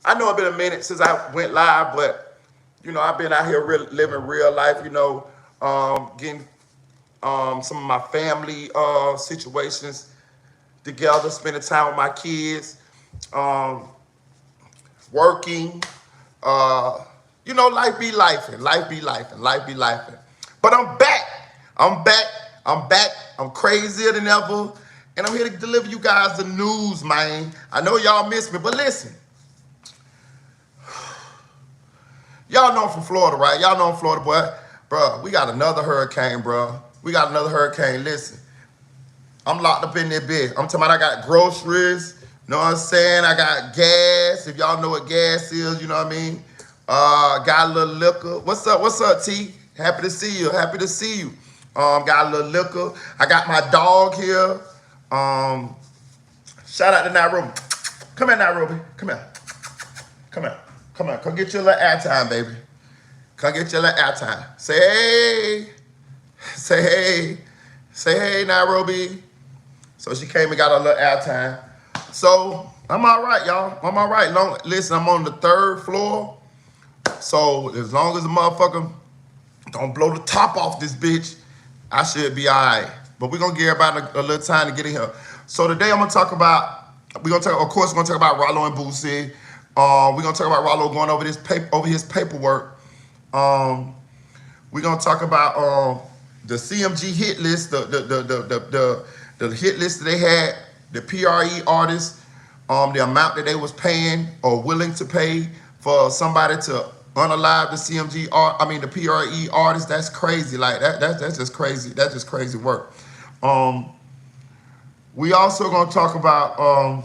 I know it's been a minute since I went live, but I've been out here living real life. Getting some of my family situations together, spending time with my kids, um, working. Uh, life be life and life be life and life be life. But I'm back. I'm back. I'm back. I'm crazier than ever. And I'm here to deliver you guys the news, man. I know y'all miss me, but listen. Y'all know I'm from Florida, right? Y'all know I'm Florida, boy. Bro, we got another hurricane, bro. We got another hurricane. Listen, I'm locked up in there bed. I'm talking about I got groceries. Know what I'm saying? I got gas. If y'all know what gas is, you know what I mean? Got a little liquor. What's up? What's up, T? Happy to see you. Happy to see you. Got a little liquor. I got my dog here. Shout out to Nairobi. Come here, Nairobi. Come here. Come here. Come on. Come get your little airtime, baby. Come get your little airtime. Say hey. Say hey. Say hey, Nairobi. So she came and got her little airtime. So I'm all right, y'all. I'm all right. Listen, I'm on the 3rd floor. So as long as the motherfucker don't blow the top off this bitch, I should be all right. But we're going to give everybody a little time to get in here. So today I'm going to talk about, of course, we're going to talk about Ralo and Boosie. We're going to talk about Ralo going over his paperwork. We're going to talk about the CMG hit list, the hit list that they had, the PRE artists, the amount that they was paying or willing to pay for somebody to unalive the PRE artist. That's crazy. Like that's just crazy. That's just crazy work. We also gonna talk about.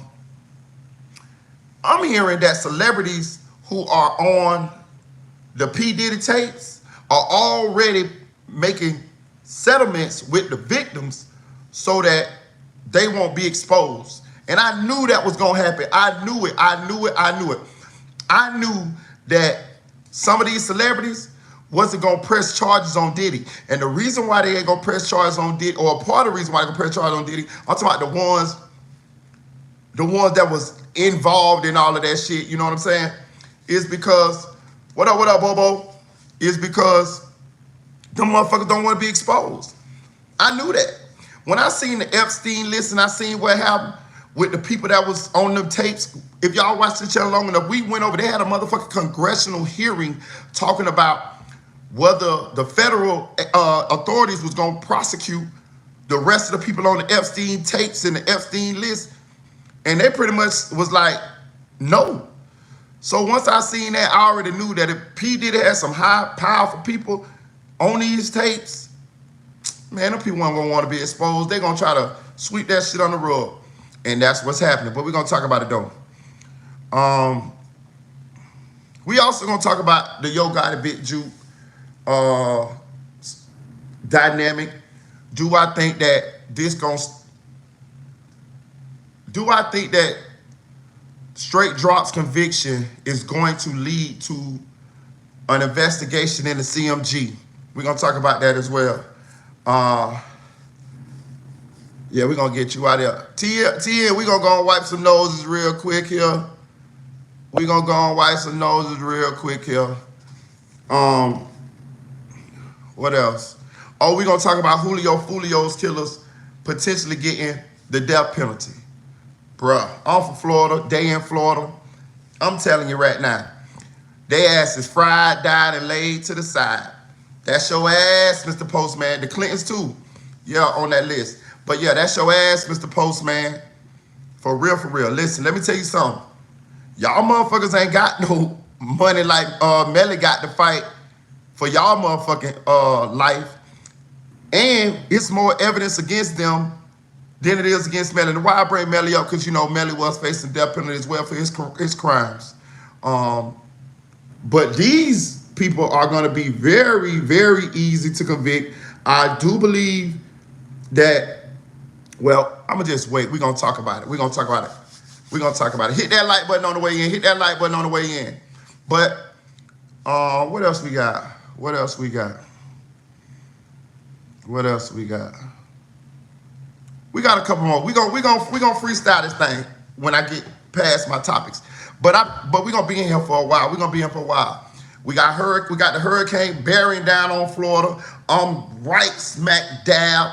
I'm hearing that celebrities who are on the P. Diddy tapes are already making settlements with the victims so that they won't be exposed. And I knew that was going to happen. I knew it. I knew that some of these celebrities wasn't going to press charges on Diddy. And the reason why they ain't going to press charges on Diddy, or a part of the reason why they're going to press charges on Diddy, I'm talking about the ones that was involved in all of that shit, you know what I'm saying? Is because, what up, Bobo? Is because them motherfuckers don't want to be exposed. I knew that. When I seen the Epstein list and I seen what happened with the people that was on them tapes, if y'all watched the channel long enough, we went over, they had a motherfucking congressional hearing talking about whether the federal authorities was going to prosecute the rest of the people on the Epstein tapes and the Epstein list. And they pretty much was like, no. So once I seen that, I already knew that if P. Diddy had some high, powerful people on these tapes, man, them people aren't going to want to be exposed. They're going to try to sweep that shit on the rug. And that's what's happening. But we're going to talk about it, though. We also going to talk about the Yo Gotti Big Juke dynamic. Do I think that straight drops conviction is going to lead to an investigation in the CMG? We're going to talk about that as well. Yeah, we're going to get you out there. T, we're going to go and wipe some noses real quick here. We're going to go and wipe some noses real quick here. What else? Oh, we're going to talk about Julio Foolio's killers potentially getting the death penalty. Bruh, I'm from Florida. They in Florida. I'm telling you right now. They ass is fried, dyed, and laid to the side. That's your ass, Mr. Postman. The Clintons, too. Yeah, on that list. But yeah, that's your ass, Mr. Postman. For real, for real. Listen, let me tell you something. Y'all motherfuckers ain't got no money like Melly got to fight for y'all motherfucking life. And it's more evidence against them than it is against Melly. And why I bring Melly up? Because, you know, Melly was facing death penalty as well for his crimes. But these people are going to be very, very easy to convict. I do believe that, well, I'm going to just wait. We're going to talk about it. We're going to talk about it. We're going to talk about it. Hit that like button on the way in. Hit that like button on the way in. But what else we got? What else we got? What else we got? We got a couple more. We're gonna freestyle this thing when I get past my topics. But we're gonna be in here for a while. We're gonna be in here for a while. We got the hurricane bearing down on Florida. Right smack dab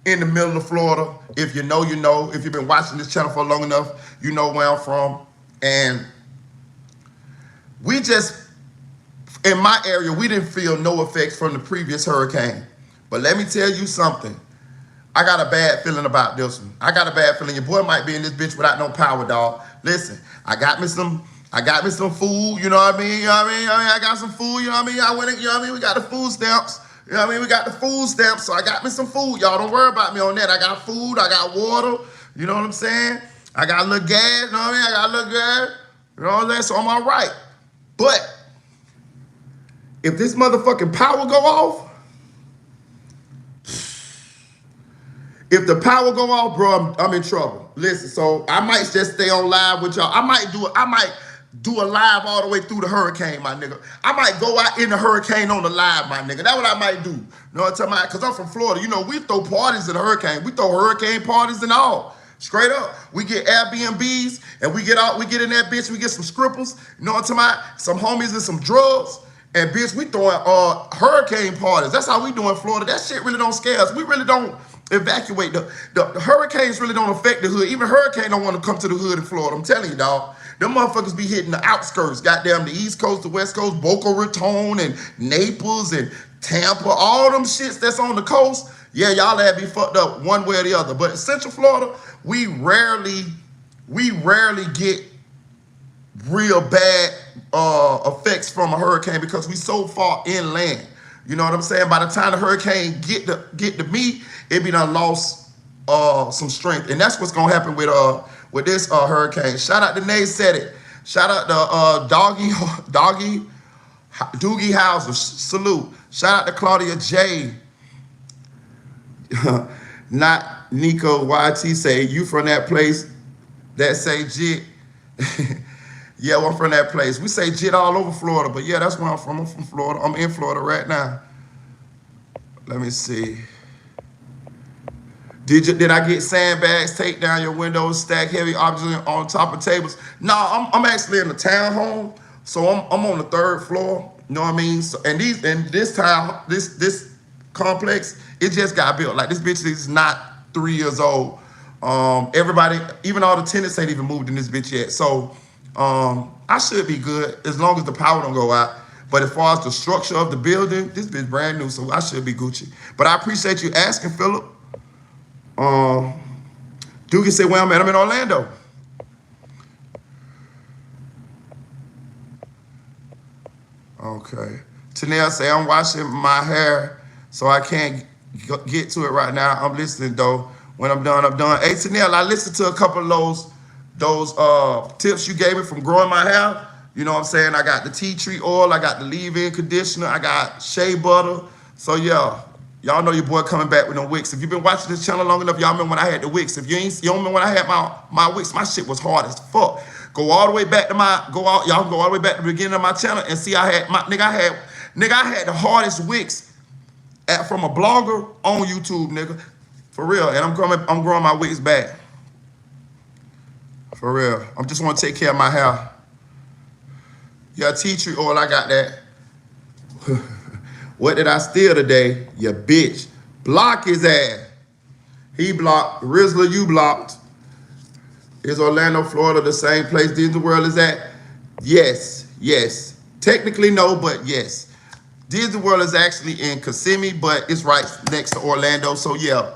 in the middle of Florida. If you know, you know. If you've been watching this channel for long enough, you know where I'm from. And we just, in my area, we didn't feel no effects from the previous hurricane. But let me tell you something. I got a bad feeling about this one. I got a bad feeling. Your boy might be in this bitch without no power, dog. Listen, I got me some food, you know what I mean? You know what I mean? I got some food, you know what I mean? I went, you know what I mean? We got the food stamps. You know what I mean? We got the food stamps, so I got me some food. Y'all don't worry about me on that. I got food, I got water, you know what I'm saying? I got a little gas, you know what I mean? I got a little gas, you know what I'm saying? So I'm all right. But if this motherfucking power go off, if the power go off, bro, I'm in trouble. Listen, so I might just stay on live with y'all. I might do a live all the way through the hurricane, my nigga. I might go out in the hurricane on the live, my nigga. That's what I might do. You know what I'm talking about? Because I'm from Florida. You know, we throw parties in the hurricane. We throw hurricane parties and all. Straight up. We get Airbnbs and we get in that bitch, we get some scripples. You know what I'm talking about? Some homies and some drugs. And bitch, we throwing hurricane parties. That's how we do in Florida. That shit really don't scare us. We really don't evacuate. The hurricanes really don't affect the hood. Even hurricane don't want to come to the hood in Florida. I'm telling you, dog. Them motherfuckers be hitting the outskirts. Goddamn, the East Coast, the West Coast, Boca Raton and Naples and Tampa. All them shits that's on the coast. Yeah, y'all have be fucked up one way or the other. But in Central Florida, we rarely get real bad effects from a hurricane because we so far inland. You know what I'm saying? By the time the hurricane get to me, it be done lost some strength, and that's what's gonna happen with this hurricane. Shout out to Nay said it. Shout out to Doogie Hauser. Salute. Shout out to Claudia J. Not Nico YT say you from that place that say jit. Yeah, I'm from that place. We say jit all over Florida, but yeah, that's where I'm from. I'm from Florida. I'm in Florida right now. Let me see. Did I get sandbags, take down your windows, stack heavy objects on top of tables? No, I'm actually in the townhome, so I'm on the 3rd floor. You know what I mean? So, and this complex, it just got built. Like this bitch is not 3 years old. Everybody, even all the tenants ain't even moved in this bitch yet. So I should be good as long as the power don't go out. But as far as the structure of the building, this bitch brand new, so I should be Gucci. But I appreciate you asking, Philip. Doogie said, where I'm at, I'm in Orlando. Okay. Tanel say, I'm washing my hair, so I can't get to it right now. I'm listening, though. When I'm done, I'm done. Hey, Tanel, I listened to a couple of those tips you gave me from growing my hair. You know what I'm saying? I got the tea tree oil, I got the leave-in conditioner, I got shea butter. So yeah, y'all know your boy coming back with no wicks. If you've been watching this channel long enough, y'all remember when I had the wicks. If you don't remember when I had my wicks, my shit was hard as fuck. Go all the way back to y'all can go all the way back to the beginning of my channel and see I had the hardest wicks from a blogger on YouTube, nigga. For real. And I'm growing my wicks back. For real. I just want to take care of my hair. Yeah, tea tree oil, I got that. What did I steal today? You bitch. Block his ass. He blocked. Rizzler, you blocked. Is Orlando, Florida the same place Disney World is at? Yes, yes. Technically no, but yes. Disney World is actually in Kissimmee, but it's right next to Orlando. So yeah.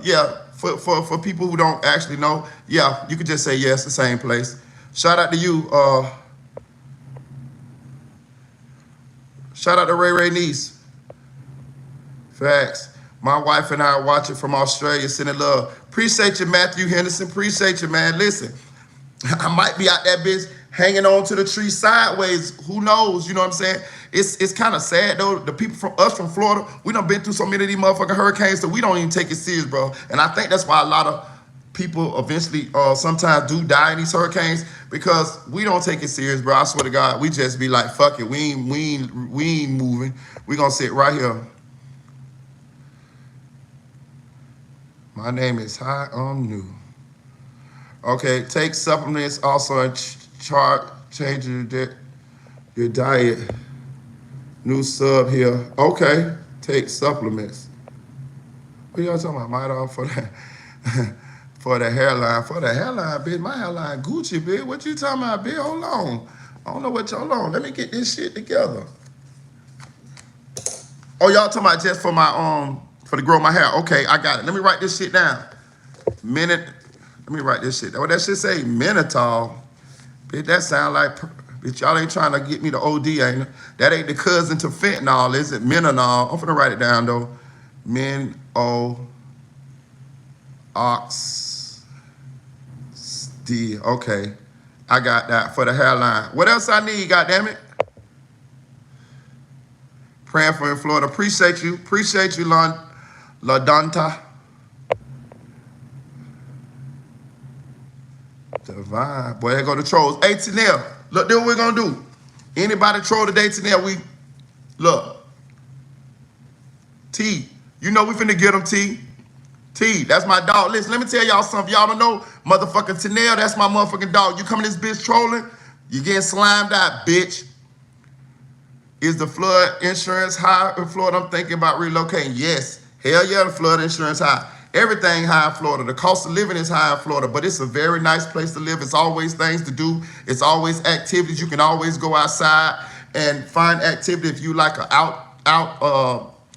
For people who don't actually know, yeah, you could just say yes, the same place. Shout out to you, shout out to Ray niece. Facts. My wife and I are watching from Australia, sending love. Appreciate you, Matthew Henderson. Appreciate you, man. Listen, I might be out that bitch hanging on to the tree sideways. Who knows? You know what I'm saying? It's kind of sad, though. The people from Florida, we done been through so many of these motherfucking hurricanes that we don't even take it serious, bro. And I think that's why a lot of people eventually sometimes do die in these hurricanes, because we don't take it serious, bro. I swear to God, we just be like, fuck it. We ain't moving. We gonna sit right here. My name is Hi, I'm new. Okay, take supplements also and changing your diet. New sub here. Okay, take supplements. What y'all talking about? Might off for that for the hairline. For the hairline, bitch. My hairline Gucci, bitch. What you talking about, bitch? Hold on. I don't know what y'all on. Let me get this shit together. Oh, y'all talking about just for my for to grow my hair. Okay, I got it. Let me write this shit down. Let me write this shit. What that shit say? Minotaur. Bitch, that sound like, bitch, y'all ain't trying to get me to OD, ain't it? That ain't the cousin to fentanyl, is it? Minotaur. I'm finna write it down, though. Ox-D. Okay. I got that for the hairline. What else I need, goddammit? Praying for in Florida. Appreciate you. Appreciate you, LaDonta. Divine. Boy, there go the trolls. Hey, Tanel, look, this what we're going to do. Anybody troll today, Tanel, look. T, you know we finna get them, T. T, that's my dog. Listen, let me tell y'all something. Y'all don't know, motherfucking Tanel, that's my motherfucking dog. You come in this bitch trolling, you getting slimed out, bitch. Is the flood insurance high in Florida? I'm thinking about relocating. Yes. Hell yeah, the flood insurance high. Everything high in Florida. The cost of living is high in Florida, but it's a very nice place to live. It's always things to do. It's always activities. You can always go outside and find activity if you like a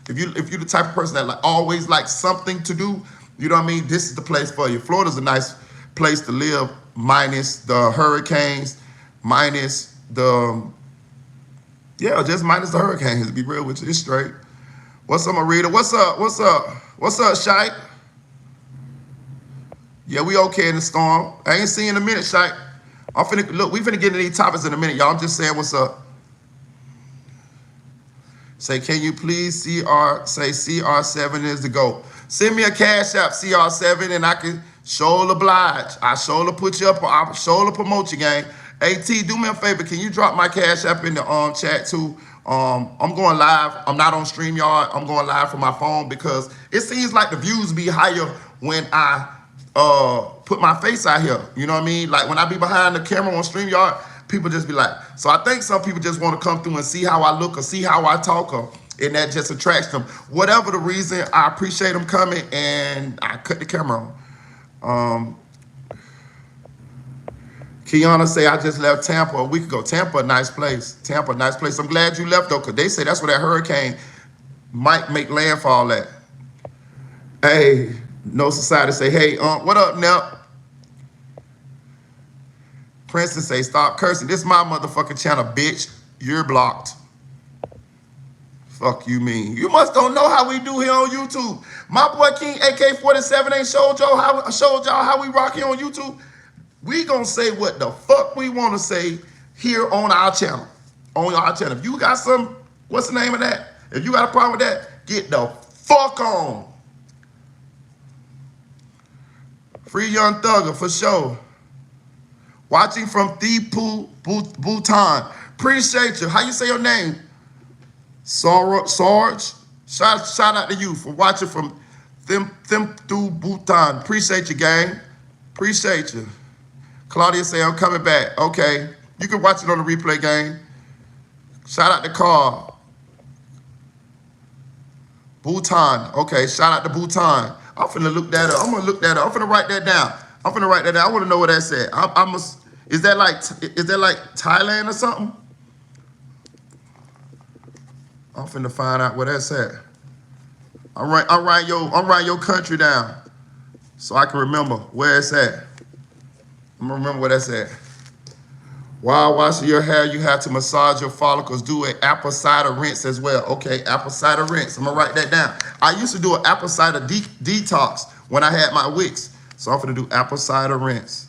if you're the type of person that always likes something to do, you know what I mean? This is the place for you. Florida's a nice place to live, minus the hurricanes, minus the just minus the hurricanes, to be real with you. It's straight. What's up, Merita? What's up? What's up? What's up, Shite? Yeah, we okay in the storm. I ain't seen you in a minute, Shite. Look, we finna get into these topics in a minute, y'all. I'm just saying what's up. Say, can you please say CR7 is the GOAT. Send me a cash app, CR7, and I can show oblige. I show put you up, I show promote you, gang. Hey, T, do me a favor. Can you drop my cash app in the chat, too? I'm going live. I'm not on StreamYard. I'm going live from my phone because it seems like the views be higher when I put my face out here. You know what I mean? Like when I be behind the camera on StreamYard, people just be like, so I think some people just want to come through and see how I look or see how I talk, and that just attracts them. Whatever the reason, I appreciate them coming, and I cut the camera on. Kiana say, I just left Tampa a week ago. Tampa, a nice place. Tampa, a nice place. I'm glad you left, though, because they say that's where that hurricane might make landfall at. Hey, No Society say, hey, what up, Nep? Princeton say, stop cursing. This is my motherfucking channel, bitch. You're blocked. Fuck you mean. You must don't know how we do here on YouTube. My boy King AK-47 ain't showed y'all how we rock here on YouTube. We gonna say what the fuck we wanna say here on our channel. On our channel. If you got some, what's the name of that? If you got a problem with that, get the fuck on. Free Young Thugger for sure. Watching from Thipu, Bhutan. Appreciate you. How you say your name? Sarge. Shout out to you for watching from Thimphu, Bhutan. Appreciate you, gang. Appreciate you. Claudia say, I'm coming back. Okay. You can watch it on the replay, gang. Shout out to Carl. Bhutan. Okay, shout out to Bhutan. I'm finna look that up. I'm gonna look that up. I'm finna write that down. I wanna know what that said. Is that like Thailand or something? I'm finna find out where that's at. I'm write your country down so I can remember where it's at. I'm gonna remember where that's at. While washing your hair, you have to massage your follicles. Do an apple cider rinse as well. Okay, apple cider rinse. I'm gonna write that down. I used to do an apple cider detox when I had my wicks. So I'm gonna do apple cider rinse.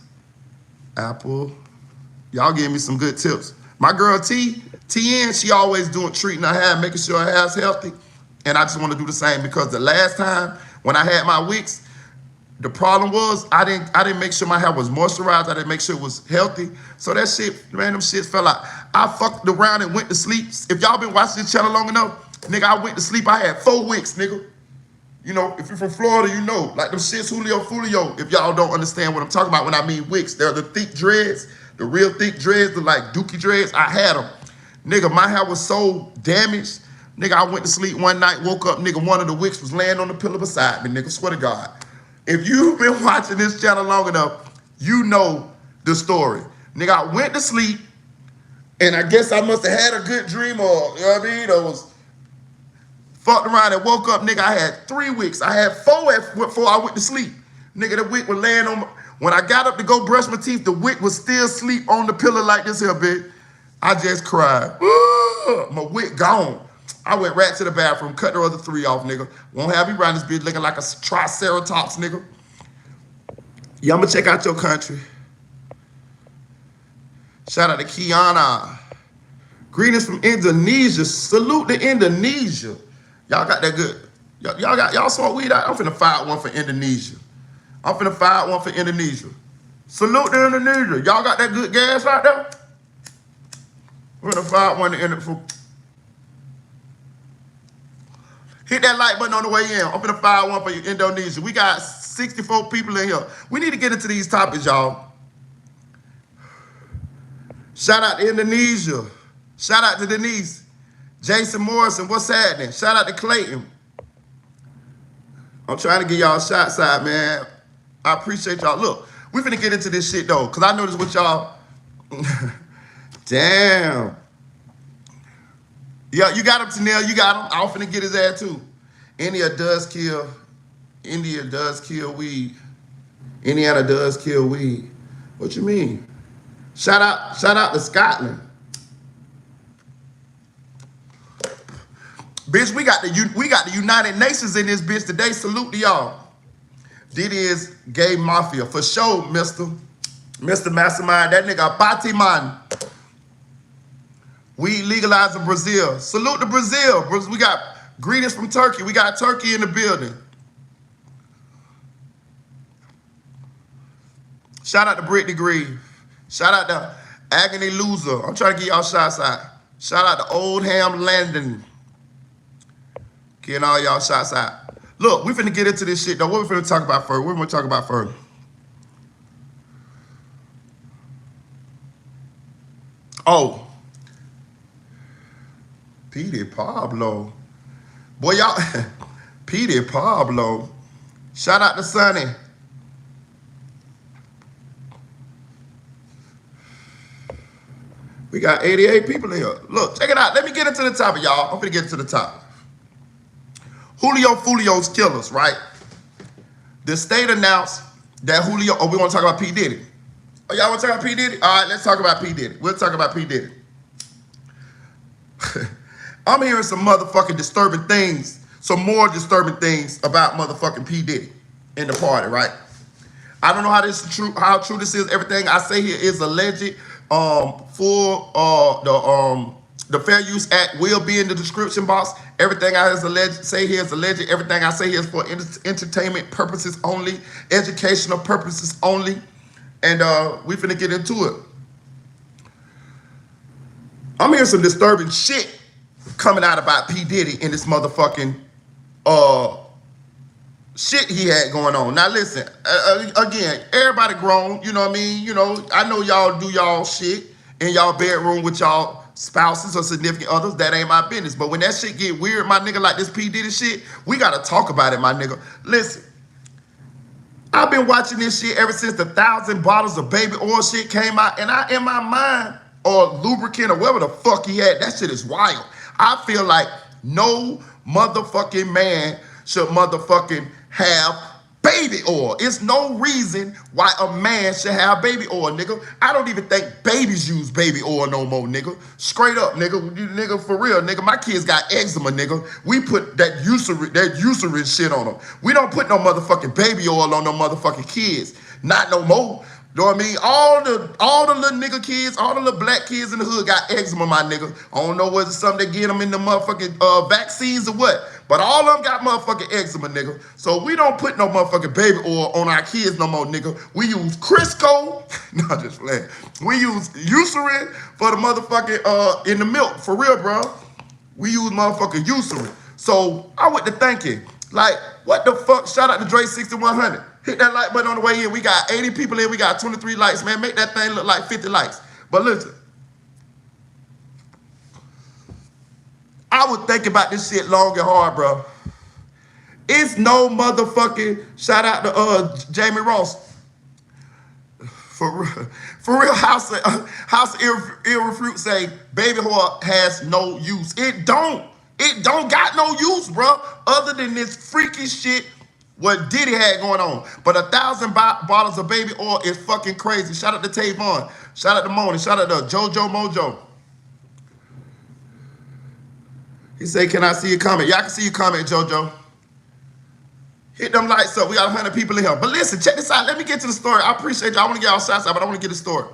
Apple. Y'all gave me some good tips. My girl TN, she always treating her hair, making sure her hair's healthy. And I just want to do the same because the last time when I had my wicks, the problem was I didn't make sure my hair was moisturized. I didn't make sure it was healthy. So that shit, man, them shits fell out. I fucked around and went to sleep. If y'all been watching this channel long enough, nigga, I went to sleep. I had 4 wicks, nigga. You know, if you're from Florida, you know. Like them shits Julio Foolio, if y'all don't understand what I'm talking about when I mean wicks. They're the thick dreads. the real thick dreads, the like dookie dreads. I had them. Nigga, my hair was so damaged. Nigga, I went to sleep one night, woke up, nigga, one of the wicks was laying on the pillow beside me, nigga, swear to God. If you've been watching this channel long enough, you know the story. Nigga, I went to sleep, and I guess I must have had a good dream, or, you know what I mean? I was fucked around and woke up, nigga, I had 3 wicks. I had 4 before I went to sleep. Nigga, the wick was laying on my, when I got up to go brush my teeth, the wick was still asleep on the pillow like this here, bitch. I just cried. My wick gone. I went right to the bathroom, cut the other 3 off, nigga. Won't have me around this bitch looking like a triceratops, nigga. Yeah, I'ma check out your country. Shout out to Kiana. Greetings from Indonesia. Salute to Indonesia. Y'all got that good. Y'all smoke weed out? I'm finna fire one for Indonesia. I'm finna fire one for Indonesia. Salute to Indonesia. Y'all got that good gas right there? We're gonna fire one for. Hit that like button on the way in. I'm finna fire one for Indonesia. We got 64 people in here. We need to get into these topics, y'all. Shout out to Indonesia. Shout out to Denise. Jason Morrison, what's happening? Shout out to Clayton. I'm trying to get y'all shots out, man. I appreciate y'all. Look, we finna get into this shit, though, because I noticed what y'all... Damn. Yeah, you got him, Tanel. You got him. I'm finna get his ass, too. India does kill weed. Indiana does kill weed. What you mean? Shout out to Scotland. Bitch, we got the United Nations in this bitch today. Salute to y'all. Diddy is gay mafia for sure, Mr. Mastermind. That nigga Pati man. We legalized in Brazil. Salute to Brazil. We got greetings from Turkey. We got Turkey in the building. Shout out to Brittany Grieve. Shout out to Agony Loser. I'm trying to get y'all shots out. Shout out to Oldham Landon. Getting all y'all shots out. Look, we finna get into this shit, though. What we finna talk about first? What we gonna talk about first? Oh. Petey Pablo. Boy, y'all. Petey Pablo. Shout out to Sonny. We got 88 people in here. Look, check it out. Let me get into the topic, y'all. I'm finna get into the topic. Julio Foolio's killers, right? The state announced that Julio, we want to talk about P. Diddy. Oh, y'all want to talk about P. Diddy? All right, let's talk about P. Diddy. We'll talk about P. Diddy. I'm hearing some motherfucking disturbing things, some more disturbing things about motherfucking P. Diddy in the party, right? I don't know how true this is. Everything I say here is alleged. The Fair Use Act will be in the description box. Everything I say here is alleged. Everything I say here is for entertainment purposes only, educational purposes only. And we finna get into it. I'm hearing some disturbing shit coming out about P. Diddy and this motherfucking shit he had going on. Now listen, again, everybody grown, you know what I mean? You know, I know y'all do y'all shit in y'all bedroom with y'all spouses or significant others. That ain't my business. But when that shit get weird, my nigga, like this P. Diddy shit, we gotta talk about it, my nigga. Listen, I've been watching this shit ever since the 1,000 bottles of baby oil shit came out, and I, in my mind, or lubricant or whatever the fuck he had, that shit is wild. I feel like no motherfucking man should motherfucking have baby oil. It's no reason why a man should have baby oil, nigga. I don't even think babies use baby oil no more, nigga. Straight up, nigga. You nigga, for real, nigga. My kids got eczema, nigga. We put that Eucerin shit on them. We don't put no motherfucking baby oil on no motherfucking kids. Not no more. You know what I mean? All the little nigga kids, all the little black kids in the hood got eczema, my nigga. I don't know whether it's something that get them in the motherfucking vaccines or what. But all of them got motherfucking eczema, nigga. So we don't put no motherfucking baby oil on our kids no more, nigga. We use Crisco. No, just playing. We use Eucerin for the motherfucking, in the milk. For real, bro. We use motherfucking Eucerin. So I went to thinking, like, what the fuck? Shout out to Dre 6100. Hit that like button on the way in. We got 80 people in. We got 23 likes, man. Make that thing look like 50 likes. But listen, I was thinking about this shit long and hard, bro. It's no motherfucking shout out to Jamie Ross. For real, House Ill Fruit say baby whore has no use. It don't got no use, bro. Other than this freaky shit what Diddy had going on. But 1,000 bottles of baby oil is fucking crazy. Shout out to Tavon. Shout out to Moni. Shout out to Jojo Mojo. He say, can I see your comment? Y'all can see your comment, Jojo. Hit them lights up. We got 100 people in here. But listen, check this out. Let me get to the story. I appreciate y'all. I want to get all shots out, but I want to get the story.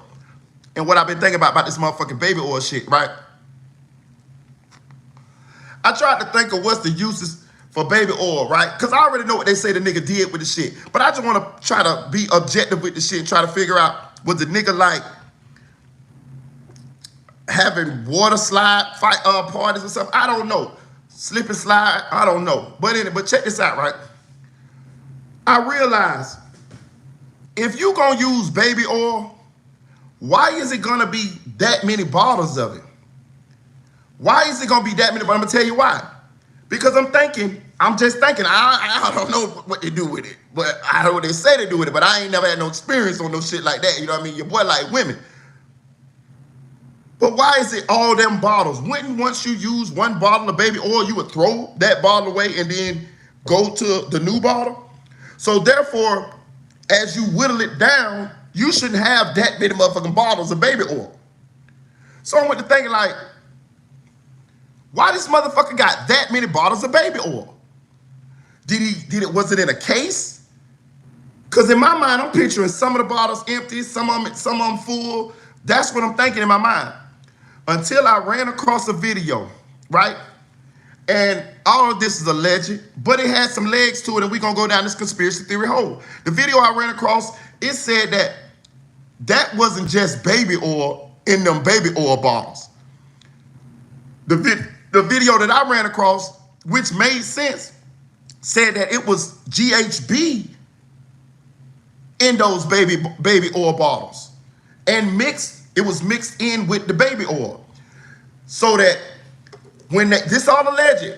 And what I've been thinking about this motherfucking baby oil shit, right? I tried to think of what's the uses for baby oil, right? Because I already know what they say the nigga did with the shit. But I just want to try to be objective with the shit and try to figure out, was the nigga like having water slide fight parties or something? I don't know. Slip and slide, I don't know. But check this out, right? I realize if you gonna use baby oil, why is it gonna be that many bottles of it? Why is it gonna be that many? But I'm gonna tell you why. Because I'm just thinking, I don't know what they do with it, but I know what they say they do with it, but I ain't never had no experience on no shit like that. You know what I mean? Your boy like women. But why is it all them bottles? Wouldn't once you use one bottle of baby oil, you would throw that bottle away and then go to the new bottle? So therefore, as you whittle it down, you shouldn't have that many motherfucking bottles of baby oil. So I went to thinking like, why this motherfucker got that many bottles of baby oil? Was it in a case? Because in my mind, I'm picturing some of the bottles empty, some of them full. That's what I'm thinking in my mind. Until I ran across a video, right? And all of this is alleged, but it had some legs to it, and we're going to go down this conspiracy theory hole. The video I ran across, it said that wasn't just baby oil in them baby oil bottles. The video that I ran across, which made sense, said that it was GHB in those baby oil bottles. And it was mixed in with the baby oil. So that when this all alleged,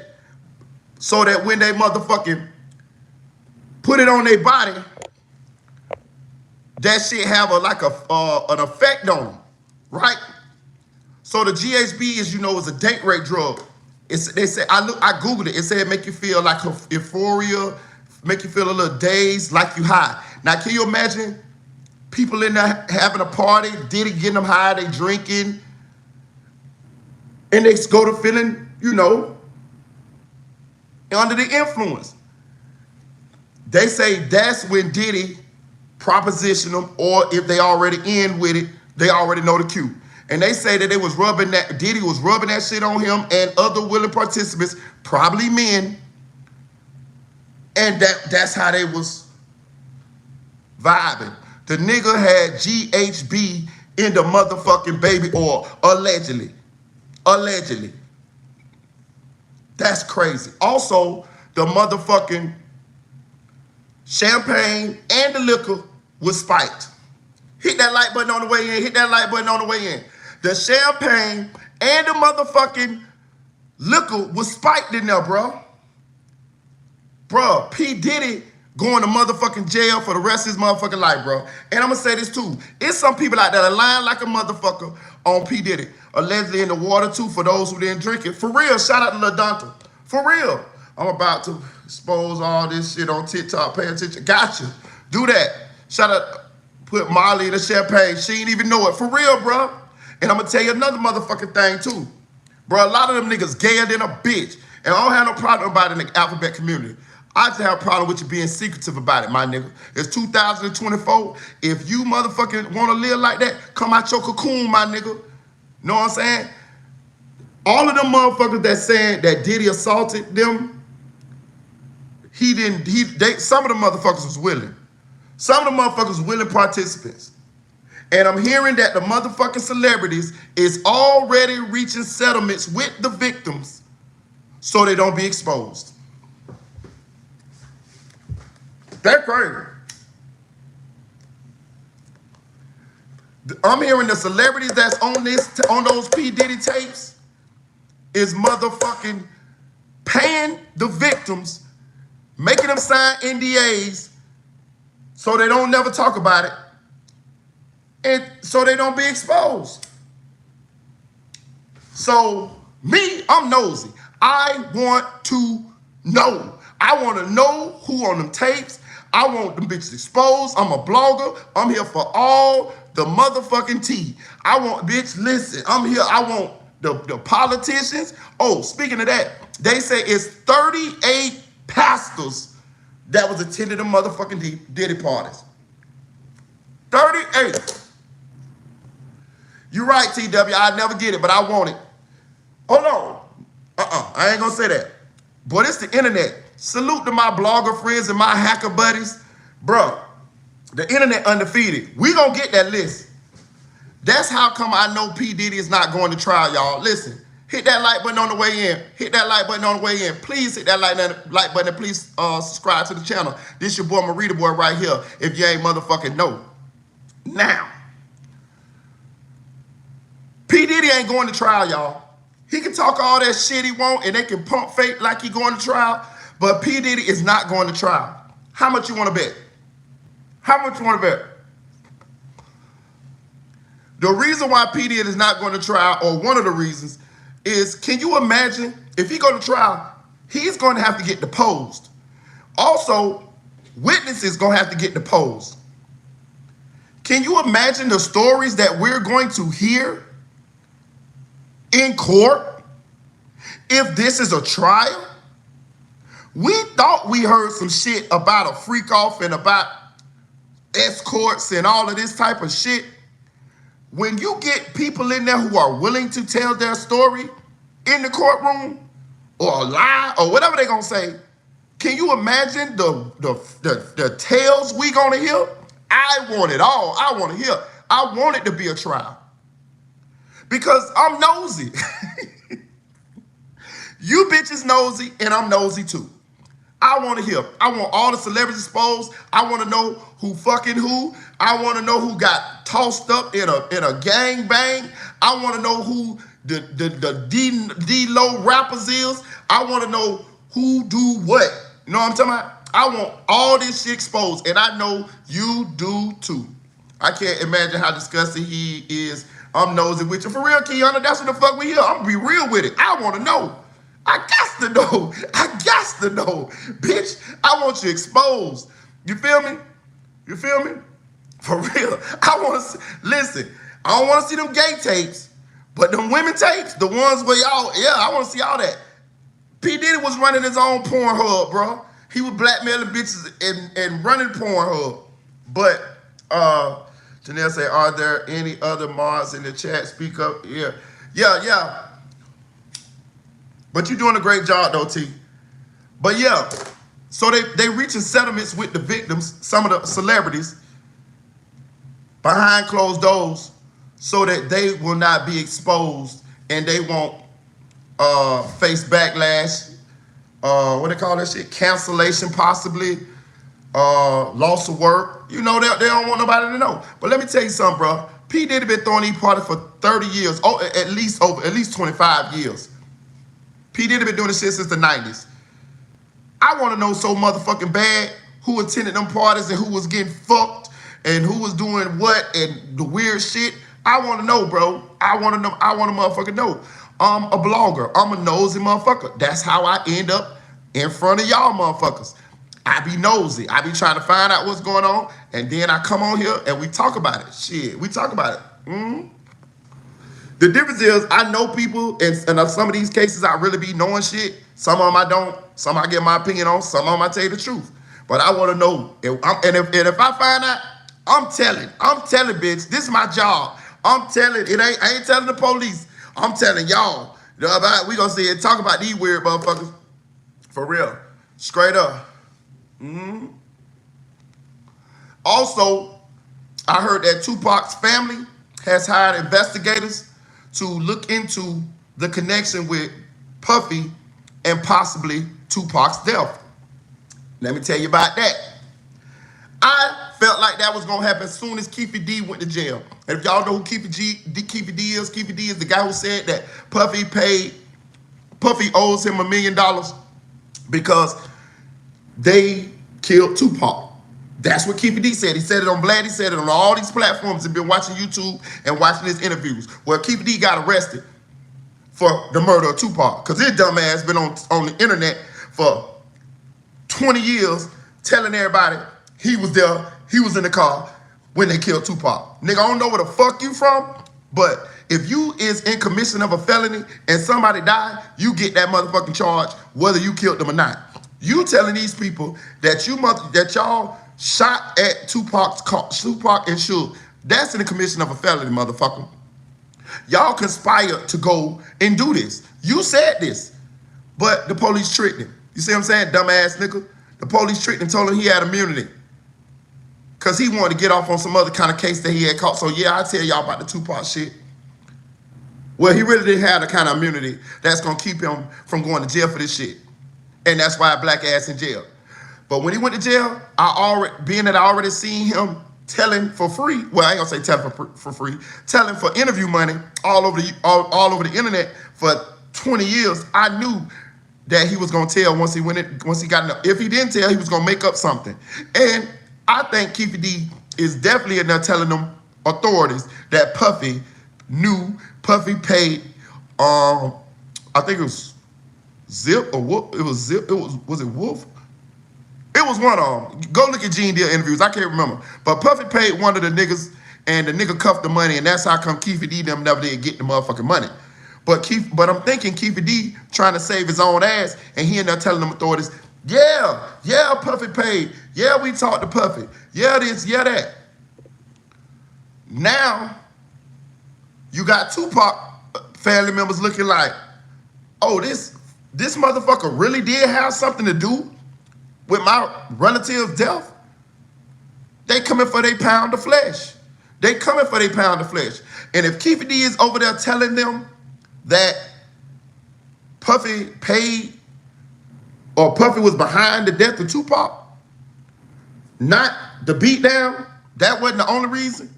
so that when they motherfucking put it on their body, that shit have an effect on them, right? So the GHB is a date rape drug. They say I googled it. It said make you feel like euphoria, make you feel a little dazed, like you high. Now can you imagine people in there having a party, Diddy getting them high, they drinking, and they go to feeling, under the influence. They say that's when Diddy proposition them, or if they already in with it, they already know the cue. And they say that Diddy was rubbing that shit on him and other willing participants, probably men, and that's how they was vibing. The nigga had GHB in the motherfucking baby oil, allegedly. Allegedly. That's crazy. Also, the motherfucking champagne and the liquor was spiked. Hit that like button on the way in. Hit that like button on the way in. The champagne and the motherfucking liquor was spiked in there, bro. Bro, P. Diddy going to motherfucking jail for the rest of his motherfucking life, bro. And I'm going to say this too. It's some people out there that lying like a motherfucker on P. Diddy. Allegedly in the water too, for those who didn't drink it. For real, shout out to LaDonta. For real. I'm about to expose all this shit on TikTok. Pay attention. Gotcha. Do that. Shout out, put Molly in the champagne. She ain't even know it. For real, bro. And I'm going to tell you another motherfucking thing too. Bro, a lot of them niggas gayer than a bitch. And I don't have no problem about it in the alphabet community. I just have a problem with you being secretive about it, my nigga. It's 2024. If you motherfucking want to live like that, come out your cocoon, my nigga. Know what I'm saying? All of them motherfuckers that saying that Diddy assaulted them, some of the motherfuckers was willing. Some of the motherfuckers was willing participants. And I'm hearing that the motherfucking celebrities is already reaching settlements with the victims so they don't be exposed. That's crazy. I'm hearing the celebrities that's on those P. Diddy tapes is motherfucking paying the victims, making them sign NDAs so they don't never talk about it, and so they don't be exposed. So me, I'm nosy. I want to know. I want to know who on them tapes. I want them bitches exposed. I'm a blogger. I'm here for all the motherfucking tea. I want, bitch, listen, I'm here. I want the politicians. Oh, speaking of that, they say it's 38 pastors that was attending the motherfucking Diddy parties. 38. You're right, TW. I never get it, but I want it. Hold on. I ain't gonna say that. But it's the internet. Salute to my blogger friends and my hacker buddies. Bruh, the internet undefeated. We gonna get that list. That's how come I know P. Diddy is not going to trial, y'all. Listen, hit that like button on the way in. Hit that like button on the way in. Please hit that like button and please subscribe to the channel. This your boy Merita boy right here, if you ain't motherfucking know. Now, P. Diddy ain't going to trial, y'all. He can talk all that shit he want and they can pump fake like he going to trial, but P. Diddy is not going to trial. How much you want to bet? How much you want to bet? The reason why P. Diddy is not going to trial, or one of the reasons, is can you imagine if he go to trial, he's going to have to get deposed. Also, witnesses going to have to get deposed. Can you imagine the stories that we're going to hear in court if this is a trial? We thought we heard some shit about a freak off and about escorts and all of this type of shit. When you get people in there who are willing to tell their story in the courtroom or lie or whatever they're gonna say, can you imagine the tales we gonna hear? I want it all. I want to hear. I want it to be a trial. Because I'm nosy. You bitches nosy, and I'm nosy too. I want to hear. I want all the celebrities exposed. I want to know who fucking who. I want to know who got tossed up in a gang bang. I want to know who the D-Lo rappers is. I want to know who do what. You know what I'm talking about? I want all this shit exposed, and I know you do too. I can't imagine how disgusting he is. I'm nosy with you. For real, Kiana, that's what the fuck we here. I'm gonna be real with it. I want to know. I got to know. I got to know. Bitch, I want you exposed. You feel me? You feel me? For real. I want to listen. I don't want to see them gay tapes, but them women tapes, the ones where y'all, yeah, I want to see all that. P. Diddy was running his own Pornhub, bro. He was blackmailing bitches and running Pornhub. But Janelle say, are there any other mods in the chat? Speak up. Yeah. Yeah. But you're doing a great job though, T. But yeah, so they reaching settlements with the victims, some of the celebrities, behind closed doors, so that they will not be exposed and they won't face backlash, what they call that shit? Cancellation possibly, loss of work. You know, they don't want nobody to know. But let me tell you something, bro. P. Diddy been throwing these parties for 30 years, at least 25 years. P. Diddy been doing this shit since the 90s. I want to know so motherfucking bad who attended them parties and who was getting fucked and who was doing what and the weird shit. I want to know, bro. I want to know. I want to motherfucking know. I'm a blogger. I'm a nosy motherfucker. That's how I end up in front of y'all motherfuckers. I be nosy. I be trying to find out what's going on, and then I come on here and we talk about it. Shit, we talk about it. The difference is I know people, and some of these cases I really be knowing shit. Some of them I don't. Some I get my opinion on. Some of them I tell you the truth. But I want to know. If I find out, I'm telling. I'm telling, bitch. This is my job. I'm telling. I ain't telling the police. I'm telling y'all. We gonna see it. Talk about these weird motherfuckers. For real. Straight up. Also, I heard that Tupac's family has hired investigators to look into the connection with Puffy and possibly Tupac's death. Let me tell you about that. I felt like that was gonna happen as soon as Keefy D went to jail. And if y'all know who Keefy D is the guy who said that Puffy owes him $1 million because they killed Tupac. That's what Keefy D said. He said it on Vlad. He said it on all these platforms. He's been watching YouTube and watching his interviews. Well, Keefy D got arrested for the murder of Tupac because his dumb ass been on the internet for 20 years telling everybody he was there, he was in the car when they killed Tupac. Nigga, I don't know where the fuck you from, but if you is in commission of a felony and somebody died, you get that motherfucking charge whether you killed them or not. You telling these people that y'all shot at Tupac and Suge, that's in the commission of a felony, motherfucker. Y'all conspired to go and do this. You said this, but the police tricked him. You see what I'm saying, dumbass nigga? The police tricked him, told him he had immunity because he wanted to get off on some other kind of case that he had caught. So yeah, I tell y'all about the Tupac shit. Well, he really didn't have the kind of immunity that's gonna keep him from going to jail for this shit. And that's why black ass in jail. But when he went to jail, being that I already seen him telling for free, well, I ain't gonna say telling for free, telling for interview money all over the internet for 20 years, I knew that he was gonna tell once he got in. If he didn't tell, he was gonna make up something. And I think Keefy D is definitely in there telling them authorities that Puffy paid, I think it was Zip or Wolf. It was Zip. Was it Wolf? It was one of them. Go look at Gene Deal interviews. I can't remember. But Puffy paid one of the niggas, and the nigga cuffed the money, and that's how come Keefy D them never did get the motherfucking money. But I'm thinking Keefy D trying to save his own ass, and he ended up telling them authorities, yeah, Puffy paid. Yeah, we talked to Puffy. Yeah, this, yeah, that. Now, you got Tupac family members looking like, oh, this motherfucker really did have something to do with my relative's death. They coming for their pound of flesh. And if Keefy D is over there telling them that Puffy paid or Puffy was behind the death of Tupac, not the beatdown, that wasn't the only reason.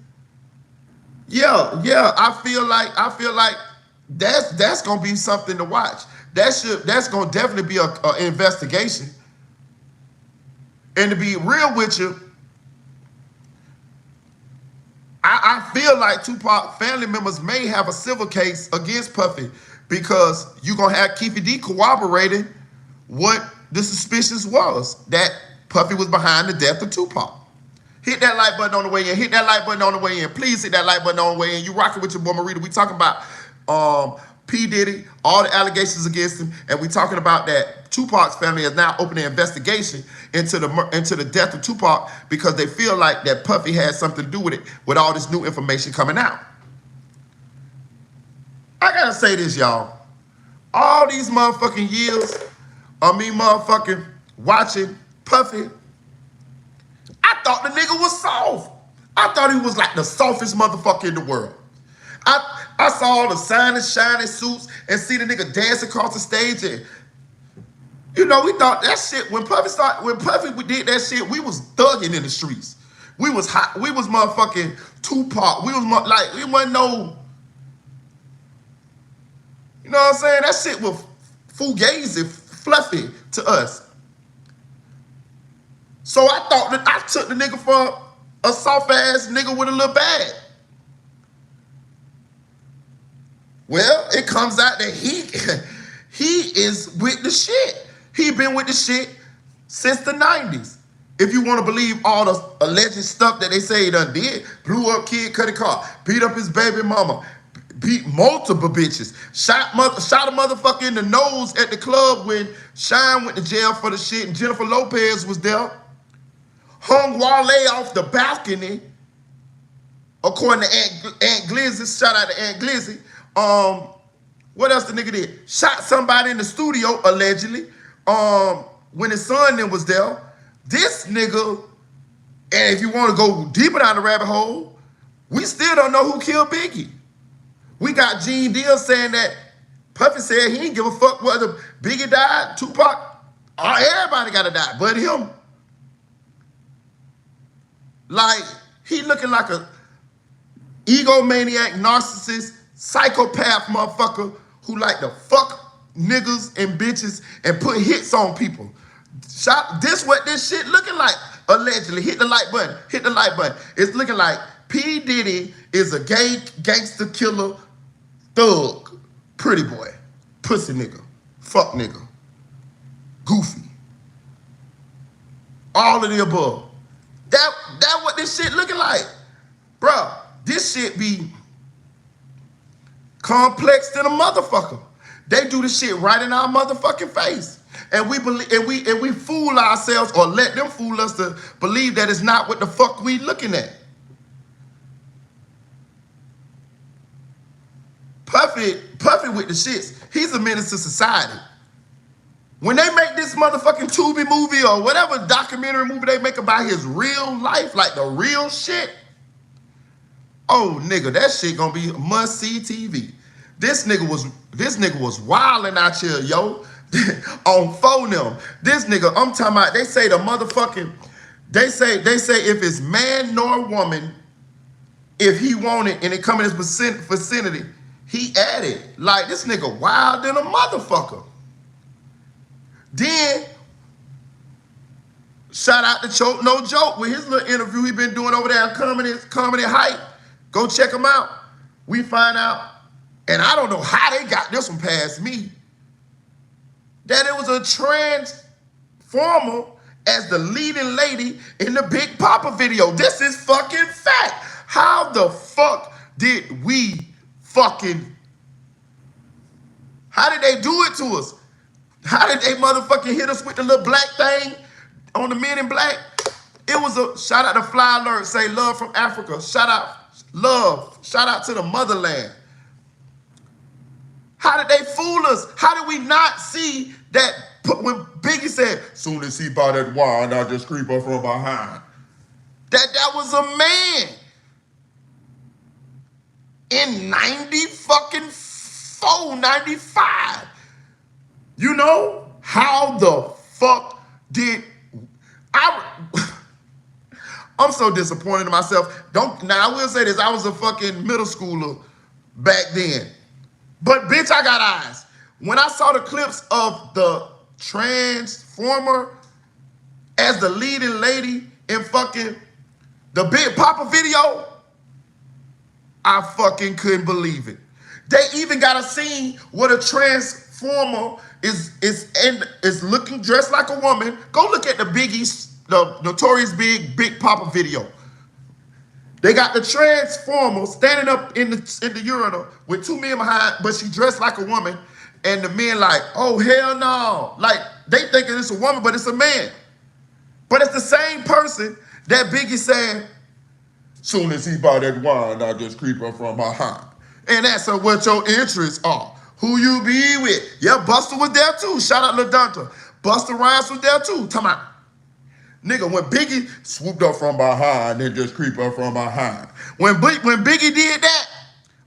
Yeah, I feel like that's gonna be something to watch. That's gonna definitely be an investigation. And to be real with you, I feel like Tupac family members may have a civil case against Puffy because you're gonna have Keefy D corroborating what the suspicion was, that Puffy was behind the death of Tupac. Hit that like button on the way in. Hit that like button on the way in. Please hit that like button on the way in. You rocking with your boy Merita. We talking about P. Diddy, all the allegations against him, and we talking about that Tupac's family is now opening an investigation into the death of Tupac because they feel like that Puffy had something to do with it, with all this new information coming out. I gotta say this, y'all. All these motherfucking years of me motherfucking watching Puffy, I thought the nigga was soft. I thought he was like the softest motherfucker in the world. I saw all the shiny suits and see the nigga dance across the stage, and you know, we thought that shit, when Puffy did that shit, we was thugging in the streets. We was hot, we was motherfucking Tupac. We wasn't no, you know what I'm saying? That shit was fugazi, fluffy to us. So I thought that I took the nigga for a soft ass nigga with a little bag. Well, it comes out that he is with the shit. He been with the shit since the 90s. If you want to believe all the alleged stuff that they say he done did, blew up kid, cut a car, beat up his baby mama, beat multiple bitches, shot a motherfucker in the nose at the club when Shine went to jail for the shit and Jennifer Lopez was there, hung Wale off the balcony, according to Aunt Glizzy, shout out to Aunt Glizzy. What else the nigga did? Shot somebody in the studio, allegedly, when his son then was there. This nigga, and if you want to go deeper down the rabbit hole, we still don't know who killed Biggie. We got Gene Deal saying that Puffy said he didn't give a fuck whether Biggie died, Tupac, everybody gotta die, but him. Like, he looking like a egomaniac, narcissist, psychopath motherfucker who like to fuck niggas and bitches and put hits on people. This what this shit looking like, allegedly. Hit the like button. Hit the like button. It's looking like P. Diddy is a gay gangster killer thug. Pretty boy. Pussy nigga. Fuck nigga. Goofy. All of the above. That what this shit looking like. Bruh, this shit be complex than a motherfucker. They do the shit right in our motherfucking face. And we believe and we fool ourselves or let them fool us to believe that it's not what the fuck we looking at. Puffy with the shits. He's a menace to society. When they make this motherfucking Tubi movie or whatever documentary movie they make about his real life, like the real shit, oh nigga, that shit gonna be must-see TV. This nigga was wilding out here, yo, on phone them. This nigga, I'm talking about, they say the motherfucking, they say if it's man nor woman, if he want it and it come in his vicinity, he at it. Like, this nigga wild than a motherfucker. Then, shout out to Choke No Joke with his little interview he been doing over there at Comedy Hype. Go check him out. We find out, and I don't know how they got this one past me, that it was a transformer as the leading lady in the Big Papa video. This is fucking fact. How the fuck did we how did they do it to us? How did they motherfucking hit us with the little black thing on the Men in Black? It was a shout out to Fly Alert, say love from Africa. Shout out, love. Shout out to the motherland. How did they fool us? How did we not see that when Biggie said, soon as he bought that wine, I just creep up from behind. That was a man. In 94, 95. You know, how the fuck did I'm so disappointed in myself. Now I will say this, I was a fucking middle schooler back then. But bitch, I got eyes. When I saw the clips of the Transformer as the leading lady in fucking the Big Papa video, I fucking couldn't believe it. They even got a scene where the Transformer is looking dressed like a woman. Go look at the Notorious Big Papa video. They got the Transformer standing up in the urinal with two men behind, but she dressed like a woman, and the men like, oh hell no. Like, they thinking it's a woman, but it's a man. But it's the same person that Biggie said, soon as he bought that wine, I just creep up from behind. And that's what your interests are. Who you be with. Yeah, Busta was there too. Shout out LaDonta. Busta Rhymes was there too. Come on. Nigga, when Biggie swooped up from behind and just creep up from behind. When Biggie did that,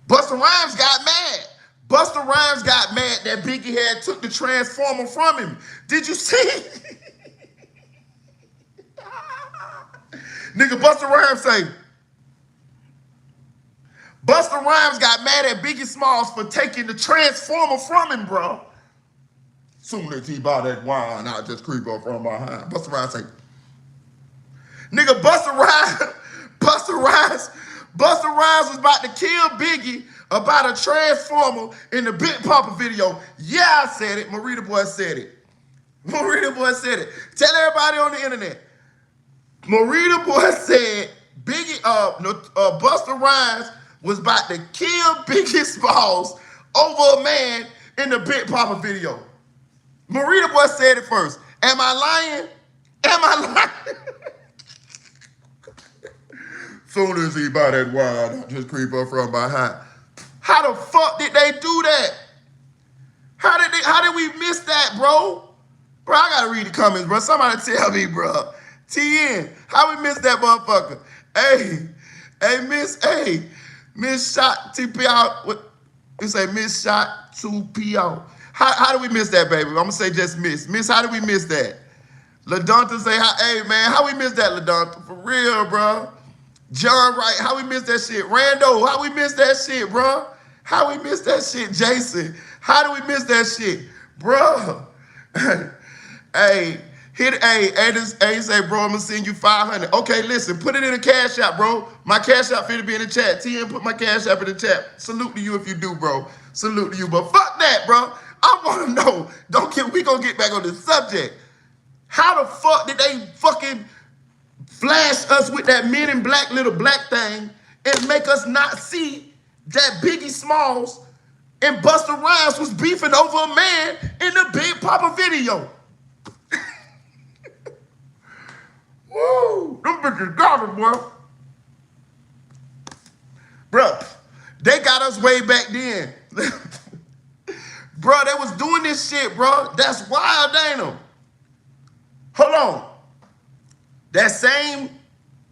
Busta Rhymes got mad. Busta Rhymes got mad that Biggie had took the Transformer from him. Did you see? Nigga, Busta Rhymes say, Busta Rhymes got mad at Biggie Smalls for taking the Transformer from him, bro. Soon as he bought that wine, I'll just creep up from behind. Busta Rhymes say, nigga, Busta Rhymes was about to kill Biggie about a Transformer in the Big Papa video. Yeah, I said it. Merita boy said it. Merita boy said it. Tell everybody on the internet. Merita boy said Busta Rhymes was about to kill Biggie Smalls over a man in the Big Papa video. Merita boy said it first. Am I lying? Am I lying? Soon as he buy that wine, I just creep up from behind. How the fuck did they do that? How did we miss that, bro? Bro, I gotta read the comments, bro. Somebody tell me, bro. TN, how we miss that motherfucker? Miss Shot TPO. What you say, Miss Shot 2PO. How do we miss that, baby? I'm gonna say just miss. Miss, how did we miss that? LaDonta say, hey man, how we miss that, LaDonta? For real, bro. John Wright, how we missed that shit? Rando, how we missed that shit, bro? How we missed that shit? Jason, how do we miss that shit? Bro. Hey, hey, say, bro, I'm gonna send you 500. Okay, listen, put it in a cash app, bro. My cash app finna be in the chat. TM, put my cash app in the chat. Salute to you if you do, bro. Salute to you, but fuck that, bro. I wanna know. We gonna get back on this subject. How the fuck did they fucking flash us with that Men in Black little black thing and make us not see that Biggie Smalls and Busta Rhymes was beefing over a man in the Big Papa video? Woo! Them bitches got it, boy. Bro, they got us way back then. Bro, they was doing this shit, bro. That's wild, ain't them? Hold on. That same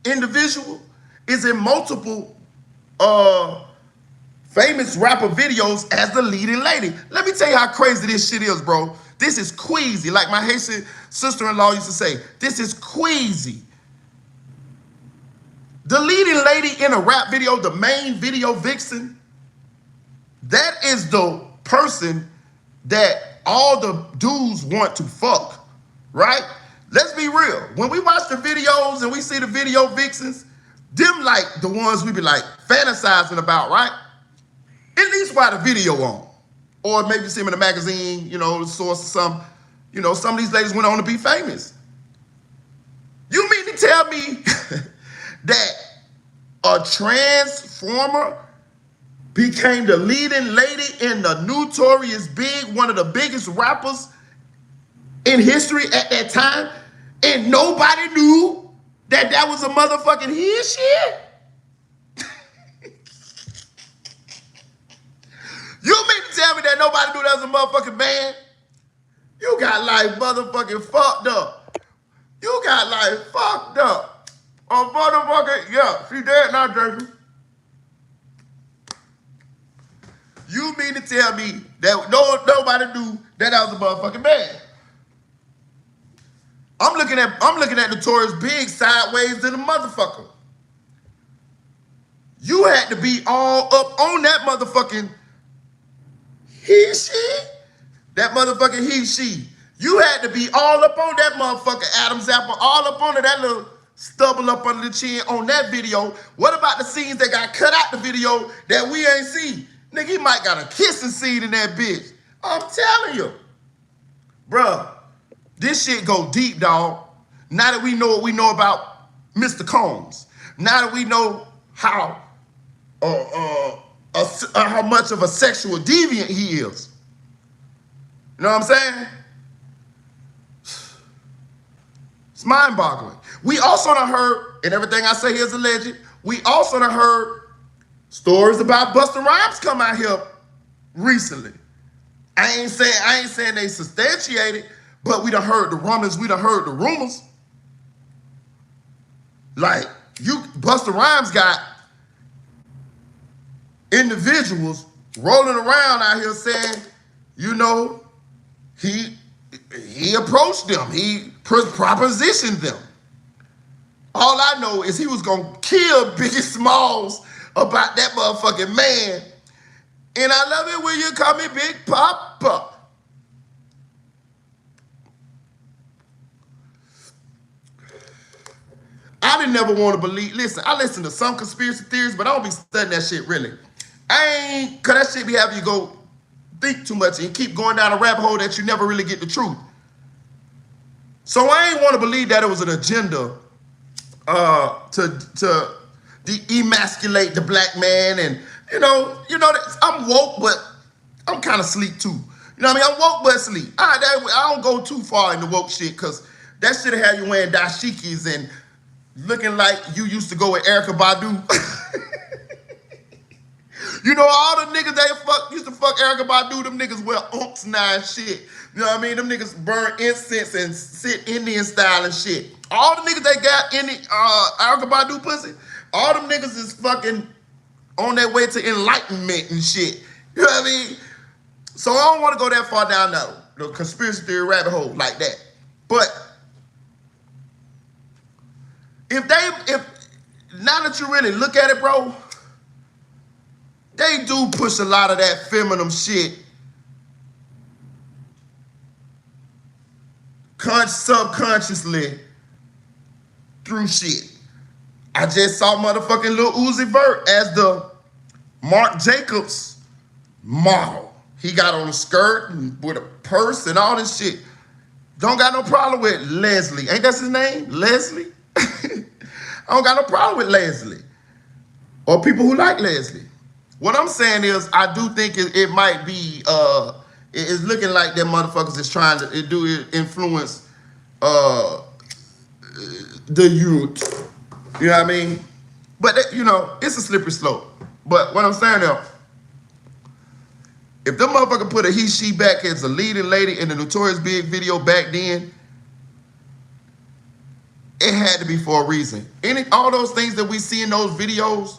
individual is in multiple famous rapper videos as the leading lady. Let me tell you how crazy this shit is, bro. This is queasy. Like my Haitian sister-in-law used to say, this is queasy. The leading lady in a rap video, the main video vixen, that is the person that all the dudes want to fuck, right? Let's be real. When we watch the videos and we see the video vixens, them like the ones we be like fantasizing about, right? At least while the video on. Or maybe see them in a magazine, you know, the source of some, you know, some of these ladies went on to be famous. You mean to tell me that a transformer became the leading lady in the Notorious Big, one of the biggest rappers in history at that time, and nobody knew that that was a motherfucking his shit? You mean to tell me that nobody knew that was a motherfucking man? You got like motherfucking fucked up. You got like fucked up. A motherfucking, yeah, she dead now, Jason. You mean to tell me that nobody knew that that was a motherfucking man? I'm looking at Notorious Big sideways than a motherfucker. You had to be all up on that motherfucking he, she. That motherfucking he, she. You had to be all up on that motherfucker Adam's apple, all up on that little stubble up under the chin on that video. What about the scenes that got cut out the video that we ain't see? Nigga, he might got a kissing scene in that bitch. I'm telling you. Bruh, this shit go deep, dog. Now that we know what we know about Mr. Combs, now that we know how much of a sexual deviant he is. You know what I'm saying? It's mind-boggling. We also done heard, and everything I say here is alleged, we also done heard stories about Busta Rhymes come out here recently. I ain't saying they substantiated, but we done heard the rumors, we done heard the rumors. Like, Busta Rhymes got individuals rolling around out here saying, you know, he approached them, he propositioned them. All I know is he was gonna kill Biggie Smalls about that motherfucking man. And I love it when you call me Big Papa. I didn't never want to believe, listen, I listen to some conspiracy theories, but I don't be studying that shit really. Cause that shit be having you go think too much and keep going down a rabbit hole that you never really get the truth. So I ain't want to believe that it was an agenda to emasculate the black man, and you know that I'm woke, but I'm kind of sleep too. You know what I mean? I'm woke but sleep. I don't go too far in the woke shit, because that shit have you wearing dashikis and looking like you used to go with Erykah Badu. You know, all the niggas that used to fuck Erykah Badu, them niggas wear umps now and shit. You know what I mean? Them niggas burn incense and sit Indian style and shit. All the niggas that got any Erykah Badu pussy, all them niggas is fucking on their way to enlightenment and shit. You know what I mean? So I don't want to go that far down the conspiracy theory rabbit hole like that. But if now that you really look at it, bro, they do push a lot of that feminine shit subconsciously through shit. I just saw motherfucking Lil Uzi Vert as the Marc Jacobs model. He got on a skirt and with a purse and all this shit. Don't got no problem with Leslie. Ain't that his name? Leslie? I don't got no problem with Leslie. Or people who like Leslie. What I'm saying is, I do think it might be, it's looking like them motherfuckers is trying to influence the youth. You know what I mean? But, it's a slippery slope. But what I'm saying now, if the motherfucker put a he, she back as a leading lady in the Notorious Big video back then, it had to be for a reason. All those things that we see in those videos,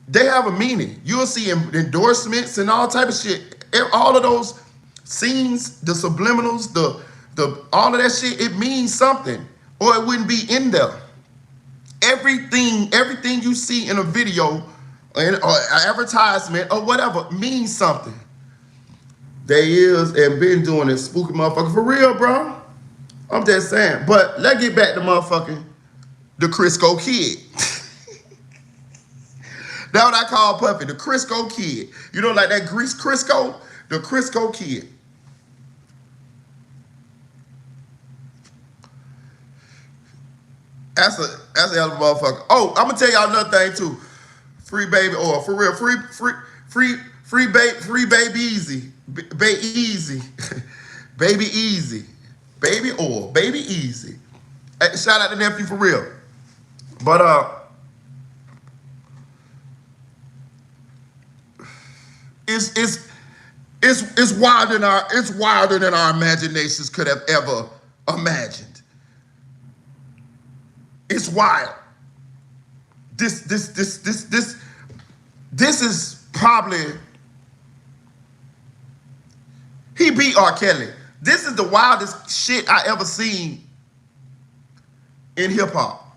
they have a meaning. You'll see endorsements and all type of shit. All of those scenes, the subliminals, the all of that shit, it means something, or it wouldn't be in there. Everything you see in a video or an advertisement or whatever means something. They is and been doing this spooky motherfucker for real, bro. I'm just saying. But let's get back to motherfucking the Crisco Kid. That's what I call Puffy, the Crisco Kid. You know, like that grease Crisco? The Crisco Kid. That's a hell of a motherfucker. Oh, I'm gonna tell y'all another thing too. Free baby oil, for real. Free baby easy. Baby easy. Baby easy. Baby oil. Baby easy. Hey, shout out to nephew for real. But it's wilder than our imaginations could have ever imagined. It's wild. This is probably, he beat R. Kelly. This is the wildest shit I ever seen in hip hop,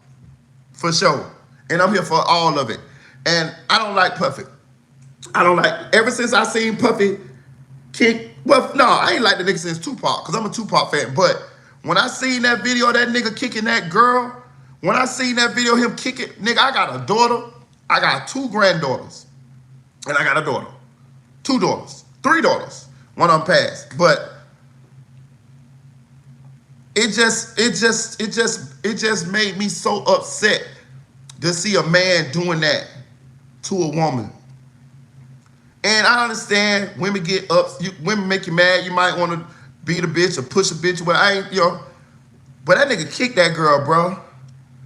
for sure. And I'm here for all of it. And I don't like Puffy. Ever since I seen Puffy kick, well, no, I ain't like the nigga since Tupac, because I'm a Tupac fan. But when I seen that video of that nigga kicking that girl, when I seen that video of him kicking, nigga, I got a daughter, I got 2 granddaughters, and I got a daughter. 2 daughters, 3 daughters. One of them passed. But it just made me so upset to see a man doing that to a woman. And I understand women get up, women make you mad. You might want to beat a bitch or push a bitch, but I ain't, but that nigga kicked that girl, bro.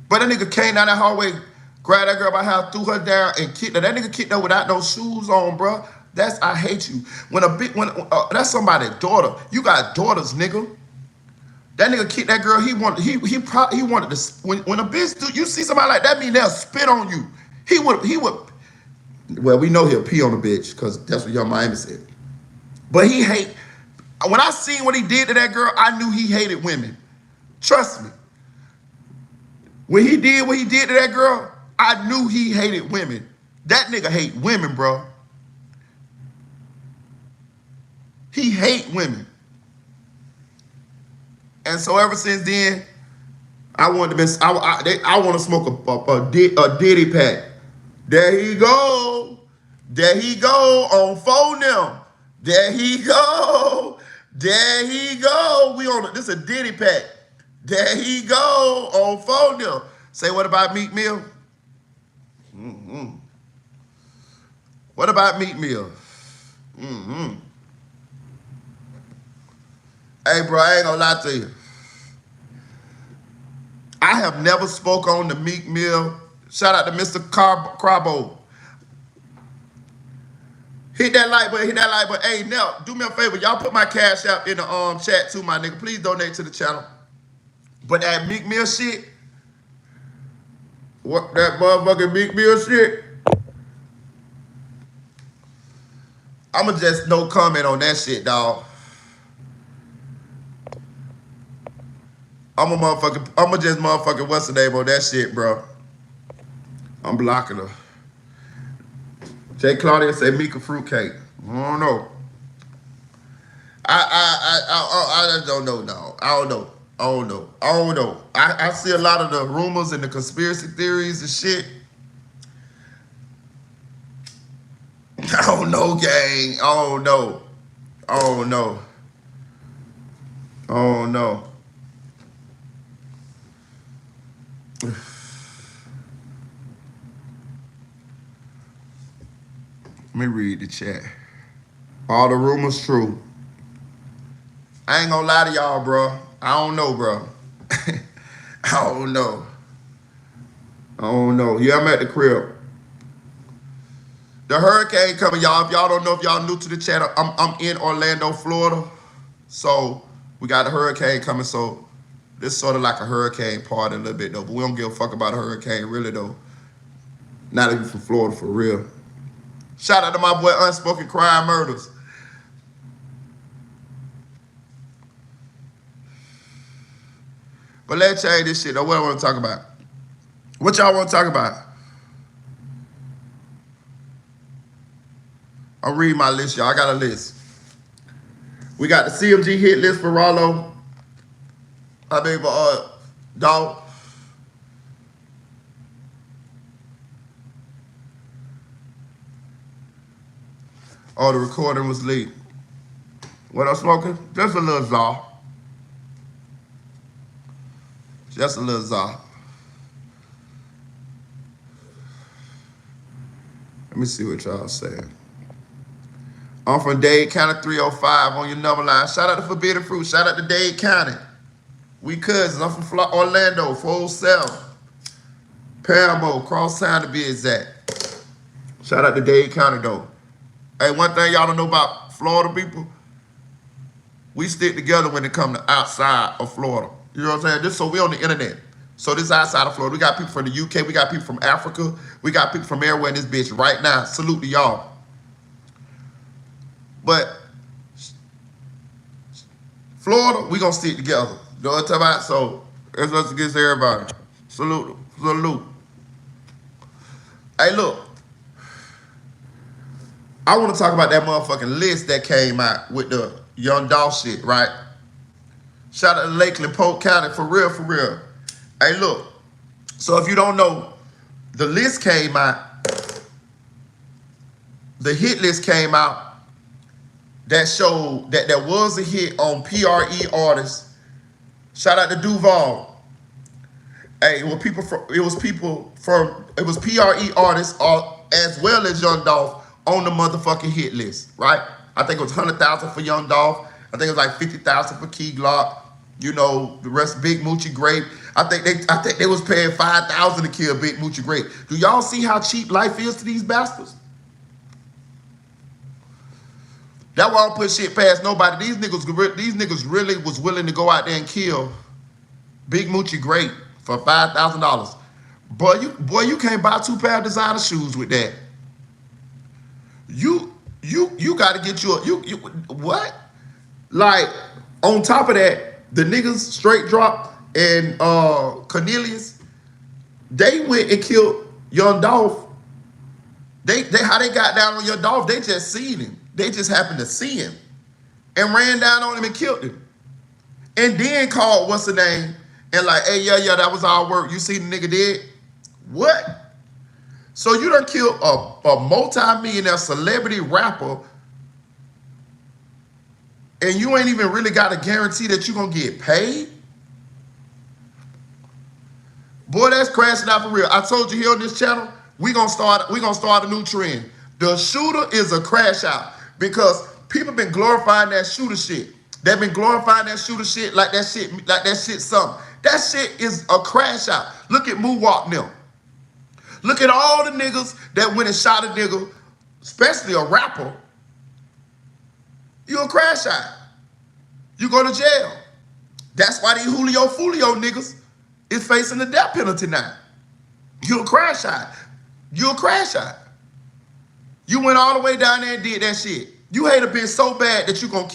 But that nigga came down that hallway, grabbed that girl by her, threw her down, and kicked her. That nigga kicked her without no shoes on, bro. I hate you. That's somebody's daughter. You got daughters, nigga. That nigga kicked that girl. He wanted to. When a bitch do, you see somebody like that, mean they'll spit on you. He would. Well, we know he'll pee on a bitch because that's what Young Miami said. But he hate. When I seen what he did to that girl, I knew he hated women. Trust me. When he did what he did to that girl, I knew he hated women. That nigga hate women, bro. He hate women. And so ever since then, I want to smoke a Diddy pack. There he go. There he go on phone now. There he go. There he go. This is a Diddy pack. There he go on phone now. Say, what about Meek Mill? What about Meek Mill? Hey, bro, I ain't gonna lie to you. I have never spoke on the Meek Mill. Shout out to Mr. Crabo. Hit that like button. Hey, now, do me a favor. Y'all put my cash out in the chat too, my nigga. Please donate to the channel. But that Meek Mill shit, that motherfucking Meek Mill shit, I'ma just no comment on that shit, dawg. I'ma just motherfucking what's the name on that shit, bro. I'm blocking her. J. Claudia said Mika fruitcake. I don't know. I just don't know, no. I don't know. I see a lot of the rumors and the conspiracy theories and shit. I don't know, gang. I don't know. Let me read the chat. All the rumors true. I ain't gonna lie to y'all, bro. I don't know, bro. I don't know. Yeah, I'm at the crib. The hurricane coming, y'all. If y'all don't know, if y'all new to the channel, I'm in Orlando, Florida. So we got a hurricane coming. So this is sort of like a hurricane party a little bit, though. But we don't give a fuck about a hurricane, really, though. Not even from Florida, for real. Shout out to my boy Unspoken Crime Murders. But let's change this shit, though. What I want to talk about? What y'all want to talk about? I'll read my list, y'all. I got a list. We got the CMG hit list for Ralo. I mean, for Dolph. Oh, the recording was leaked. What I'm smoking? Just a little czar. Just a little czar. Let me see what y'all saying. I'm from Dade County 305 on your number line. Shout out to Forbidden Fruit. Shout out to Dade County. We cousins. I'm from Orlando, 407. Paramount, cross town to be exact. Shout out to Dade County, though. Hey, one thing y'all don't know about Florida people, we stick together when it comes to outside of Florida. You know what I'm saying? This so we on the internet. So this outside of Florida. We got people from the UK. We got people from Africa. We got people from everywhere in this bitch right now. Salute to y'all. But Florida, we gonna stick together. You know what I'm talking about? So it's us against everybody. Salute. Hey, look. I want to talk about that motherfucking list that came out with the Young Dolph shit, right? Shout out to Lakeland, Polk County, for real. Hey, look. So if you don't know, the list came out. The hit list came out that showed that there was a hit on PRE artists. Shout out to Duval. Hey, it was PRE artists as well as Young Dolph on the motherfucking hit list, right? I think it was 100,000 for Young Dolph. I think it was like 50,000 for Key Glock. You know, the rest Big Moochie Grape. I think they was paying 5,000 to kill Big Moochie Grape. Do y'all see how cheap life is to these bastards? That why I don't put shit past nobody. These niggas really was willing to go out there and kill Big Moochie Grape for $5,000. Boy, you can't buy 2 pair of designer shoes with that. You got to get you what? Like, on top of that, the niggas Straight Drop and Cornelius, they went and killed Young Dolph. They how they got down on Young Dolph, they just seen him. They just happened to see him and ran down on him and killed him. And then called what's the name and like, hey, yeah, that was our work. You see the nigga dead? What? So you done killed a multi-millionaire celebrity rapper and you ain't even really got a guarantee that you're gonna get paid? Boy, that's crashing out for real. I told you here on this channel, we gonna start a new trend. The shooter is a crash out because people been glorifying that shooter shit. They've been glorifying that shooter shit like that shit something. That shit is a crash out. Look at Moonwalk now. Look at all the niggas that went and shot a nigga, especially a rapper. You a crash out. You go to jail. That's why these Julio Foolio niggas is facing the death penalty now. You a crash out. You a crash out. You went all the way down there and did that shit. You hate a bitch so bad that you gonna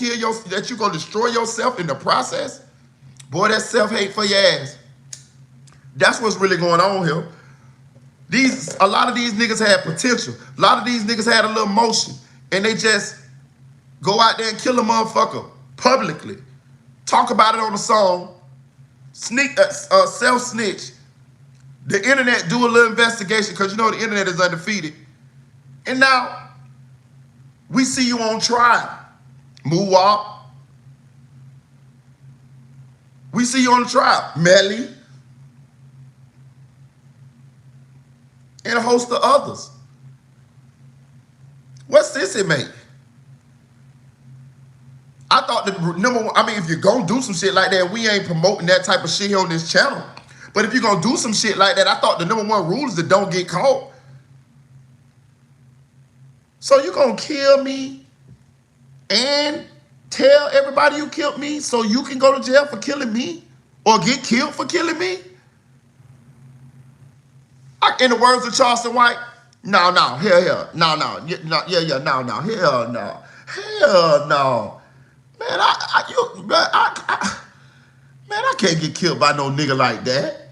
that you gonna destroy yourself in the process. Boy, that's self-hate for your ass. That's what's really going on here. A lot of these niggas had potential. A lot of these niggas had a little motion. And they just go out there and kill a motherfucker publicly. Talk about it on a song. Self-snitch. The internet do a little investigation because you know the internet is undefeated. And now, we see you on trial. Move up. We see you on the trial. Melly. And a host of others. What sense it make? I thought the number one, I mean, if you're gonna do some shit like that, we ain't promoting that type of shit here on this channel. But if you're gonna do some shit like that, I thought the number one rule is to don't get caught. So you gonna kill me and tell everybody you killed me so you can go to jail for killing me or get killed for killing me? In the words of Charleston White, no, hell, no, hell no. Man, I can't get killed by no nigga like that.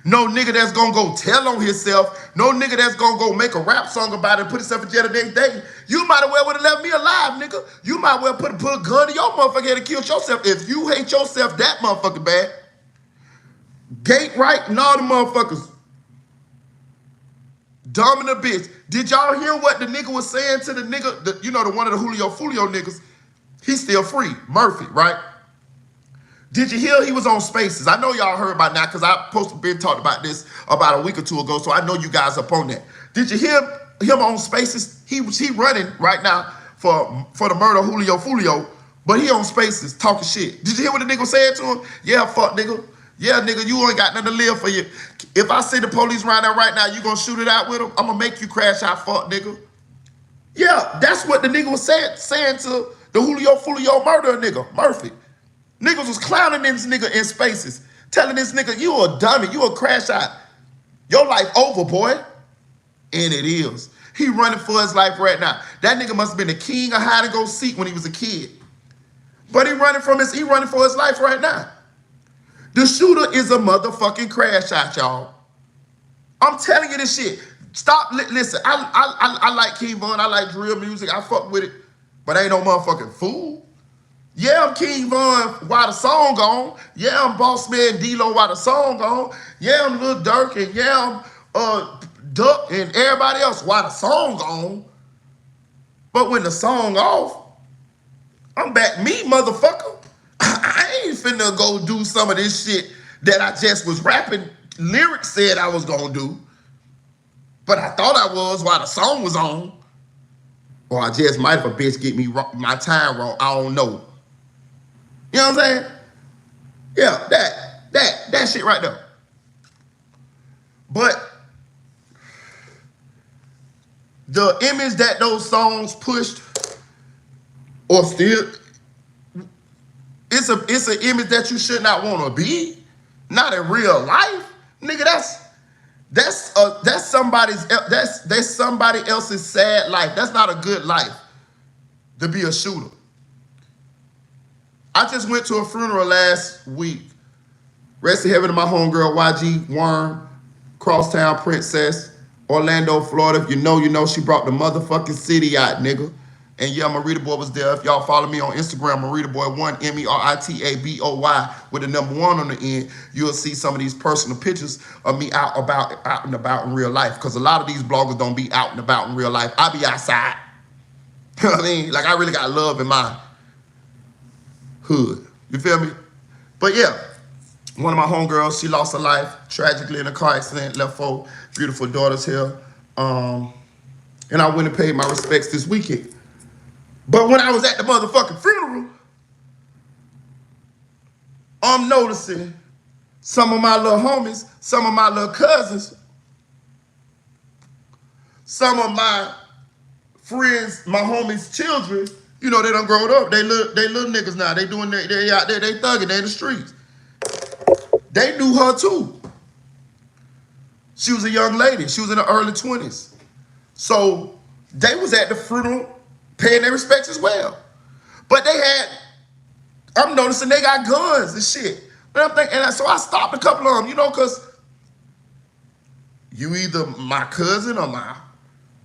No nigga that's gonna go tell on himself. No nigga that's gonna go make a rap song about it and put himself in jail the next day. You might as well would have left me alive, nigga. You might well put a gun in your motherfucker head and kill yourself if you hate yourself that motherfucker bad. Gate right and all the motherfuckers. Dumb in a bitch. Did y'all hear what the nigga was saying to the nigga, the one of the Julio Foolio niggas? He's still free. Murphy, right? Did you hear he was on Spaces? I know y'all heard by now because I posted been talked about this about a week or two ago, so I know you guys up on that. Did you hear him on Spaces? He running right now for the murder of Julio Foolio, but he on Spaces talking shit. Did you hear what the nigga was saying to him? Yeah, fuck nigga. Yeah, nigga, you ain't got nothing to live for you. If I see the police around there right now, you gonna shoot it out with them? I'm gonna make you crash out, fuck nigga. Yeah, that's what the nigga was saying to the Julio Foolio murder nigga, Murphy. Niggas was clowning this nigga in Spaces, telling this nigga, you a dummy, you a crash out. Your life over, boy. And it is. He running for his life right now. That nigga must have been the king of hide and go seek when he was a kid. But he running for his life right now. The shooter is a motherfucking crash out, y'all. I'm telling you this shit. Stop, listen, I like King Von, I like drill music, I fuck with it, but I ain't no motherfucking fool. Yeah, I'm King Von while the song gone. Yeah, I'm Boss Man D-Lo while the song gone. Yeah, I'm Lil Durk, and yeah, I'm Duck and everybody else while the song gone. But when the song off, I'm back me, motherfucker. I ain't finna go do some of this shit that I just was rapping. Lyrics said I was gonna do, but I thought I was while the song was on. Or I just might if a bitch get me my time wrong. I don't know. You know what I'm saying? Yeah, that shit right there. But the image that those songs pushed, or still, it's an image that you should not want to be. Not in real life, nigga. That's somebody else's sad life. That's not a good life to be a shooter. I just went to a funeral last week. Rest in heaven to my homegirl YG Worm, Crosstown Princess, Orlando, Florida. If you know, she brought the motherfucking city out, nigga. And yeah, Merita Boy was there. If y'all follow me on Instagram, Merita Boy 1, Meritaboy with the number 1 on the end, you'll see some of these personal pictures of me out and about in real life. Because a lot of these bloggers don't be out and about in real life. I be outside. You know what I mean? Like, I really got love in my hood. You feel me? But yeah, one of my homegirls, she lost her life tragically in a car accident, left 4 beautiful daughters here. And I went and paid my respects this weekend. But when I was at the motherfucking funeral, I'm noticing some of my little homies, some of my little cousins, some of my friends, my homies' children, you know, they done grown up. They little niggas now. They out there, they thugging, they in the streets. They knew her too. She was a young lady. She was in her early 20s. So they was at the funeral paying their respects as well. But I'm noticing they got guns and shit. But I'm thinking, so I stopped a couple of them, you know, because you either my cousin or my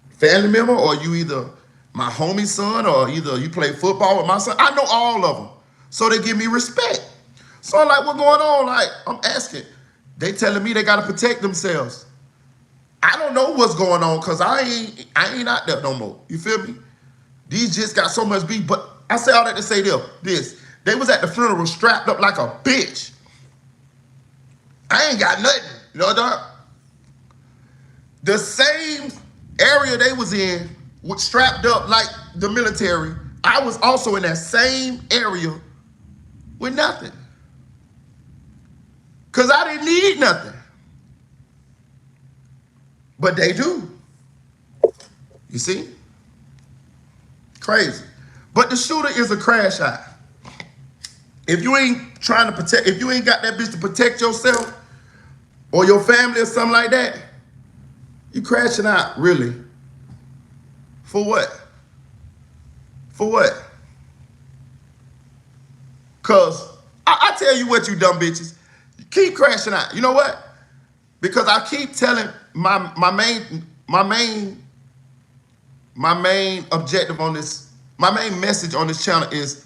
family member, or you either my homie's son, or either you play football with my son. I know all of them. So they give me respect. So I'm like, what going on? Like, I'm asking. They telling me they gotta protect themselves. I don't know what's going on because I ain't out there no more. You feel me? These just got so much beef. But I say all that to say this. They was at the funeral strapped up like a bitch. I ain't got nothing. You know, dog? The same area they was in, strapped up like the military, I was also in that same area with nothing. Because I didn't need nothing. But they do. You see? Crazy. But the shooter is a crash out. If you ain't trying to protect, if you ain't got that bitch to protect yourself or your family or something like that, you crashing out, really. For what? For what? Because I tell you what, you dumb bitches. Keep crashing out. You know what? Because I keep telling my main objective on this, my main message on this channel is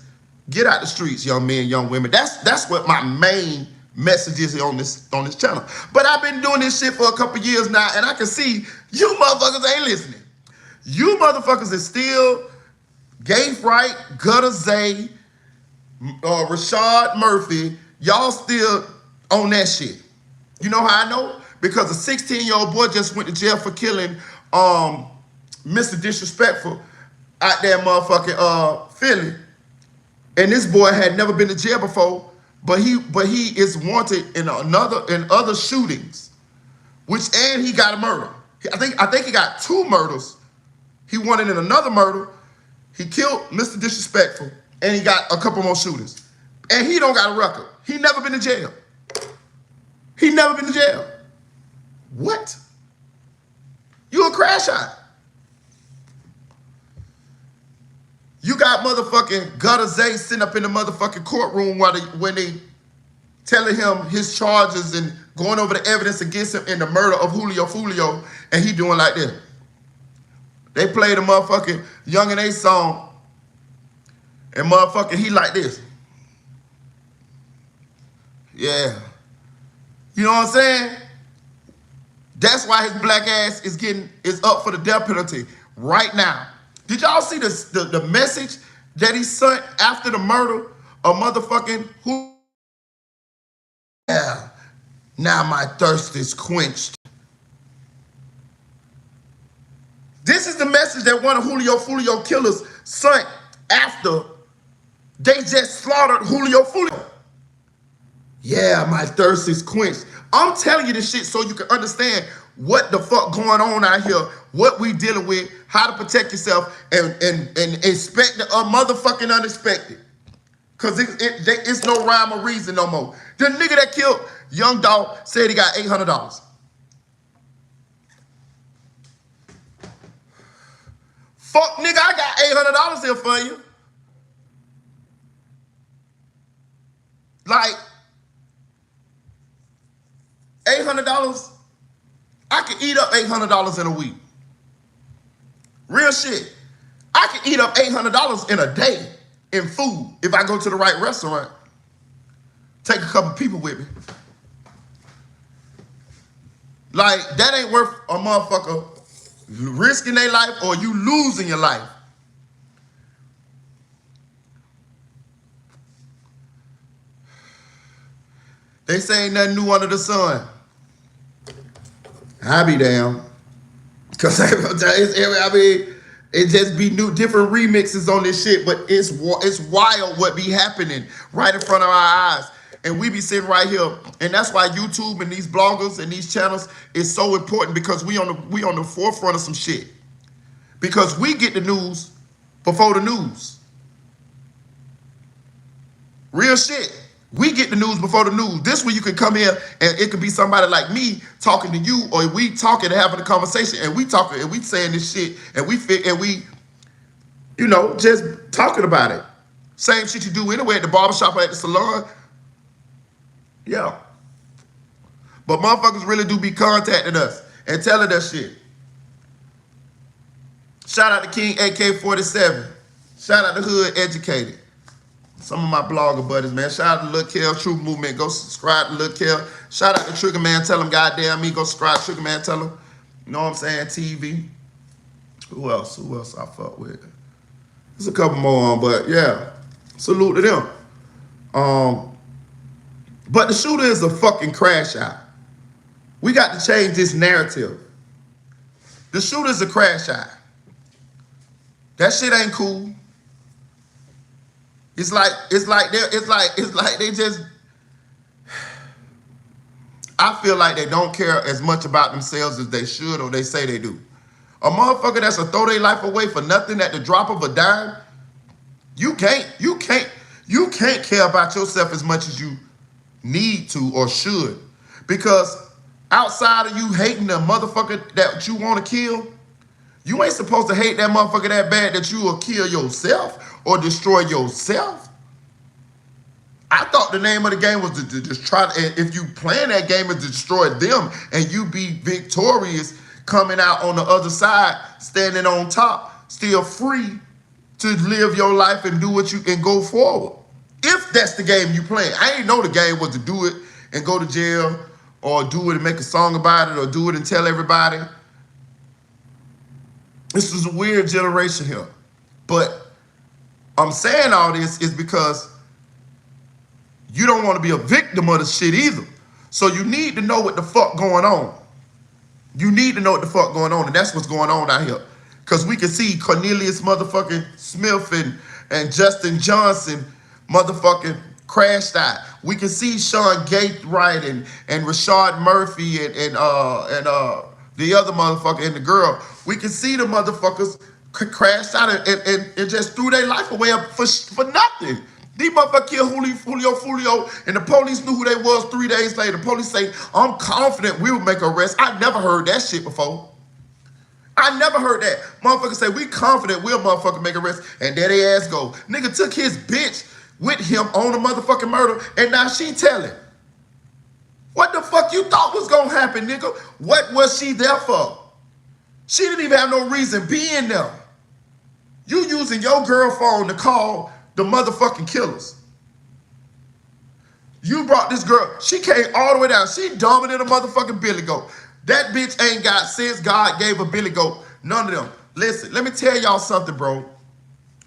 get out the streets, young men, young women. That's what my main message is on this channel. But I've been doing this shit for a couple years now, and I can see you motherfuckers ain't listening. You motherfuckers is still Gay Fright, Gutter Zay, Rashad Murphy. Y'all still on that shit. You know how I know? Because a 16-year-old boy just went to jail for killing Mr. Disrespectful out there motherfucking Philly. And this boy had never been to jail before, but he is wanted in other shootings, and he got a murder. I think he got 2 murders. He wanted in another murder. He killed Mr. Disrespectful, and he got a couple more shootings. And he don't got a record. He never been to jail. He never been to jail. What? You a crash out. You got motherfucking Gutter Zay sitting up in the motherfucking courtroom when they telling him his charges and going over the evidence against him in the murder of Julio Foolio, and he doing like this. They played a motherfucking Young and A song, and motherfucking he like this. Yeah. You know what I'm saying? That's why his black ass is up for the death penalty right now. Did y'all see the message that he sent after the murder of motherfucking who? Yeah. Now my thirst is quenched. This is the message that one of Julio Foolio killers sent after they just slaughtered Julio Foolio. Yeah, my thirst is quenched. I'm telling you this shit so you can understand what the fuck going on out here, what we dealing with, how to protect yourself, and expect the motherfucking unexpected. Because it's no rhyme or reason no more. The nigga that killed young Dolph said he got $800. Fuck, nigga, I got $800 here for you. Like, $800, I can eat up $800 in a week. Real shit. I can eat up $800 in a day in food if I go to the right restaurant. Take a couple people with me. Like, that ain't worth a motherfucker risking their life or you losing your life. They say ain't nothing new under the sun. I be damn. Because I mean, it just be new, different remixes on this shit, but it's wild what be happening right in front of our eyes. And we be sitting right here. And that's why YouTube and these bloggers and these channels is so important, because we on the forefront of some shit. Because we get the news before the news. Real shit. We get the news before the news. This way you can come here and it could be somebody like me talking to you, or we talking and having a conversation, and we talking and we saying this shit, and we, you know, just talking about it. Same shit you do anyway at the barbershop or at the salon. Yeah. But motherfuckers really do be contacting us. and tell her that shit. Shout out to King AK-47. Shout out to Hood Educated. Some of my blogger buddies, man. Shout out to Lil Kel, Truth Movement. Go subscribe to Lil Kel. Shout out to Trigger Man. Tell him, goddamn me. Go subscribe to Trigger Man. Tell him. You know what I'm saying? TV. Who else? Who else I fuck with? There's a couple more on, but yeah. Salute to them. But the shooter is a fucking crash out. We got to change this narrative. The shooter is a crash out. That shit ain't cool. It's like they just, I feel like they don't care as much about themselves as they should or they say they do. A motherfucker that's to throw their life away for nothing at the drop of a dime, you can't care about yourself as much as you need to or should. Because outside of you hating the motherfucker that you want to kill, you ain't supposed to hate that motherfucker that bad that you will kill yourself or destroy yourself. I thought the name of the game was to just try to, if you playing that game is to destroy them and you be victorious coming out on the other side, standing on top, still free to live your life and do what you and go forward. If that's the game you playing. I ain't know the game was to do it and go to jail or do it and make a song about it or do it and tell everybody. This is a weird generation here. But I'm saying all this is because you don't want to be a victim of the shit either. So you need to know what the fuck going on. You need to know what the fuck going on, and that's what's going on out here. Because we can see Cornelius motherfucking Smith and Justin Johnson motherfucking crashed out. We can see Sean Gatebright and Rashad Murphy and the other motherfucker and the girl. We can see the motherfuckers crashed out and just threw their life away for nothing. These motherfuckers killed Julio Foolio, and the police knew who they was 3 days later. The police say, I'm confident we'll make an arrest. I never heard that shit before. I never heard that. Motherfuckers say, we confident we'll motherfucking make an arrest, and there they ass go. Nigga took his bitch with him on the motherfucking murder, and now she telling. What the fuck you thought was gonna happen, nigga? What was she there for? She didn't even have no reason being there. You using your girl phone to call the motherfucking killers. You brought this girl, she came all the way down. She dumber than a motherfucking billy goat. That bitch ain't got sense. God gave a billy goat. None of them. Listen, let me tell y'all something, bro.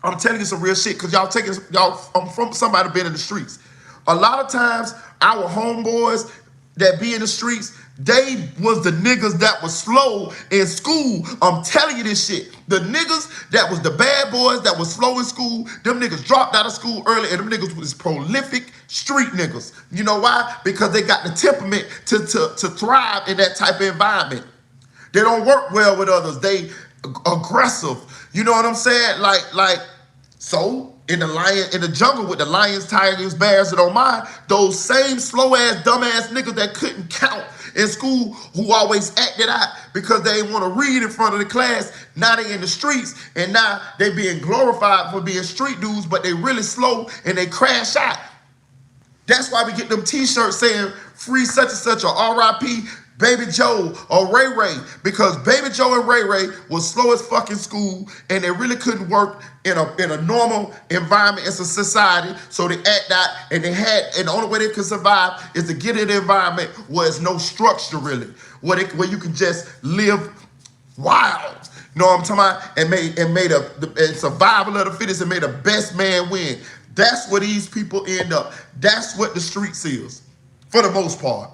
I'm telling you some real shit because I'm from somebody been in the streets. A lot of times, our homeboys that be in the streets, they was the niggas that was slow in school. I'm telling you this shit. The niggas that was the bad boys that was slow in school, them niggas dropped out of school early, and them niggas was prolific street niggas. You know why? Because they got the temperament to thrive in that type of environment. They don't work well with others. They aggressive. You know what I'm saying? So in the jungle with the lions, tigers, bears, and don't mind, those same slow ass, dumb ass niggas that couldn't count in school, who always acted out because they didn't want to read in front of the class. Now they in the streets, and now they being glorified for being street dudes, but they really slow and they crash out. That's why we get them t-shirts saying free such and such or RIP Baby Joe or Ray Ray, because Baby Joe and Ray Ray was slow as fucking school and they really couldn't work in a normal environment in society, so they act out, and the only way they could survive is to get in an environment where there's no structure really, where you can just live wild. You know what I'm talking about? And survival of the fittest and made the best man win. That's where these people end up. That's what the streets is, for the most part.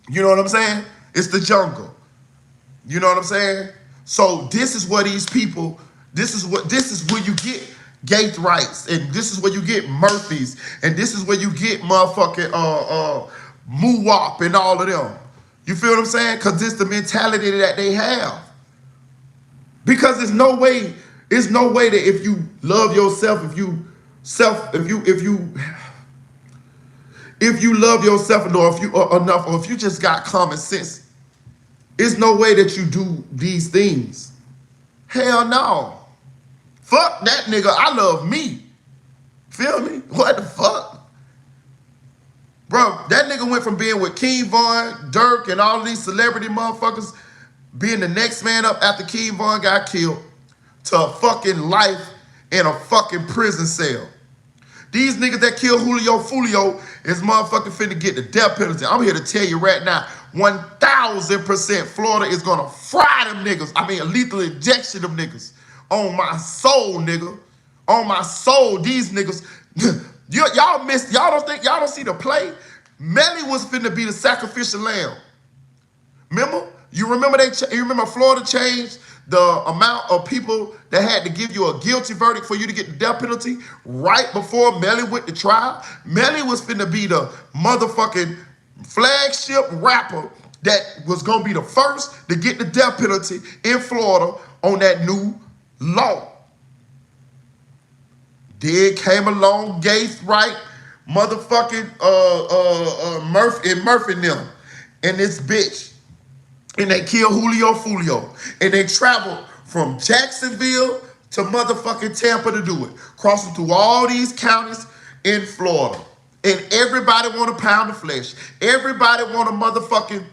You know what I'm saying? It's the jungle. You know what I'm saying? So this is where these people, this is where you get Gatebrights, and this is where you get Murphys, and this is where you get motherfucking Muwop and all of them. You feel what I'm saying? Because this is the mentality that they have. Because there's no way that if you love yourself, if you love yourself enough, or if you just got common sense, there's no way that you do these things. Hell no. Fuck that nigga. I love me. Feel me? What the fuck? Bro, that nigga went from being with King Von, Dirk, and all these celebrity motherfuckers being the next man up after King Von got killed, to a fucking life in a fucking prison cell. These niggas that killed Julio Foolio is motherfucking finna get the death penalty. I'm here to tell you right now, 1,000% Florida is gonna fry them niggas. I mean, a lethal injection them niggas. On my soul, nigga. On my soul, these niggas. Y'all missed, y'all don't see the play? Melly was finna be the sacrificial lamb. Remember? You remember Florida changed the amount of people that had to give you a guilty verdict for you to get the death penalty right before Melly went to trial? Melly was finna be the motherfucking flagship rapper that was gonna be the first to get the death penalty in Florida on that new law. Then came along Gates Wright, motherfucking Murphy and them, and this bitch. And they killed Julio Foolio. And they traveled from Jacksonville to motherfucking Tampa to do it. Crossing through all these counties in Florida. And everybody want a pound of flesh. Everybody want to motherfucking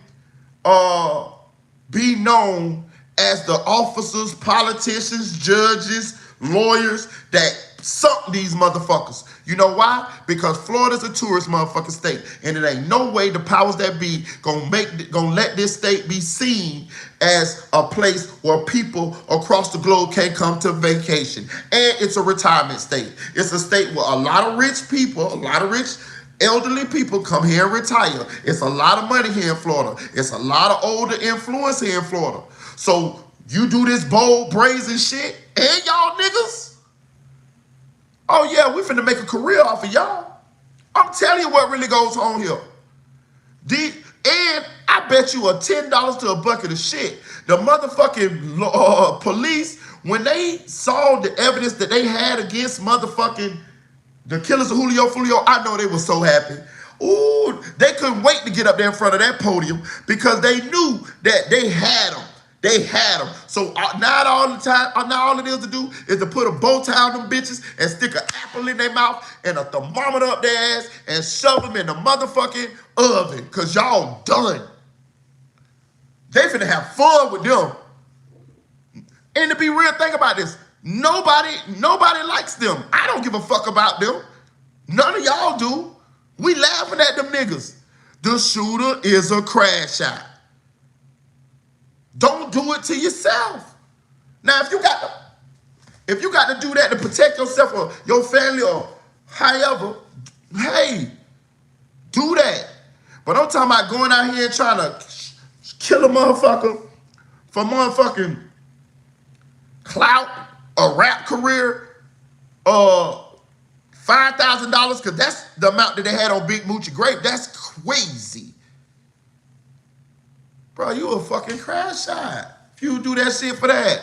be known as the officers, politicians, judges, lawyers that sunk these motherfuckers. You know why? Because Florida's a tourist motherfucking state, and it ain't no way the powers that be gonna let this state be seen as a place where people across the globe can't come to vacation. And it's a retirement state. It's a state where a lot of rich people, a lot of rich elderly people come here and retire. It's a lot of money here in Florida. It's a lot of older influence here in Florida. So you do this bold, brazen shit, and y'all niggas, oh yeah, we finna make a career off of y'all. I'm telling you what really goes on here. And I bet you a $10 to a bucket of shit. The motherfucking police, when they saw the evidence that they had against motherfucking the killers of Julio Foolio, I know they were so happy. Ooh, they couldn't wait to get up there in front of that podium because they knew that they had them. They had them. So now all it is to do is to put a bow tie on them bitches and stick an apple in their mouth and a thermometer up their ass and shove them in the motherfucking oven because y'all done. They finna have fun with them. And to be real, think about this. Nobody likes them. I don't give a fuck about them. None of y'all do. We laughing at them niggas. The shooter is a crash out. Don't do it to yourself. Now, if you got to do that to protect yourself or your family or however, hey, do that. But I'm talking about going out here and trying to kill a motherfucker for motherfucking clout, a rap career, $5,000, because that's the amount that they had on Big Moochie Grape. That's crazy. Bro, you a fucking crash shot if you do that shit for that.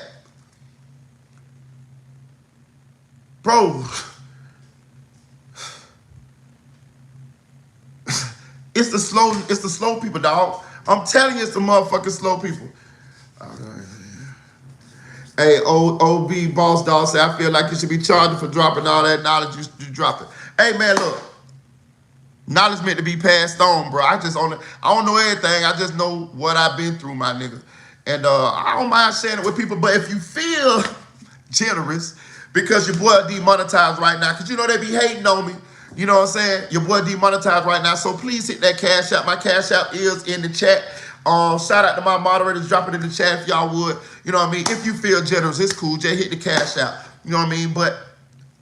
Bro, it's the slow people, dog. I'm telling you, it's the motherfucking slow people. Hey, OB Boss Dog say, I feel like you should be charged for dropping all that knowledge you dropping. Hey, man, look. Knowledge meant to be passed on, bro. I don't know everything. I just know what I've been through, my nigga. And I don't mind sharing it with people. But if you feel generous, because your boy demonetized right now, because you know they be hating on me. You know what I'm saying? Your boy demonetized right now. So please hit that cash app. My cash app is in the chat. Shout out to my moderators. Drop it in the chat if y'all would. You know what I mean? If you feel generous, it's cool. Just hit the cash app. You know what I mean? But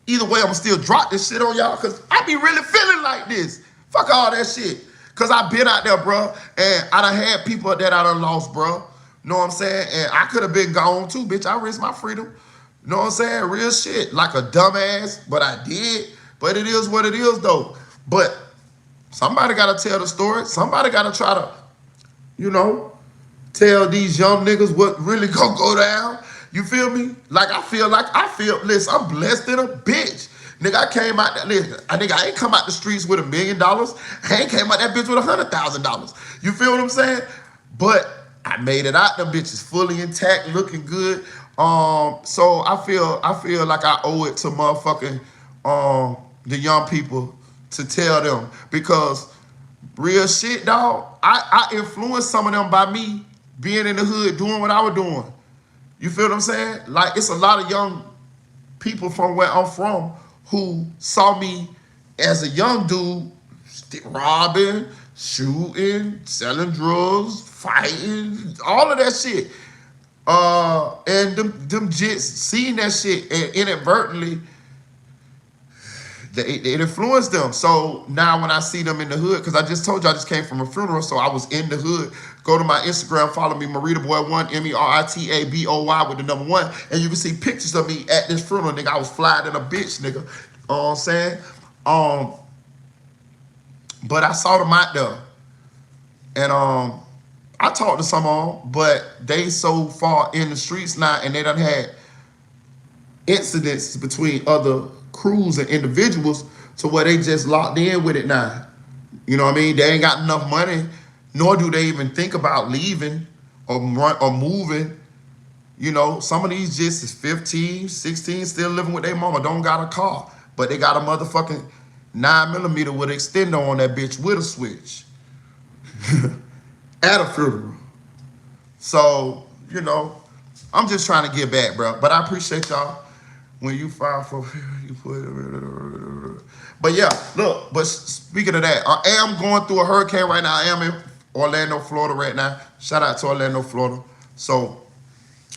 either way, I'm going to still drop this shit on y'all because I be really feeling like this. Fuck all that shit. Because I been out there, bro, and I done had people that I done lost, bro. You know what I'm saying? And I could have been gone too, bitch. I risked my freedom. You know what I'm saying? Real shit. Like a dumbass, but I did. But it is what it is, though. But somebody got to tell the story. Somebody got to try to, you know, tell these young niggas what really gonna go down. You feel me? Listen, I'm blessed in a bitch. Nigga, I came out that, listen, I ain't come out the streets with $1 million. I ain't came out that bitch with $100,000. You feel what I'm saying? But I made it out. Them bitches fully intact, looking good. So I feel like I owe it to motherfucking the young people to tell them, because real shit, dog. I influenced some of them by me being in the hood, doing what I was doing. You feel what I'm saying? Like, it's a lot of young people from where I'm from who saw me as a young dude robbing, shooting, selling drugs, fighting, all of that shit. And them jits seeing that shit and inadvertently it influenced them. So now when I see them in the hood, because I just told you I just came from a funeral, so I was in the hood. Go to my Instagram, follow me, Merita Boy 1, MERITABOY with the number 1, and you can see pictures of me at this funeral, nigga. I was flying in a bitch, nigga. You know what I'm saying? But I saw them out there, and I talked to some of them, but they so far in the streets now, and they done had incidents between other crews and individuals to where they just locked in with it now. You know what I mean? They ain't got enough money, nor do they even think about leaving or moving. You know, some of these just is 15, 16, still living with their mama, don't got a car, but they got a motherfucking 9mm with an extender on that bitch with a switch at a funeral. So, you know, I'm just trying to get back, bro. But I appreciate y'all. When you file for, you put, but yeah, look, but speaking of that, I am going through a hurricane right now. I am in Orlando, Florida right now. Shout out to Orlando, Florida. So,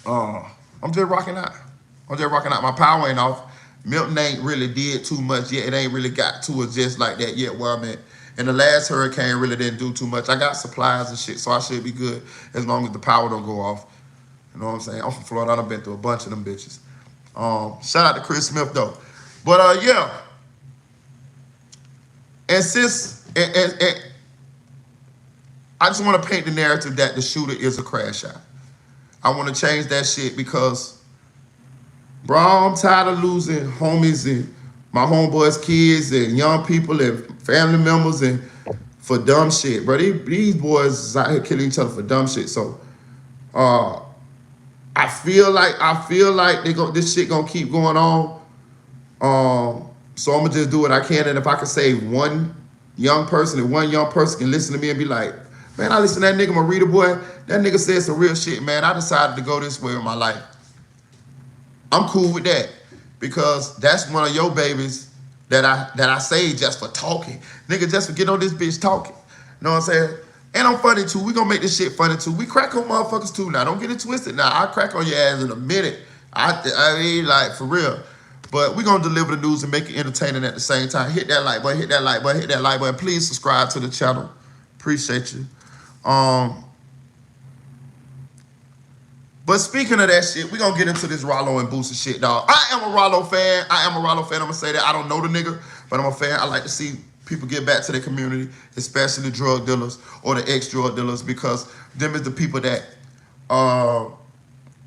I'm just rocking out. My power ain't off. Milton ain't really did too much yet. It ain't really got to it just like that yet where I'm at. And the last hurricane really didn't do too much. I got supplies and shit, so I should be good as long as the power don't go off. You know what I'm saying? I'm from Florida. I done been through a bunch of them bitches. Shout out to Chris Smith though. But yeah. And since and I just want to paint the narrative that the shooter is a crash out. I want to change that shit because, bro, I'm tired of losing homies and my homeboys' kids and young people and family members and for dumb shit, bro. These boys is out here killing each other for dumb shit. So I feel like this shit gonna keep going on. So I'm gonna just do what I can, and if I can save one young person and one young person can listen to me and be like, man, I listen to that nigga Merita Boy. That nigga said some real shit, man. I decided to go this way with my life. I'm cool with that because that's one of your babies that I saved just for talking. Nigga, just for getting on this bitch talking. You know what I'm saying? And I'm funny too. We gonna make this shit funny too. We crack on motherfuckers too now. Don't get it twisted. Now, I'll crack on your ass in a minute. I mean, like, for real. But we gonna deliver the news and make it entertaining at the same time. Hit that like button, hit that like button, hit that like button. Please subscribe to the channel. Appreciate you. But speaking of that shit, we gonna get into this Ralo and Boosie shit, dog. I am a Ralo fan. I'm gonna say that. I don't know the nigga, but I'm a fan. I like to see people get back to their community, especially the drug dealers or the ex-drug dealers, because them is the people that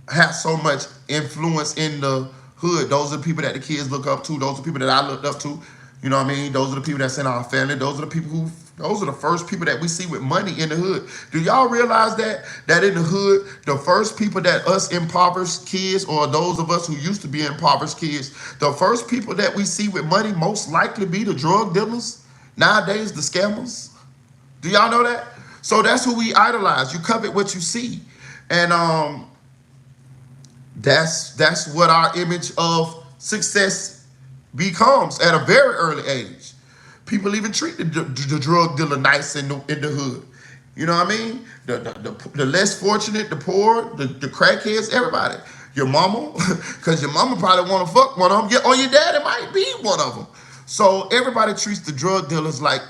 have so much influence in the hood. Those are the people that the kids look up to. Those are the people that I looked up to. You know what I mean? Those are the people that's in our family. Those are the first people that we see with money in the hood. Do y'all realize that in the hood, the first people that us impoverished kids, or those of us who used to be impoverished kids, the first people that we see with money most likely be the drug dealers? Nowadays, the scammers. Do y'all know that? So that's who we idolize. You covet what you see. And that's what our image of success becomes at a very early age. People even treat the drug dealer nice in the hood. You know what I mean? The less fortunate, the poor, the crackheads, everybody. Your mama, because your mama probably want to fuck one of them. Or your daddy might be one of them. So everybody treats the drug dealers like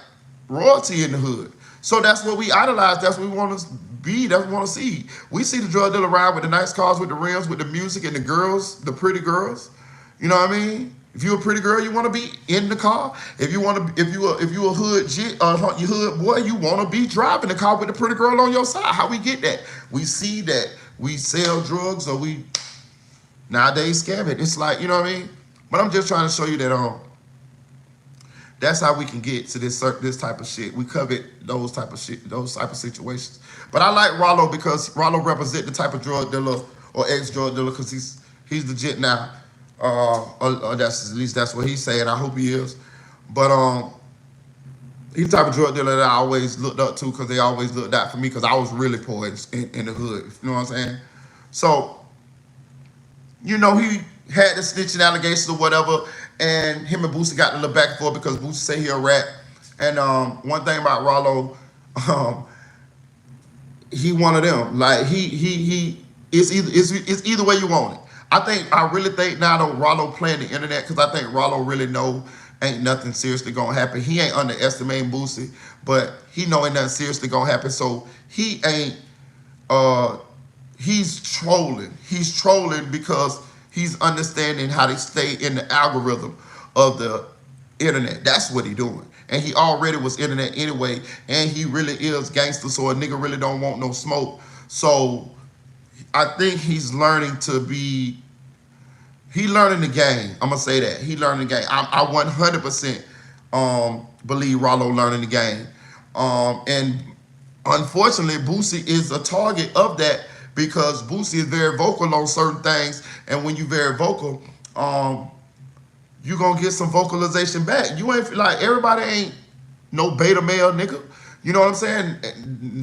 royalty in the hood. So that's what we idolize. That's what we want to be. That's what we want to see. We see the drug dealer ride with the nice cars, with the rims, with the music, and the girls, the pretty girls. You know what I mean? If you're a pretty girl, you want to be in the car. If you a hood jit, you hood boy, you want to be driving the car with the pretty girl on your side. How we get that? We see that we sell drugs, or we nowadays scam it. It's like, you know what I mean? But I'm just trying to show you that that's how we can get to this type of shit. We covet those type of situations. But I like Ralo because Ralo represents the type of drug dealer or ex-drug dealer, because he's legit now. At least that's what he's saying. I hope he is. But He's the type of drug dealer that I always looked up to because they always looked out for me because I was really poor in the hood. You know what I'm saying? So, you know, he had the snitching allegations or whatever, and him and Boosie got to look back and forth because Boosie say he a rat. And one thing about Ralo, um, he one of them. Like it's either way you want it. I really think now though Ralo playing the internet because I think Ralo really know ain't nothing seriously gonna happen. He ain't underestimating Boosie, but he know ain't nothing seriously gonna happen. So he ain't he's trolling. He's trolling because he's understanding how to stay in the algorithm of the internet. That's what he doing. And he already was internet anyway, and he really is gangster, so a nigga really don't want no smoke. So I think he's learning to be, he learning the game. I'm gonna say that. He learning the game. I 100% believe Ralo learning the game. And unfortunately, Boosie is a target of that because Boosie is very vocal on certain things, and when you very vocal, you gonna get some vocalization back. You ain't like everybody ain't no beta male nigga. You know what I'm saying?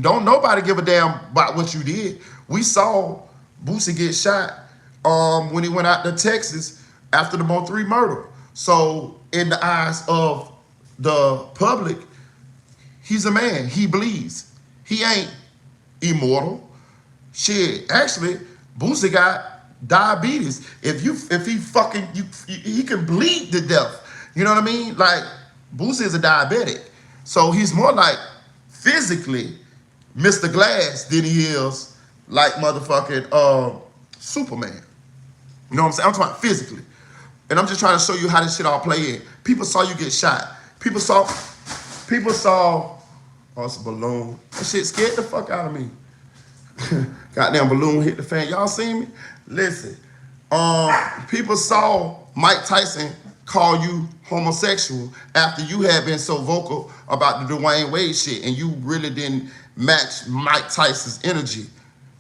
Don't nobody give a damn about what you did. We saw Boosie get shot when he went out to Texas after the Mo3 murder. So in the eyes of the public, he's a man. He bleeds. He ain't immortal. Shit, actually, Boosie got diabetes. If he fucking he can bleed to death. You know what I mean? Like Boosie is a diabetic, so he's more like physically Mr. Glass than he is like motherfucking Superman. You know what I'm saying? I'm talking about physically, and I'm just trying to show you how this shit all play in. People saw you get shot. People saw. Oh, it's a balloon. That shit scared the fuck out of me. Goddamn balloon hit the fan. Y'all seen me? Listen, people saw Mike Tyson call you homosexual after you had been so vocal about the Dwayne Wade shit, and you really didn't match Mike Tyson's energy.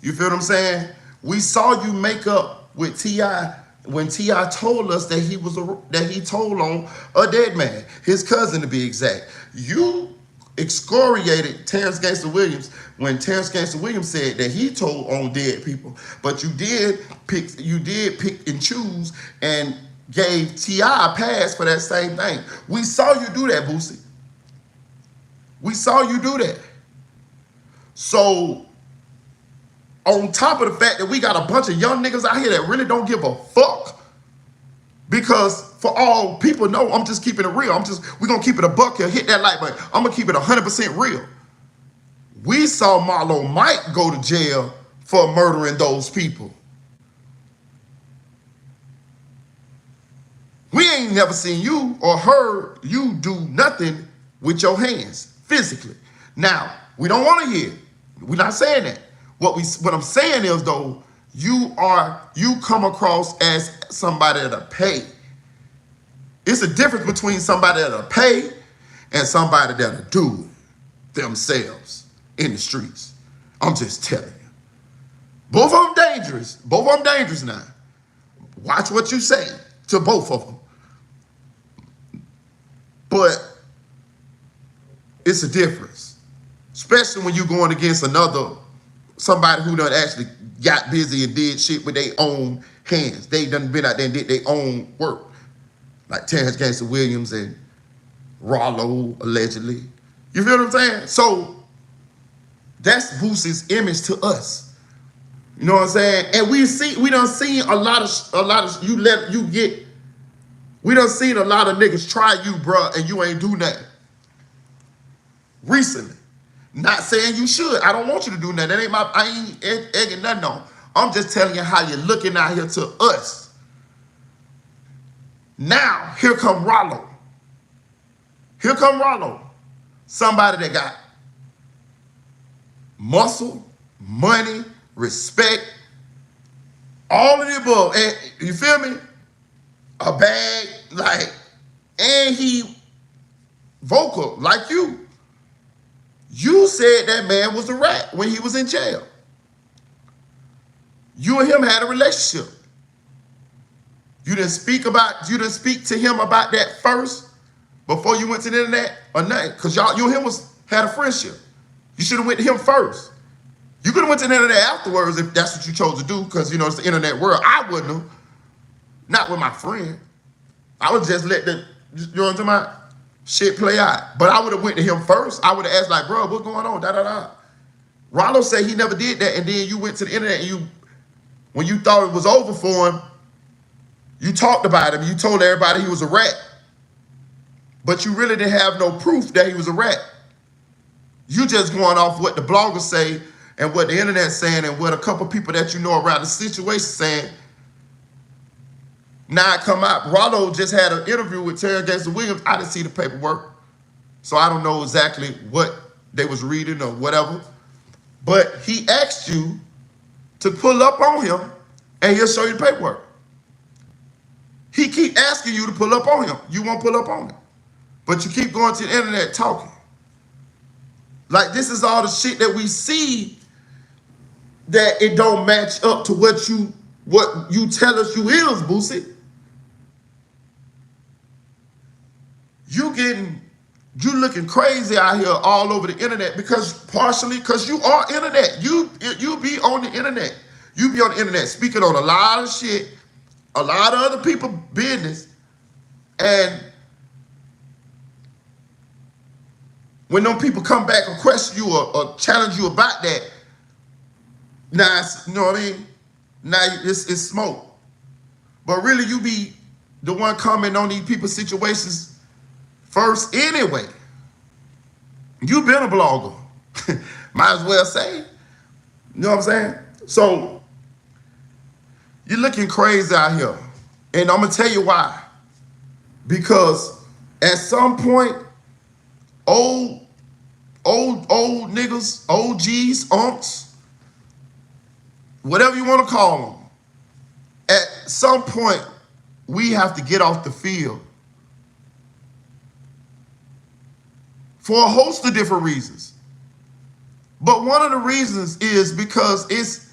You feel what I'm saying? We saw you make up with T.I. when T.I. told us that he told on a dead man, his cousin to be exact. You excoriated Terrence Gangster Williams when Terrence Gangster Williams said that he told on dead people, but you did pick and choose and gave T.I. a pass for that same thing. We saw you do that, Boosie. We saw you do that. So on top of the fact that we got a bunch of young niggas out here that really don't give a fuck, because for all people know, I'm just keeping it real. We're gonna keep it a buck here, hit that like button. I'm gonna keep it 100% real. We saw Marlo Mike go to jail for murdering those people. We ain't never seen you or heard you do nothing with your hands physically. Now, we don't want to hear. We're not saying that. What I'm saying is though, you come across as somebody that'll pay. It's a difference between somebody that'll pay and somebody that'll do it themselves in the streets. I'm just telling you. Both of them dangerous. Both of them dangerous now. Watch what you say to both of them. But it's a difference. Especially when you're going against somebody who done actually got busy and did shit with their own hands. They done been out there and did their own work. Like Terrence Gangster Williams and Ralo, allegedly. You feel what I'm saying? So that's Boosie's image to us. You know what I'm saying? And we done seen we done seen a lot of niggas try you, bruh, and you ain't do nothing. Recently. Not saying you should. I don't want you to do nothing. I ain't egging nothing on. I'm just telling you how you're looking out here to us. Now, here come Ralo. Here come Ralo. Somebody that got muscle, money, respect, all of the above. And you feel me? A bag, like, and he vocal like you. You said that man was a rat when he was in jail. You and him had a relationship. You didn't speak to him about that first before you went to the internet or nothing? Because you and him had a friendship. You should have went to him first. You could have went to the internet afterwards if that's what you chose to do, because, you know, it's the internet world. I wouldn't have. Not with my friend. I would just let the, you know what I'm talking about? Shit play out. But I would have went to him first. I would have asked, like, bro, what's going on? Da-da-da. Ralo said he never did that, and then you went to the internet and when you thought it was over for him, you talked about him. You told everybody he was a rat. But you really didn't have no proof that he was a rat. You just going off what the bloggers say and what the internet's saying and what a couple people that you know around the situation saying. Now it come out. Ralo just had an interview with Terry Gangster Williams. I didn't see the paperwork, so I don't know exactly what they was reading or whatever. But he asked you to pull up on him, and he'll show you the paperwork. He keep asking you to pull up on him. You won't pull up on him, but you keep going to the internet talking. Like, this is all the shit that we see that it don't match up to what you tell us you is, Boosie. You looking crazy out here all over the internet partially because you are internet. You be on the internet. You be on the internet speaking on a lot of shit, a lot of other people's business, and when them people come back and question you or challenge you about that, now, you know what I mean? Now it's smoke. But really, you be the one commenting on these people's situations first anyway. You been a blogger. Might as well say. You know what I'm saying? So, you're looking crazy out here. And I'm going to tell you why. Because at some point, old niggas, OGs, unks, whatever you want to call them, at some point, we have to get off the field for a host of different reasons. But one of the reasons is because it's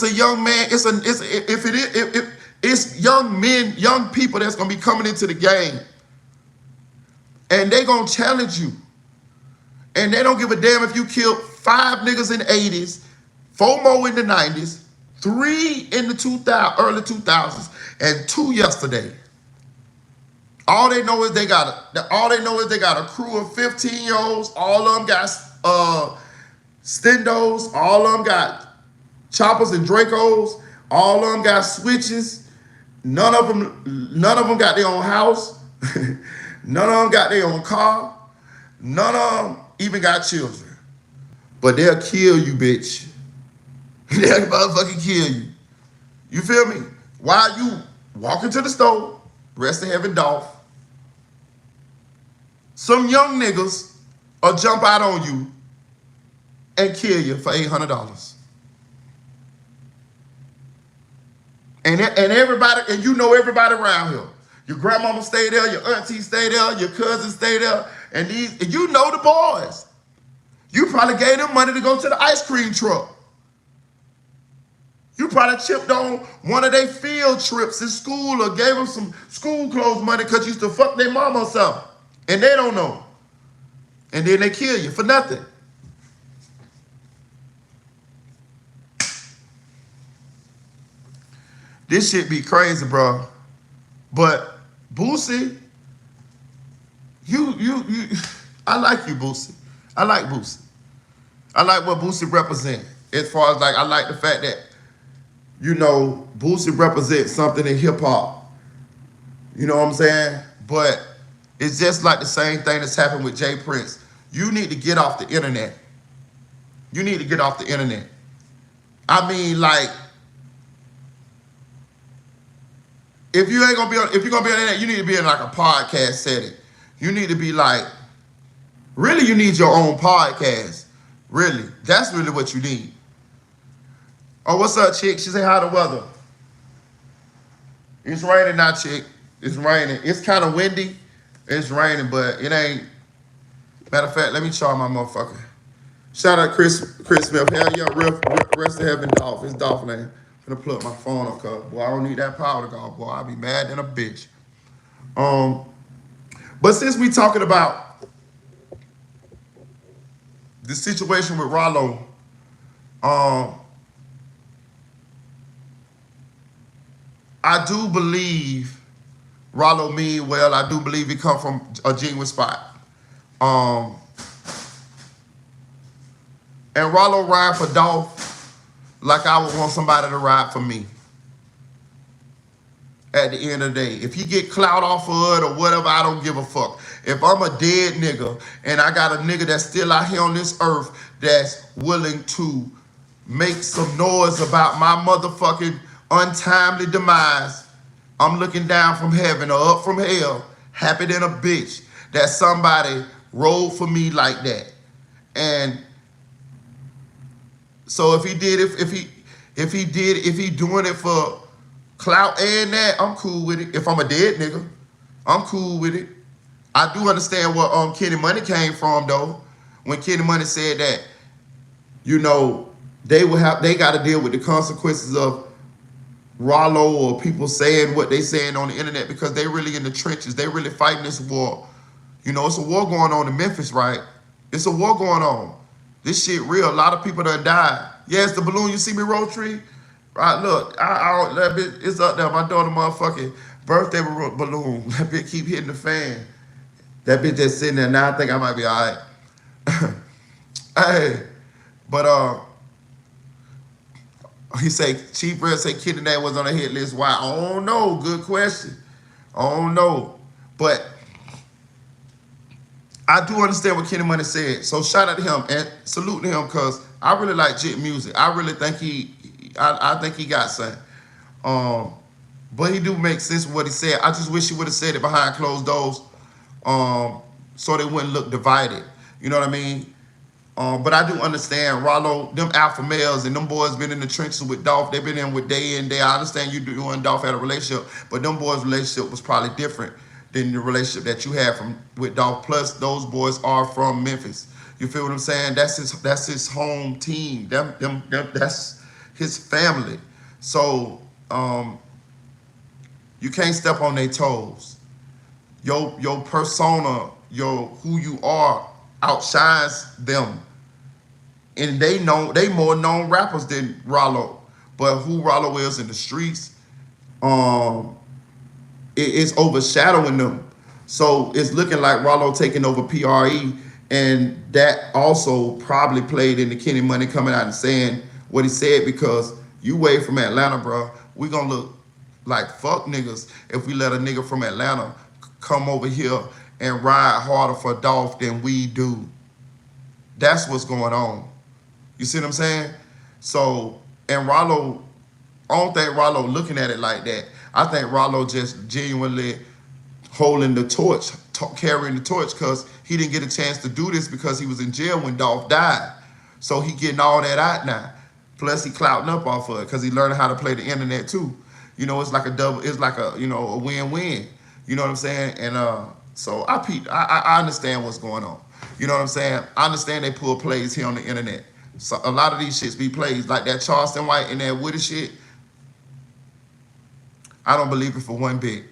a young man, it's young men, young people that's gonna be coming into the game, and they gonna challenge you. And they don't give a damn if you killed 5 niggas in the 80s, 4 more in the 90s, 3 in the early 2000s, and 2 yesterday. All they know is they got a crew of 15-year-olds. All of them got Stendos. All of them got choppers and Dracos. All of them got switches. None of them got their own house. None of them got their own car. None of them even got children. But they'll kill you, bitch. They'll motherfucking kill you. You feel me? While you walk into the store, rest in heaven, Dolph, some young niggas will jump out on you and kill you for $800. And everybody, and you know everybody around here. Your grandmama stay there, your auntie stay there, your cousins stay there, and you know the boys. You probably gave them money to go to the ice cream truck. You probably chipped on one of their field trips in school or gave them some school clothes money because you used to fuck their mama or something. And they don't know. And then they kill you for nothing. This shit be crazy, bro. But Boosie, I like you, Boosie. I like Boosie. I like what Boosie represents. As far as, like, I like the fact that, you know, Boosie represents something in hip hop. You know what I'm saying? But it's just like the same thing that's happened with Jay Prince. You need to get off the internet. You need to get off the internet. I mean, like, if you're gonna be on the internet, you need to be in like a podcast setting. You need to be like, really, you need your own podcast. Really, that's really what you need. Oh, what's up, chick? She said, how the weather? It's raining now, chick. It's raining. It's kind of windy. It's raining, but it ain't. Matter of fact, let me charge my motherfucker. Shout out Chris Smith. Hell yeah, rest of heaven, Dolph. It's Dolph, man. I'm gonna plug my phone up, cuz. Boy, I don't need that power to go. Boy, I'll be mad than a bitch. But since we talking about the situation with Ralo, I do believe Ralo mean well. I do believe he come from a genuine spot. And Ralo ride for Dolph like I would want somebody to ride for me. At the end of the day, if he get clout off of it or whatever, I don't give a fuck. If I'm a dead nigga and I got a nigga that's still out here on this earth that's willing to make some noise about my motherfucking untimely demise, I'm looking down from heaven or up from hell, happy than a bitch that somebody rolled for me like that. And so if he doing it for clout and that, I'm cool with it. If I'm a dead nigga, I'm cool with it. I do understand where Kenny Money came from though. When Kenny Money said that, you know, they got to deal with the consequences of Ralo or people saying what they saying on the internet because they really in the trenches. They really fighting this war. You know, it's a war going on in Memphis, right? It's a war going on. This shit real. A lot of people done died. Yeah, it's the balloon you see me roll tree. Right, look, that bitch, it's up there. My daughter motherfucking birthday balloon. That bitch keep hitting the fan. That bitch just sitting there. Now I think I might be all right. Hey, but he say Chief Red say Kid and that was on the hit list. Why? I don't know. Good question. I don't know. But I do understand what Kenny Money said. So shout out to him and salute to him because I really like Jit music. I really think I think he got something. But he do make sense with what he said. I just wish he would have said it behind closed doors so they wouldn't look divided. You know what I mean? But I do understand Ralo, them alpha males and them boys been in the trenches with Dolph. They've been in with day in, day out. I understand you and Dolph had a relationship, but them boys' relationship was probably different than the relationship that you had with Dolph. Plus, those boys are from Memphis. You feel what I'm saying? That's his home team. That's his family. So you can't step on their toes. Your persona, who you are outshines them. And they more known rappers than Ralo. But who Ralo is in the streets, it's overshadowing them. So it's looking like Ralo taking over PRE, and that also probably played into Kenny Money coming out and saying what he said, because you way from Atlanta, bro. We gonna look like fuck niggas if we let a nigga from Atlanta come over here and ride harder for Dolph than we do. That's what's going on. You see what I'm saying? So, and Ralo, I don't think Ralo looking at it like that. I think Ralo just genuinely holding the torch, carrying the torch, because he didn't get a chance to do this because he was in jail when Dolph died. So he getting all that out now. Plus he clouting up off of it because he learning how to play the internet too. You know, it's like a double, it's like a, you know, a win-win. You know what I'm saying? And so I understand what's going on. You know what I'm saying? I understand they pull plays here on the internet. So a lot of these shits be plays, like that Charleston White and that Woody shit. I don't believe it for one bit.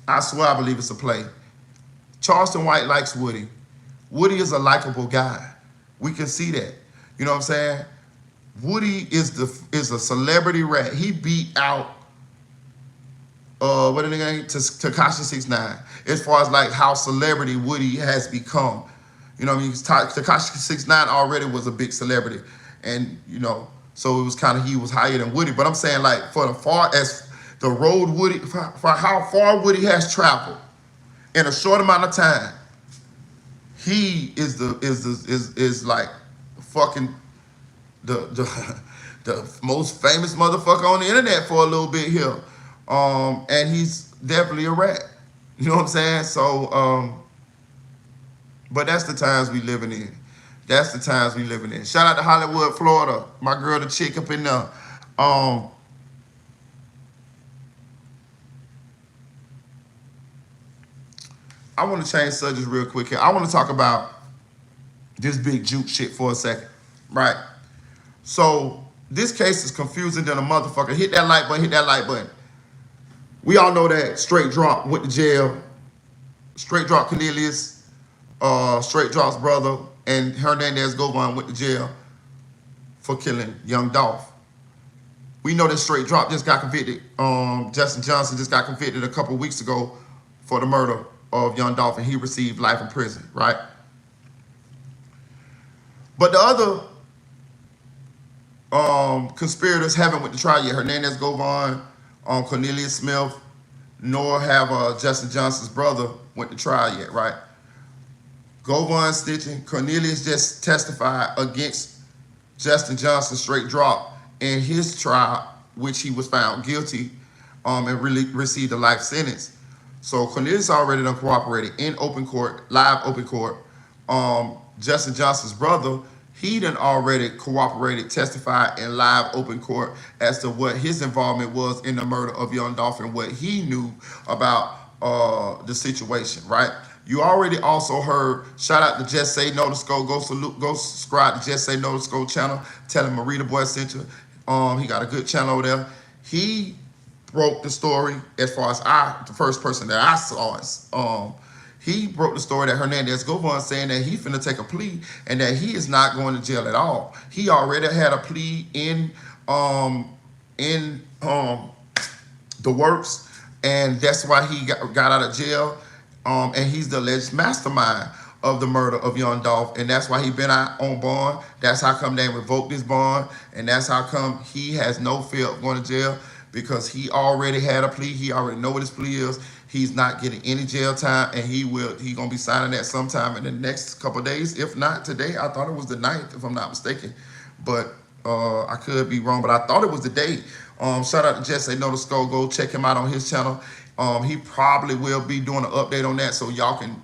I swear I believe it's a play. Charleston White likes Woody. Woody is a likable guy. We can see that. You know what I'm saying? Woody is a celebrity rat. He beat out what are they name? Tekashi 6ix9ine. As far as like how celebrity Woody has become. You know what I mean? Tekashi 6ix9ine already was a big celebrity. And, you know, so it was kind of, he was higher than Woody. But I'm saying, like, for the far as the road Woody, for how far Woody has traveled in a short amount of time, he is like fucking the most famous motherfucker on the internet for a little bit here. And he's definitely a rat. You know what I'm saying? So, but that's the times we living in. That's the times we living in. Shout out to Hollywood, Florida. My girl, the chick up in there. I want to change subjects real quick here. I want to talk about this big Juke shit for a second, right? So this case is confusing than a motherfucker. Hit that like button, hit that like button. We all know that Straight Drop went to jail. Straight Drop Cornelius, Straight Drop's brother, and Hernandez Govan went to jail for killing young Dolph. We know that Straight Drop just got convicted. Justin Johnson just got convicted a couple weeks ago for the murder of young Dolph, and he received life in prison, right? But the other conspirators haven't went to trial yet. Hernandez Govan, Cornelius Smith, nor have Justin Johnson's brother went to trial yet, right? Govan snitching. Cornelius just testified against Justin Johnson, Straight Drop, in his trial, which he was found guilty and really received a life sentence. So Cornelius already done cooperated in open court, live open court. Justin Johnson's brother, he done already cooperated, testified in live open court as to what his involvement was in the murder of young Dolph and what he knew about the situation, right? You already also heard, shout out to Just Say No to Scope, go subscribe to Just Say No to Scope channel, tell him Merita boy sent you. He got a good channel over there. He broke the story as far as the first person that I saw is, he broke the story that Hernandez Govan saying that he finna take a plea and that he is not going to jail at all. He already had a plea in the works, and that's why he got out of jail. And he's the alleged mastermind of the murder of young Dolph, and that's why he been out on bond. That's how come they revoked his bond, and that's how come he has no fear of going to jail, because he already had a plea. He already know what his plea is. He's not getting any jail time, and he gonna be signing that sometime in the next couple of days, if not today. I thought it was the 9th, if I'm not mistaken, but I could be wrong, but I thought it was the day. Shout out to Just Say No to Skull. Go check him out on his channel. He probably will be doing an update on that, so y'all can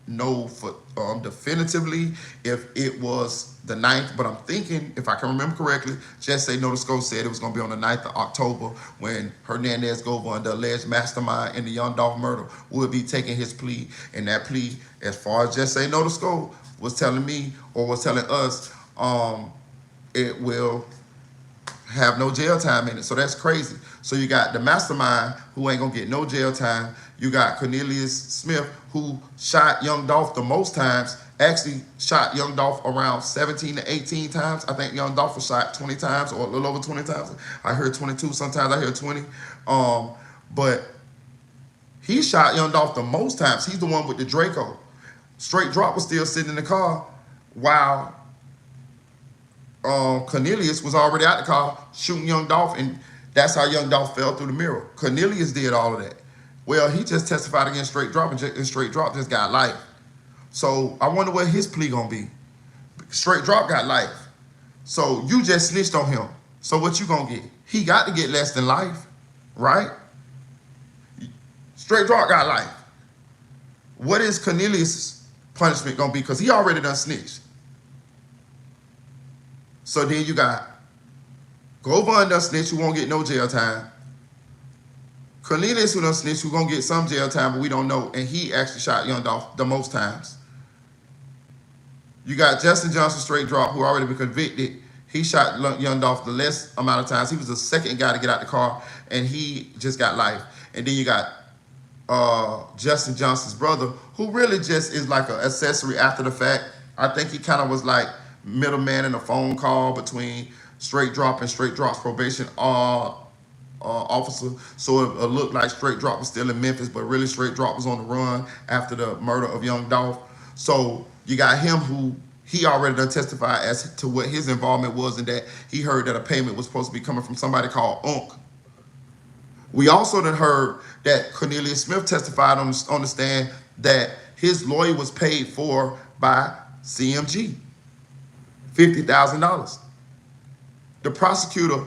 know for definitively if it was the 9th, but I'm thinking, if I can remember correctly, Just Say No to Skull said it was going to be on the 9th of October when Hernandez Govan, the alleged mastermind in the young Dolph murder, will be taking his plea. And that plea, as far as Just Say No to Skull was telling me, or was telling us, it will have no jail time in it. So that's crazy. So you got the mastermind who ain't gonna get no jail time. You got Cornelius Smith, who shot young Dolph the most times, actually shot young Dolph around 17 to 18 times. I think young Dolph was shot 20 times or a little over 20 times. I heard 22, sometimes I heard 20. But he shot young Dolph the most times. He's the one with the Draco. Straight Drop was still sitting in the car while Cornelius was already out the car shooting young Dolph, and that's how young Dolph fell through the mirror. Cornelius did all of that. Well, he just testified against Straight Drop, and Straight Drop just got life. So I wonder what his plea gonna be. Straight Drop got life. So you just snitched on him. So what you gonna get? He got to get less than life, right? Straight Drop got life. What is Cornelius' punishment gonna be? Because he already done snitched. So then you got Govan done snitch, who won't get no jail time. Cornelius, who done snitch, who gonna get some jail time, but we don't know. And he actually shot young Dolph the most times. You got Justin Johnson, Straight Drop, who already been convicted. He shot young Dolph the less amount of times. He was the second guy to get out the car, and he just got life. And then you got Justin Johnson's brother, who really just is like an accessory after the fact. I think he kind of was like middleman in a phone call between Straight Drop and Straight Drop's probation officer. So it looked like Straight Drop was still in Memphis, but really Straight Drop was on the run after the murder of young Dolph. So you got him, who he already done testified as to what his involvement was, and that he heard that a payment was supposed to be coming from somebody called Unk. We also done heard that Cornelius Smith testified on the stand that his lawyer was paid for by CMG, $50,000. The prosecutor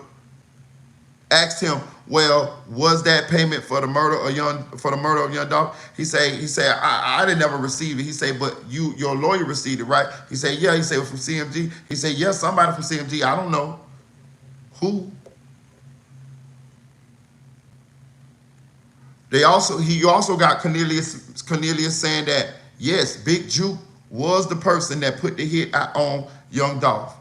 asked him, "Well, was that payment for the murder of young Dolph?" He said, I didn't never receive it. He said, "But your lawyer received it, right?" He said, "Yeah." He said, "It was from CMG." He said, "Yeah, somebody from CMG. I don't know who." He also got Cornelius saying that, yes, Big Juke was the person that put the hit out on young Dolph.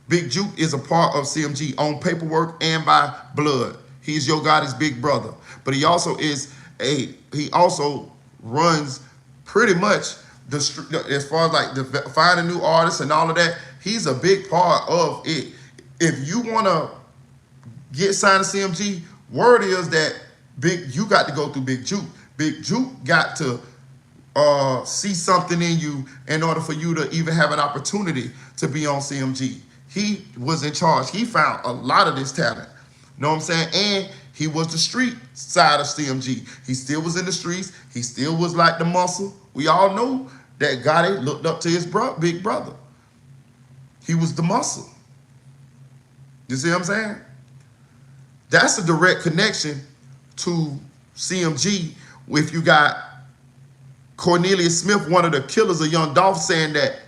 Big Juke is a part of CMG on paperwork and by blood. He's Yo Gotti's big brother. But he also runs pretty much as far as like finding new artists and all of that. He's a big part of it. If you want to get signed to CMG, word is that you got to go through Big Juke. Big Juke got to see something in you in order for you to even have an opportunity to be on CMG. He was in charge. He found a lot of this talent. Know what I'm saying? And he was the street side of CMG. He still was in the streets. He still was like the muscle. We all know that Gotti looked up to his big brother. He was the muscle. You see what I'm saying? That's a direct connection to CMG. If you got Cornelius Smith, one of the killers of Young Dolph, saying that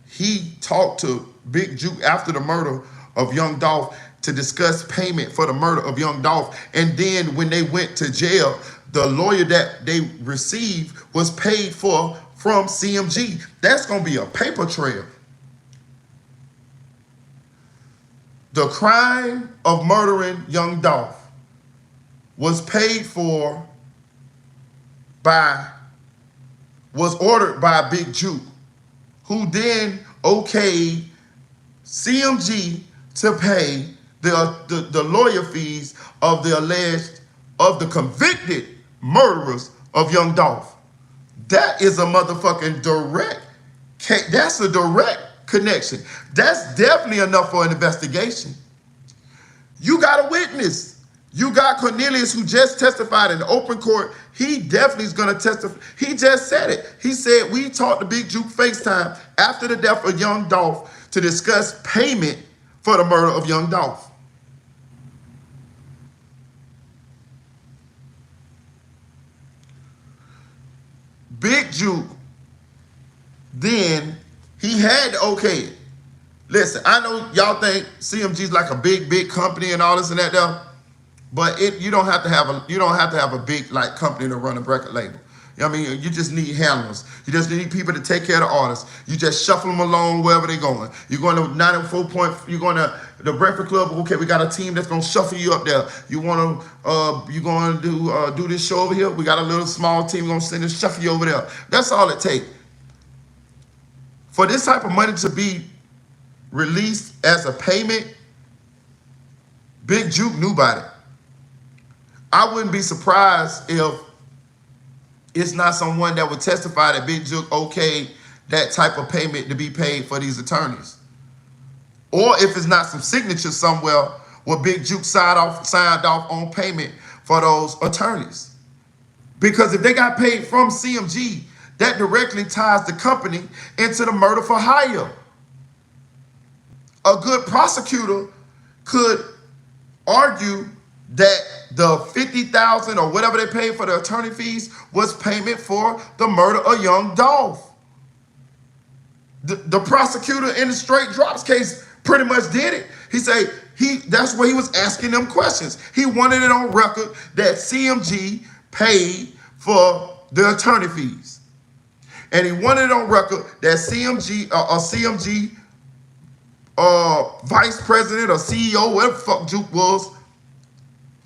he talked to Big Juke after the murder of Young Dolph to discuss payment for the murder of Young Dolph. And then when they went to jail, the lawyer that they received was paid for from CMG. That's going to be a paper trail. The crime of murdering Young Dolph was paid for was ordered by Big Juke, who then okayed CMG to pay the lawyer fees of the convicted murderers of Young Dolph. That is a motherfucking that's a direct connection. That's definitely enough for an investigation. You got a witness. You got Cornelius, who just testified in the open court. He definitely is going to testify. He just said it. He said, we talked to Big Juke FaceTime after the death of Young Dolph to discuss payment for the murder of Young Dolph. Big Juke, then he had to okay it. Listen, I know y'all think CMG's like a big company and all this and that though. But you don't have to have a big like company to run a record label. You know what I mean? You just need handlers. You just need people to take care of the artists. You just shuffle them along wherever they're going. You're going to 94 point. You're going to the Breakfast Club. Okay, we got a team that's going to shuffle you up there. You want to you going to do this show over here? We got a little small team going to send and shuffle you over there. That's all it takes. For this type of money to be released as a payment, Big Juke knew about it. I wouldn't be surprised if it's not someone that would testify that Big Juke okayed that type of payment to be paid for these attorneys. Or if it's not some signature somewhere where Big Juke signed off on payment for those attorneys. Because if they got paid from CMG, that directly ties the company into the murder for hire. A good prosecutor could argue that the $50,000 or whatever they paid for the attorney fees was payment for the murder of Young Dolph. The prosecutor in the Straight Drops case pretty much did it. He said that's where he was asking them questions. He wanted it on record that CMG paid for the attorney fees. And he wanted it on record that CMG vice president or CEO, whatever the fuck Juke was,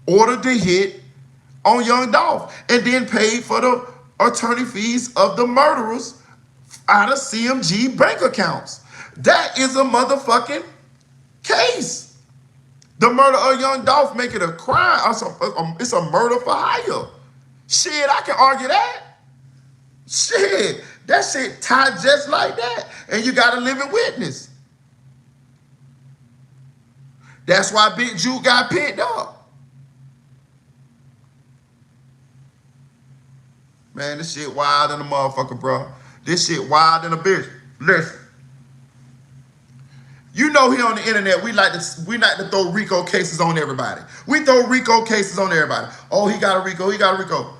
ordered the hit on Young Dolph and then paid for the attorney fees of the murderers out of CMG bank accounts. That is a motherfucking case. The murder of Young Dolph make it a crime. It's a murder for hire. Shit, I can argue that. Shit, that shit tied just like that. And you got a living witness. That's why Big Juke got picked up. Man, this shit wild than a motherfucker, bro. This shit wild than a bitch. Listen. You know here on the internet, we like to throw RICO cases on everybody. We throw RICO cases on everybody. Oh, he got a RICO, he got a RICO.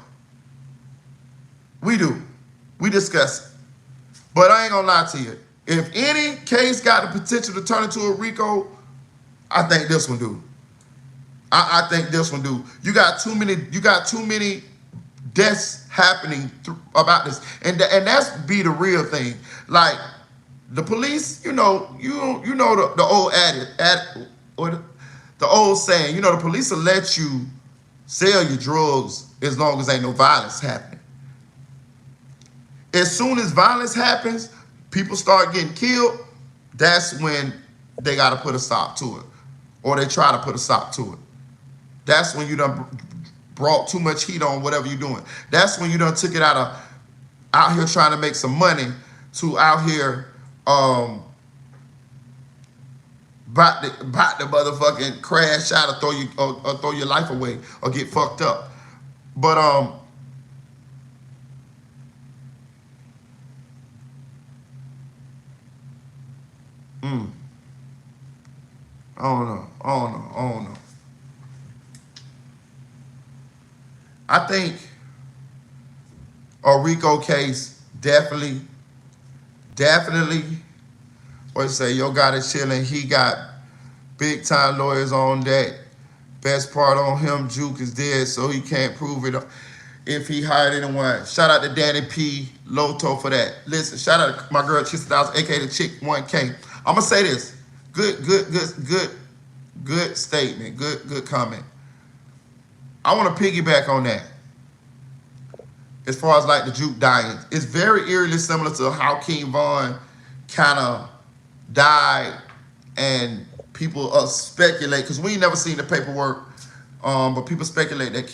We do. We discuss it. But I ain't gonna lie to you. If any case got the potential to turn into a RICO, I think this one do. I think this one do. You got too many deaths happening about this, and that's be the real thing. Like the police, you know the old adage or the old saying. You know the police will let you sell your drugs as long as ain't no violence happening. As soon as violence happens, people start getting killed, that's when they got to put a stop to it. Or they try to put a stop to it. That's when you done brought too much heat on whatever you're doing. That's when you done took it out here trying to make some money to out here about to motherfucking crash out or throw your life away or get fucked up. But I don't know. I think a Rico case definitely, what say, Yo Gotti chilling. He got big time lawyers on that. Best part on him, Juke is dead, so he can't prove it if he hired anyone. Shout out to Danny P. Loto for that. Listen, shout out to my girl Chista Downs, aka the Chick 1K. I'm gonna say this. Good statement. Good comment. I want to piggyback on that. As far as like the Juke dying, it's very eerily similar to how King Von kind of died, and people speculate, because we ain't never seen the paperwork, but people speculate that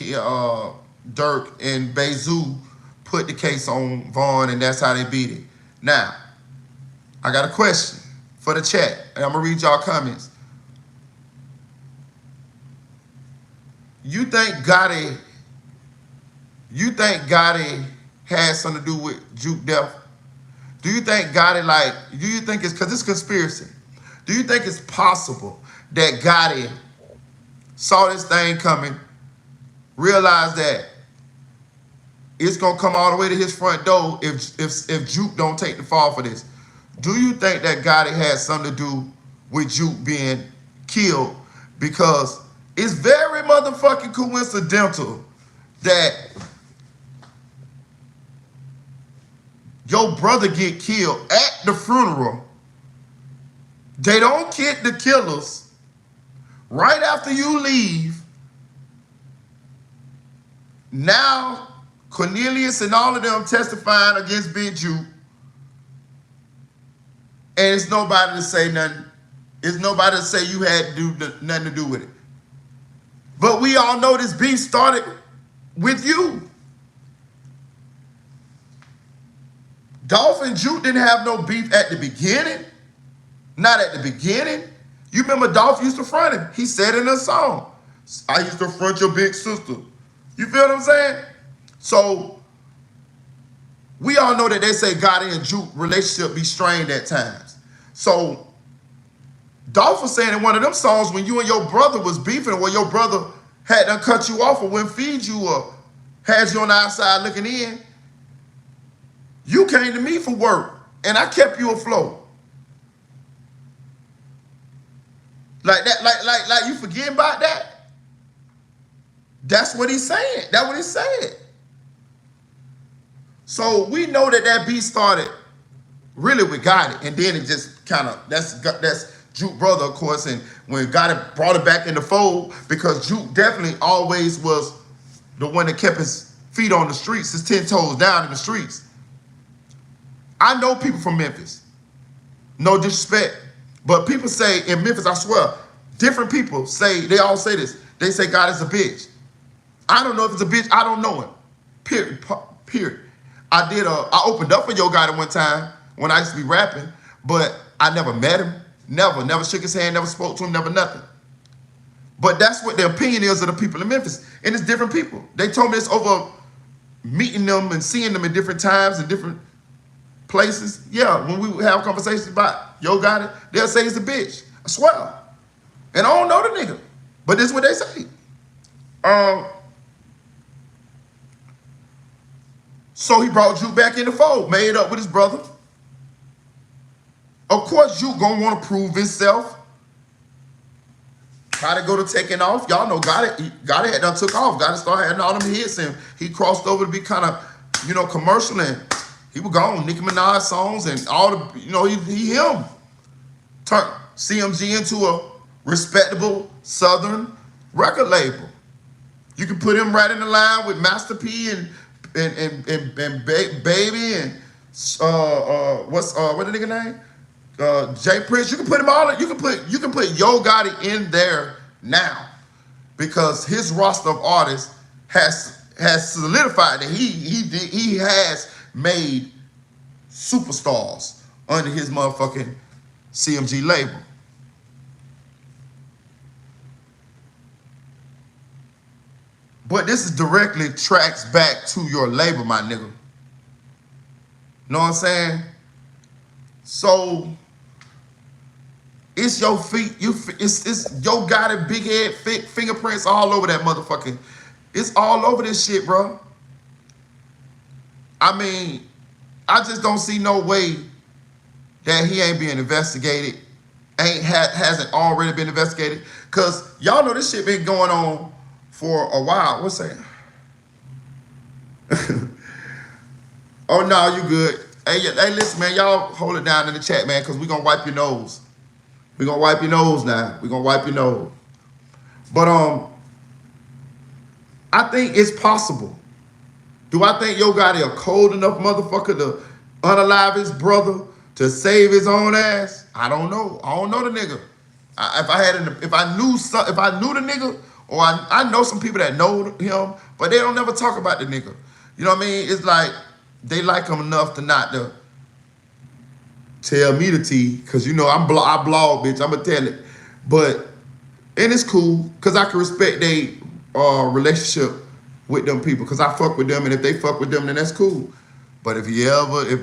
Dirk and Bezu put the case on Von, and that's how they beat it. Now, I got a question for the chat, and I'm gonna read y'all comments. You think Gotti had something to do with Juke death? Do you think Gotti, do you think it's, because it's conspiracy, do you think it's possible that Gotti saw this thing coming, realized that it's gonna come all the way to his front door if Juke don't take the fall for this? Do you think that Gotti had something to do with Juke being killed? Because it's very motherfucking coincidental that your brother get killed at the funeral. They don't get the killers right after you leave. Now Cornelius and all of them testifying against Big Juke, and it's nobody to say nothing. It's nobody to say you had nothing to do with it. But we all know this beef started with you. Dolph and Juke didn't have no beef at the beginning. Not at the beginning. You remember Dolph used to front him. He said in a song, I used to front your big sister. You feel what I'm saying? So we all know that they say Gotti and Juke relationship be strained at times. So Dolph was saying in one of them songs, when you and your brother was beefing, or your brother had to cut you off or wouldn't feed you or had you on the outside looking in, you came to me for work and I kept you afloat. Like that, like you forgetting about that? That's what he's saying. That's what he said. So we know that beef started really with Gotti, and then it just kind of, that's Juke brother, of course, and when Gotti brought it back in the fold, because Juke definitely always was the one that kept his feet on the streets, his 10 toes down in the streets. I know people from Memphis, no disrespect, but people say in Memphis, I swear, different people say, they all say this, they say Gotti's a bitch. I don't know if it's a bitch, I don't know him, period. I opened up for Yo Gotti one time when I used to be rapping, but I never met him, never shook his hand, never spoke to him, never nothing. But that's what the opinion is of the people in Memphis, and it's different people. They told me this over meeting them and seeing them in different times and different places. Yeah, when we have conversations about Yo Gotti, they'll say he's a bitch, I swear. And I don't know the nigga, but this is what they say. So he brought Juke back in the fold, made up with his brother. Of course, Juke gonna want to prove himself. Gotti go to taking off. Y'all know Gotti had done took off. Gotti started having all them hits, and he crossed over to be kind of, commercial, and he was gone. Nicki Minaj songs and all the, him. Turned CMG into a respectable Southern record label. You can put him right in the line with Master P and Baby and What the nigga name? Jay Prince. You can put him all. You can put Yo Gotti in there now because his roster of artists has solidified that he has made superstars under his motherfucking CMG label. But this is directly tracks back to your label, my nigga. Know what I'm saying? So it's your feet. It's Yo Gotti big head fingerprints all over that motherfucking. It's all over this shit, bro. I mean, I just don't see no way that he ain't being investigated. Hasn't already been investigated. Cause y'all know this shit been going on for a while. What's that? Oh no, you good. Hey, listen, man, y'all hold it down in the chat, man, because we're gonna wipe your nose. We're gonna wipe your nose now. We're gonna wipe your nose. But I think it's possible. Do I think Yo Gotti a cold enough motherfucker to unalive his brother to save his own ass? I don't know. I don't know the nigga. If I knew the nigga, or I know some people that know him, but they don't never talk about the nigga. You know what I mean? It's like they like him enough to not to tell me the tea, because you know I blog, bitch. I'ma tell it. And it's cool, because I can respect their relationship with them people, because I fuck with them, and if they fuck with them, then that's cool. But if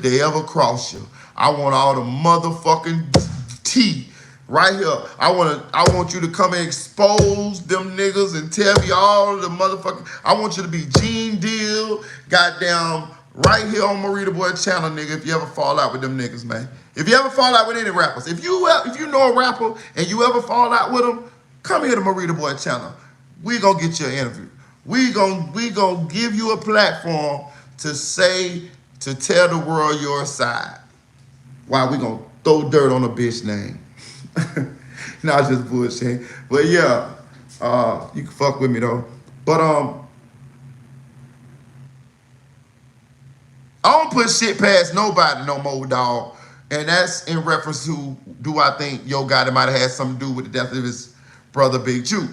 they ever cross you, I want all the motherfucking tea right here. I want you to come and expose them niggas and tell me all the motherfucking. I want you to be Gene Deal, goddamn, right here on Merita Boy channel, nigga. If you ever fall out with them niggas, man. If you ever fall out with any rappers, if you know a rapper and you ever fall out with them, come here to Merita Boy channel. We gonna get you an interview. We gonna give you a platform to tell the world your side. Why we gonna throw dirt on a bitch name? Not just bullshit. But yeah, you can fuck with me though. But I don't put shit past nobody no more, dog. And that's in reference to, do I think Yo Gotti might have had something to do with the death of his brother Big Juke?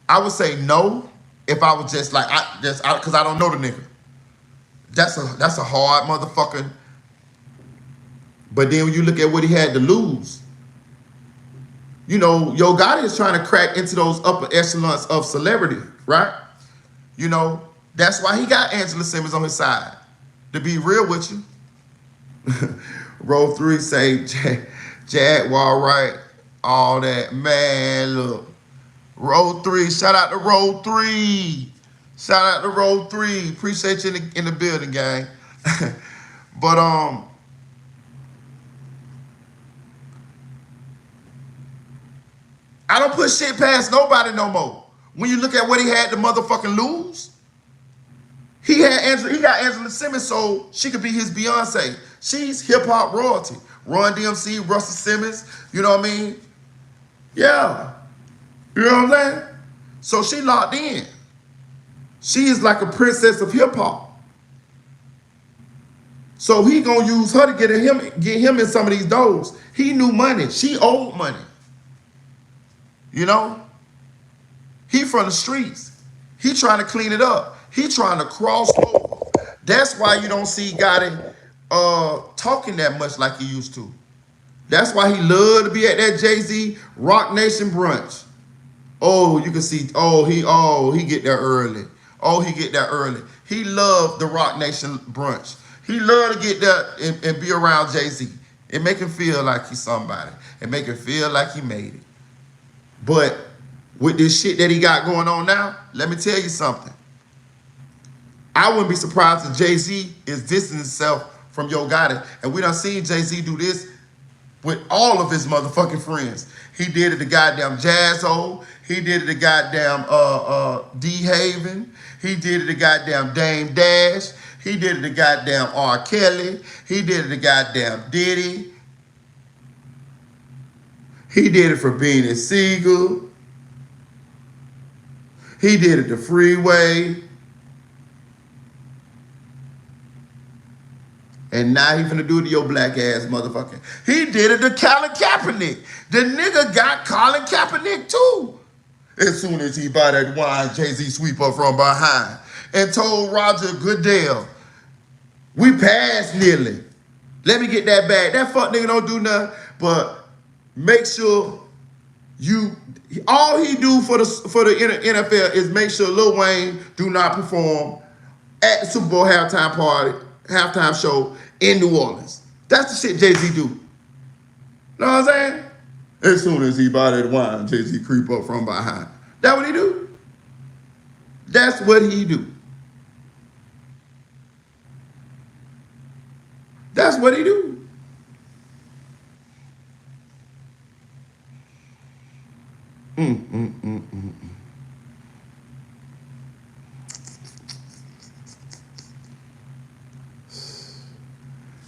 I would say no if I was just like, because I don't know the nigga. That's a hard motherfucker. But then when you look at what he had to lose, you know, Yo Gotti is trying to crack into those upper echelons of celebrity, right? You know, that's why he got Angela Simmons on his side. To be real with you. Row 3 say, Jaguar, right? All that. Man, look. Row 3. Shout out to Row 3. Shout out to Row 3. Appreciate you in the building, gang. But, I don't put shit past nobody no more. When you look at what he had to motherfucking lose, he got Angela Simmons so she could be his Beyonce. She's hip-hop royalty. Run DMC, Russell Simmons, you know what I mean? Yeah. You know what I'm saying? So she locked in. She is like a princess of hip-hop. So he gonna use her to get him in some of these doors. He knew money. She owed money. You know? He from the streets. He trying to clean it up. He trying to cross over. That's why you don't see Gotti talking that much like he used to. That's why he loved to be at that Jay-Z Rock Nation brunch. Oh, you can see, he get there early. Oh, he get there early. He loved the Rock Nation brunch. He loved to get there and be around Jay-Z. It make him feel like he's somebody. It make him feel like he made it. But with this shit that he got going on now, let me tell you something. I wouldn't be surprised if Jay-Z is distancing himself from Yo Gotti. And we done seen Jay-Z do this with all of his motherfucking friends. He did it to goddamn Jazzo. He did it to goddamn D-Haven. He did it to goddamn Dame Dash. He did it to goddamn R. Kelly. He did it to goddamn Diddy. He did it for Beanie Siegel. He did it to Freeway. And now he finna do it to your black ass motherfucker. He did it to Colin Kaepernick. The nigga got Colin Kaepernick too. As soon as he buy that wine, Jay-Z sweep up from behind and told Roger Goodell, we passed nearly. Let me get that bag. That fuck nigga don't do nothing but make sure all he do for the NFL is make sure Lil Wayne do not perform at the Super Bowl halftime show in New Orleans. That's the shit Jay-Z do. Know what I'm saying? As soon as he buy that wine, Jay-Z creep up from behind. That what he do? That's what he do. That's what he do.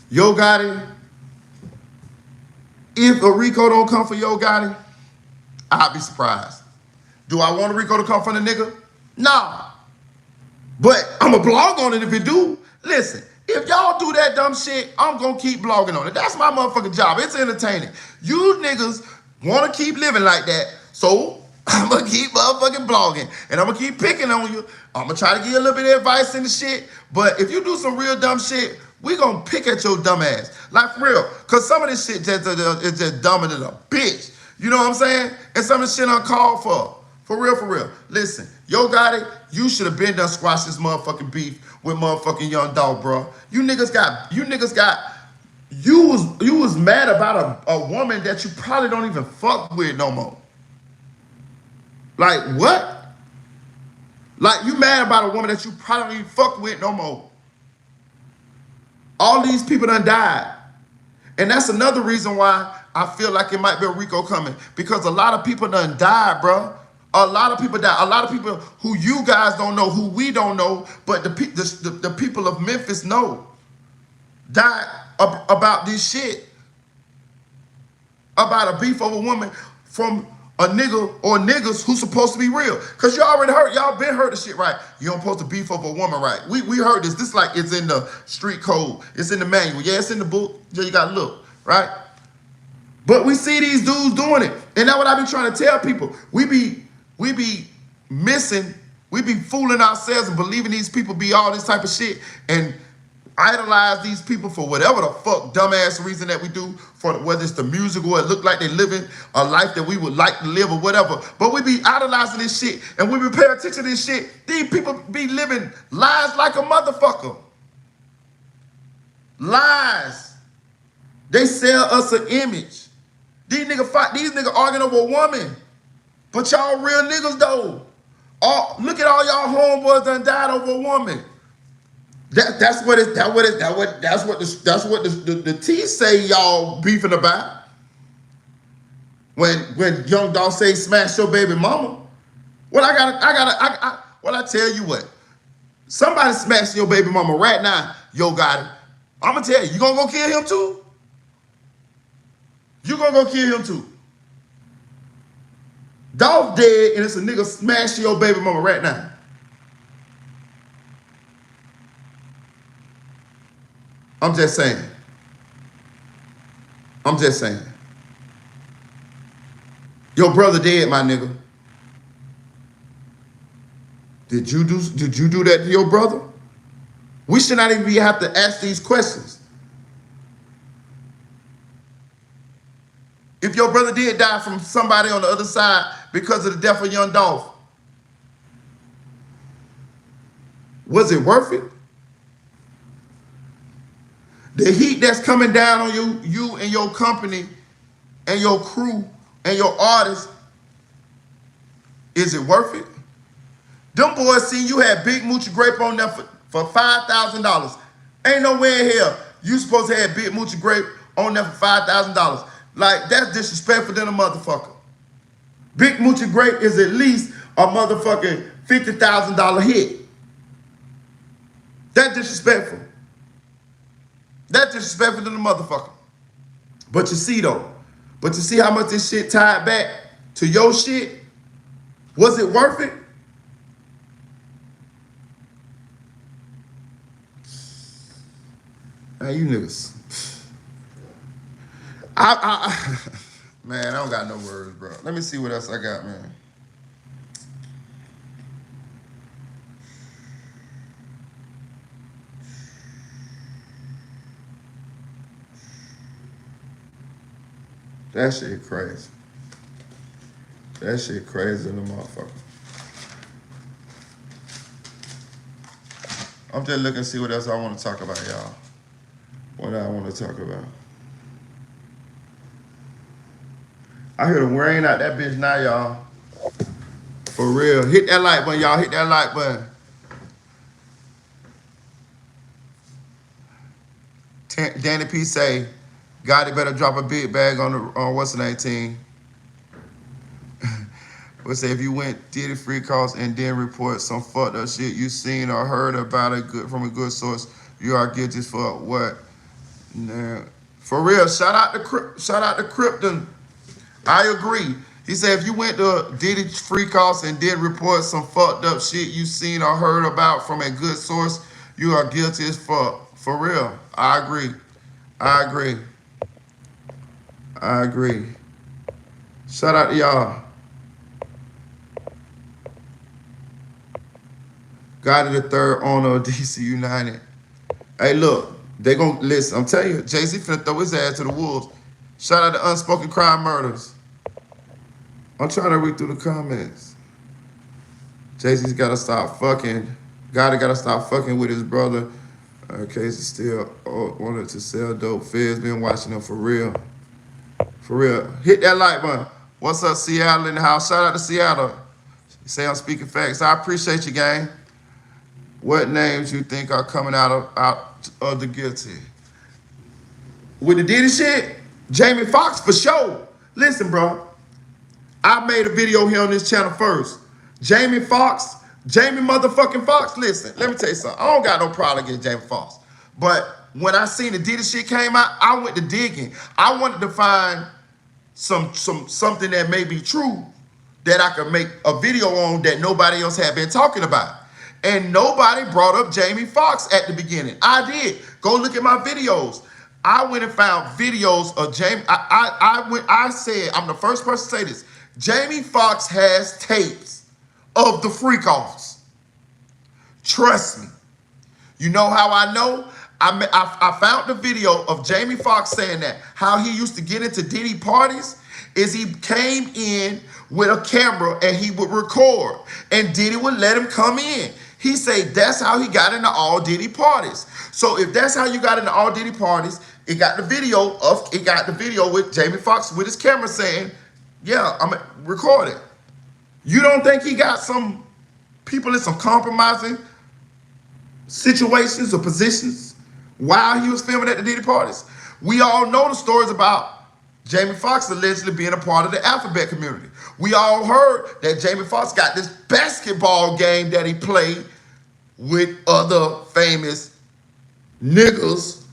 Yo Gotti, if a Rico don't come for Yo Gotti, I'll be surprised. Do I want a Rico to come for the nigga? Nah. But I'm a blog on it if it do. Listen, if y'all do that dumb shit, I'm gonna keep blogging on it. That's my motherfucking job. It's entertaining. You niggas wanna keep living like that, so I'm gonna keep motherfucking blogging. And I'm gonna keep picking on you. I'm gonna try to give you a little bit of advice and the shit. But if you do some real dumb shit, we gonna pick at your dumb ass. Like for real. Cause some of this shit is just dumber than a bitch. You know what I'm saying? And some of this shit uncalled for. For real, for real. Listen, Yo Gotti, you should have been done squash this motherfucking beef with motherfucking Young Dolph, bro. You was mad about a woman that you probably don't even fuck with no more. Like what? Like you mad about a woman that you probably don't even fuck with no more. All these people done died. And that's another reason why I feel like it might be a Rico coming. Because a lot of people done died, bro. A lot of people died. A lot of people who you guys don't know, who we don't know, but the people of Memphis know, died about this shit. About a beef over a woman from a nigga or niggas who's supposed to be real. Because you already heard, y'all been heard the shit, right? You don't supposed to beef over a woman, right? We heard this. This like it's in the street code. It's in the manual. Yeah, it's in the book. Yeah, you got to look, right? But we see these dudes doing it. And that's what I be trying to tell people. We be missing, we be fooling ourselves and believing these people be all this type of shit and idolize these people for whatever the fuck dumbass reason that we do, for whether it's the music or it look like they living a life that we would like to live or whatever. But we be idolizing this shit and we be paying attention to this shit. These people be living lies like a motherfucker. Lies. They sell us an image. These niggas arguing over a woman. But y'all real niggas though. Look at all y'all homeboys done died over a woman. That's what the T say y'all beefing about. When Young Dolph say smash your baby mama. Well, I tell you what. Somebody smashing your baby mama right now, Yo Gotti. I'm gonna tell you, you gonna go kill him too? You gonna go kill him too? Dolph dead and it's a nigga smashing your baby mama right now. I'm just saying. I'm just saying. Your brother dead, my nigga. Did you do that to your brother? We should not even have to ask these questions. If your brother did die from somebody on the other side because of the death of Young Dolph, was it worth it? The heat that's coming down on you and your company and your crew and your artists, is it worth it? Them boys seen you had Big Moochie Grape on there for $5,000. Ain't no way in hell you supposed to have Big Moochie Grape on there for $5,000. Like, that's disrespectful than a motherfucker. Big Moochie Grape is at least a motherfucking $50,000 hit. That's disrespectful. That's disrespectful than a motherfucker. But you see though, you see how much this shit tied back to your shit? Was it worth it? Man, you niggas. Man, I don't got no words, bro. Let me see what else I got, man. That shit crazy. That shit crazy in the motherfucker. I'm just looking to see what else I want to talk about, y'all. What I want to talk about. I hear them wearing out that bitch now, y'all. For real. Hit that like button, y'all. Hit that like button. Danny P say, Gotti better drop a big bag on what's the name team. We'll say if you went Diddy free calls and then report some fucked up shit you seen or heard about it from a good source, you are guilty for what? Nah. For real, shout out to Krypton. I agree. He said if you went to Diddy free calls and then report some fucked up shit you seen or heard about from a good source, you are guilty as fuck. For real. I agree. I agree. I agree. Shout out to y'all. Gotti the third owner of DC United. Hey, look, they gonna listen. I'm telling you, Jay-Z finna throw his ass to the wolves. Shout out to Unspoken Crime Murders. I'm trying to read through the comments. Jay-Z's gotta stop fucking. Gotti gotta stop fucking with his brother. Casey still wanted to sell dope. Feds been watching them for real. For real. Hit that like button. What's up, Seattle in the house? Shout out to Seattle. Say I'm speaking facts. I appreciate you, gang. What names you think are coming out of the guilty? With the Diddy shit, Jamie Foxx for sure. Listen, bro. I made a video here on this channel first. Jamie motherfucking Foxx. Listen, let me tell you something. I don't got no problem against Jamie Foxx. But when I seen the Diddy shit came out, I went to digging. I wanted to find something that may be true that I could make a video on that nobody else had been talking about. And nobody brought up Jamie Foxx at the beginning. I did. Go look at my videos. I went and found videos of Jamie. I said, I'm the first person to say this. Jamie Foxx has tapes of the freak-offs. Trust me. You know how I know? I found the video of Jamie Foxx saying that. How he used to get into Diddy parties is he came in with a camera and he would record. And Diddy would let him come in. He said that's how he got into all Diddy parties. So if that's how you got into all Diddy parties, it got the video with Jamie Foxx with his camera saying, yeah, I'm recording. You don't think he got some people in some compromising situations or positions while he was filming at the Diddy parties? We all know the stories about Jamie Foxx allegedly being a part of the alphabet community. We all heard that Jamie Foxx got this basketball game that he played with other famous niggas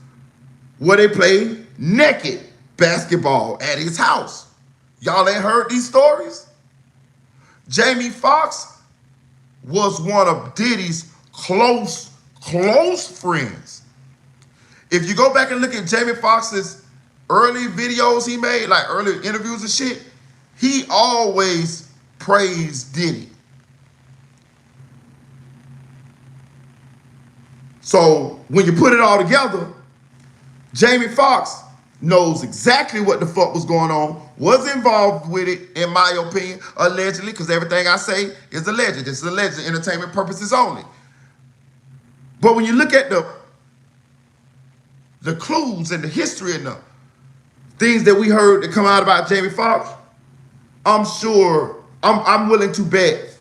where they play naked basketball at his house. Y'all ain't heard these stories? Jamie Foxx was one of Diddy's close friends. If you go back and look at Jamie Foxx's early videos he made, like early interviews and shit, he always praised Diddy. So when you put it all together, Jamie Foxx knows exactly what the fuck was going on, was involved with it, in my opinion, allegedly, because everything I say is alleged. It's alleged, entertainment purposes only. But when you look at the clues and the history and the things that we heard that come out about Jamie Foxx, I'm sure, I'm willing to bet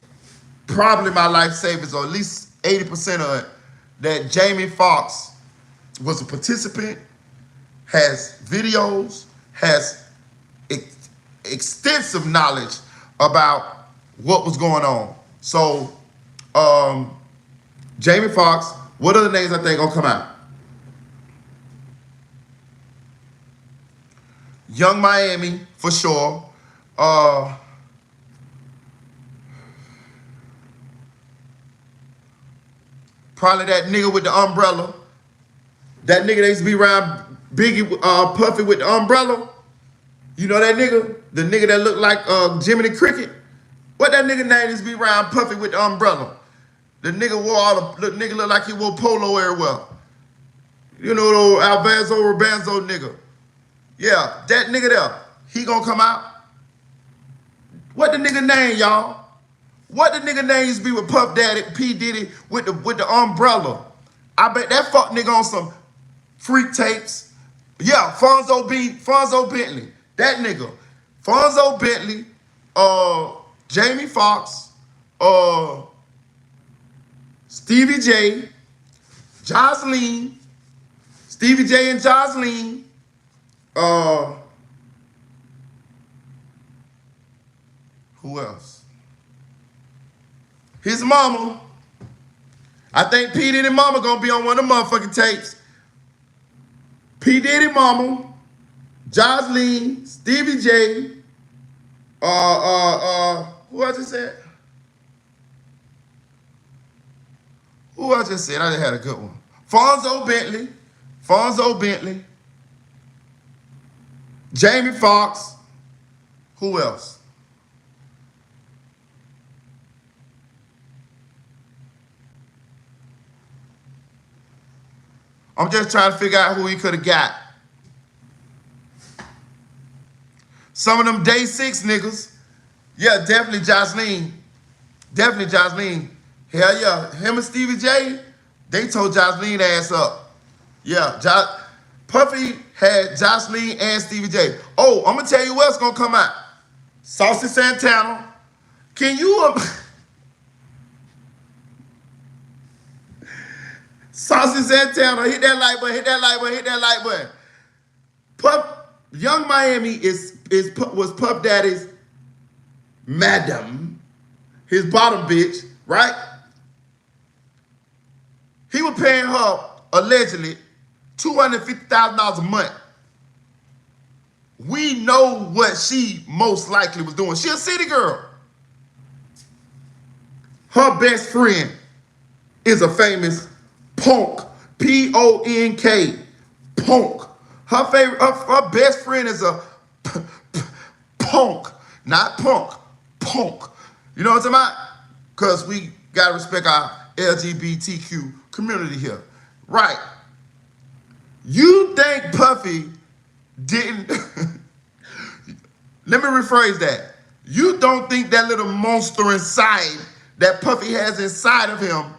probably my life savings, or at least 80% of it, that Jamie Foxx was a participant, has videos, has extensive knowledge about what was going on. So, Jamie Foxx, what other names I think gonna come out? Young Miami, for sure. Probably that nigga with the umbrella That nigga that used to be around Biggie, Puffy with the umbrella. You know that nigga? The nigga that looked like Jiminy Cricket? What that nigga name used to be around Puffy with the umbrella? The nigga wore all the nigga looked like he wore polo everywhere. You know the Alvanzo Rabanzo nigga. Yeah, that nigga there. He gonna come out. What the nigga name, y'all? What the nigga name used to be with Puff Daddy, P. Diddy with the umbrella? I bet that fuck nigga on some freak tapes. Yeah, Fonzo Bentley. That nigga. Fonzo Bentley, Jamie Foxx, Stevie J, Jocelyn, Stevie J and Jocelyn, who else? His mama. I think P. Diddy mama gonna be on one of the motherfucking tapes. P. Diddy mama, Jocelyn, Stevie J, who I just said? Who I just said? I just had a good one. Fonzo Bentley, Jamie Foxx, who else? I'm just trying to figure out who he could have got. Some of them day 6 niggas. Yeah, definitely Jocelyn. Hell yeah. Him and Stevie J, they told Jocelyn ass up. Yeah, Puffy had Jocelyn and Stevie J. Oh, I'm going to tell you what's going to come out. Saucy Santana. Can you... Saucy Santana, hit that like button. Young Miami was Puff Daddy's madam, his bottom bitch, right? He was paying her, allegedly, $250,000 a month. We know what she most likely was doing. She a city girl. Her best friend is a famous punk, P-O-N-K, punk. Her best friend is a punk, not punk, punk. You know what I'm talking about? Because we gotta respect our LGBTQ community here. Right. You think Puffy didn't, let me rephrase that. You don't think that little monster inside that Puffy has inside of him,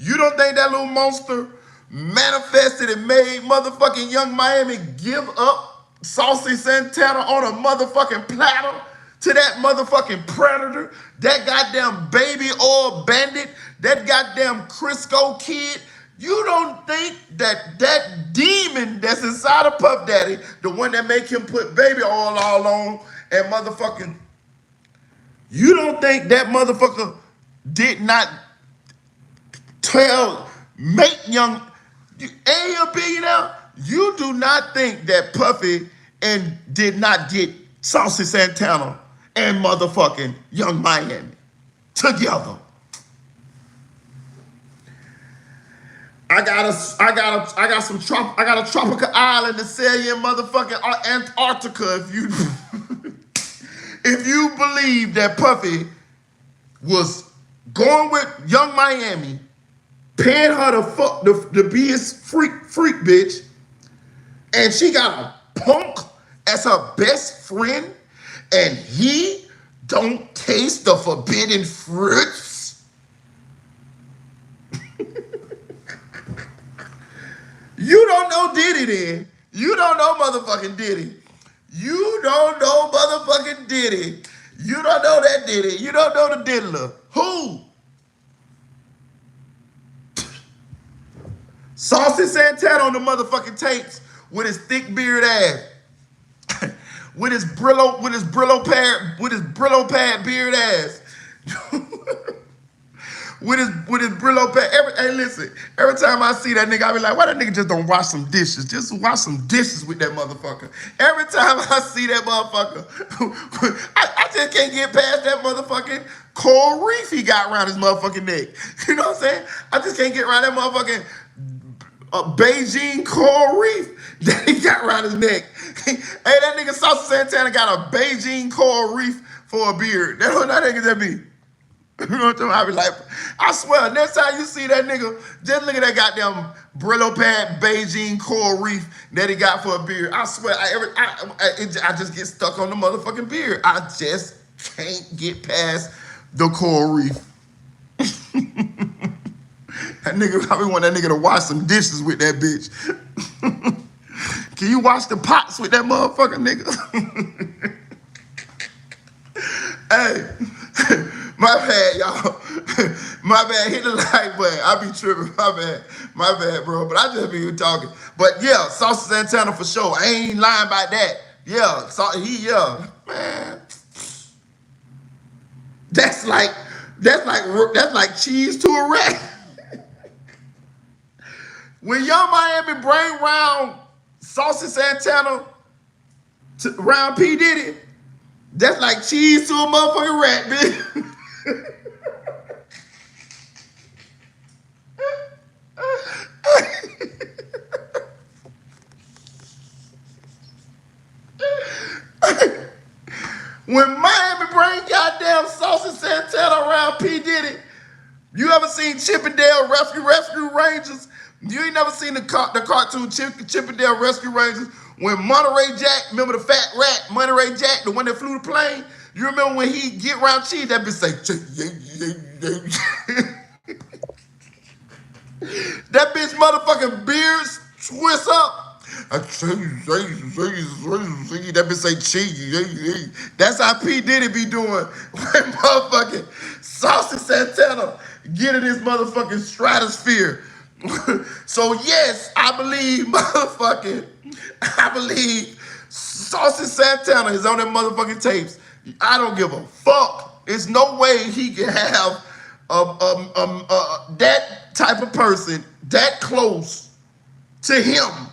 you don't think that little monster manifested and made motherfucking Young Miami give up Saucy Santana on a motherfucking platter to that motherfucking predator, that goddamn baby oil bandit, that goddamn Crisco kid? You don't think that that demon that's inside of Puff Daddy, the one that make him put baby oil all on and motherfucking, you don't think that motherfucker did not make young, and he a billionaire? You do not think that Puffy and did not get Saucy Santana and motherfucking Young Miami together. I got a tropical island to sell you in motherfucking Antarctica if you if you believe that Puffy was going with Young Miami, paying her to be his freak bitch, and she got a punk as her best friend, and he don't taste the forbidden fruits. You don't know Diddy then. You don't know motherfucking Diddy. You don't know motherfucking Diddy. You don't know that Diddy. You don't know the diddler. Who? Saucy Santana on the motherfucking tapes with his thick beard ass. with his Brillo pad beard ass. with his Brillo pad. Hey, listen, every time I see that nigga, I be like, why that nigga just don't wash some dishes? Just wash some dishes with that motherfucker. Every time I see that motherfucker, I just can't get past that motherfucking coral reef he got around his motherfucking neck. You know what I'm saying? I just can't get around that motherfucking a Beijing coral reef that he got around his neck. Hey, that nigga Saucy Santana got a Beijing coral reef for a beard. That's what that nigga that be. You know what I'm talking about? I be like, I swear, next time you see that nigga, just look at that goddamn Brillo pad Beijing coral reef that he got for a beard. I swear, I just get stuck on the motherfucking beard. I just can't get past the coral reef. That nigga probably want that nigga to wash some dishes with that bitch. Can you wash the pots with that motherfucker, nigga? Hey, my bad, y'all. My bad. Hit the like button. I be tripping. My bad, bro. But I just be talking. But yeah, Saucy Santana for sure. I ain't lying about that. Yeah, man. That's like cheese to a rat. When Young Miami bring round Saucy Santana round P. Diddy, that's like cheese to a motherfucking rat, bitch. When Miami bring goddamn Saucy Santana around P. Diddy, you ever seen Chippendale Rescue Rangers? You ain't never seen the cartoon Chippendale Rescue Rangers when Monterey Jack, remember the fat rat, Monterey Jack, the one that flew the plane? You remember when he get around cheese, that bitch say, that bitch motherfucking beards twist up. That bitch say cheese. That's how P. Diddy be doing when motherfucking Saucy Santana get in his motherfucking stratosphere. So yes, I believe Saucy Santana is on them motherfucking tapes. I don't give a fuck. There's no way he can have that type of person that close to him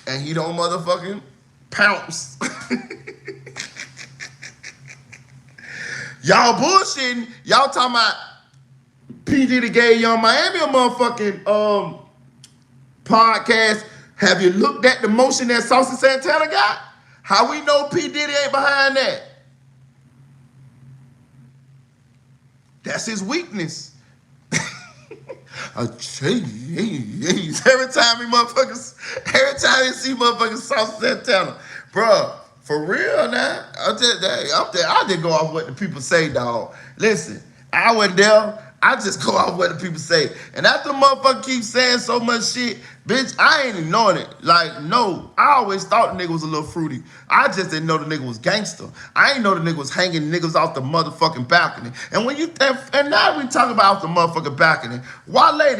and he don't motherfucking pounce. Y'all bullshitting. Y'all talking about P. Diddy gave Young Miami a motherfucking podcast. Have you looked at the motion that Saucy Santana got? How we know P. Diddy ain't behind that? That's his weakness. Every time he see motherfuckers Saucy Santana, bruh, for real now. I just go off what the people say, dog. Listen, I wasn't there. I just go off what the people say. And after the motherfucker keeps saying so much shit, bitch, I ain't ignoring it. Like, no, I always thought the nigga was a little fruity. I just didn't know the nigga was gangster. I ain't know the nigga was hanging niggas off the motherfucking balcony. And when and now we talking about off the motherfucking balcony. Wale,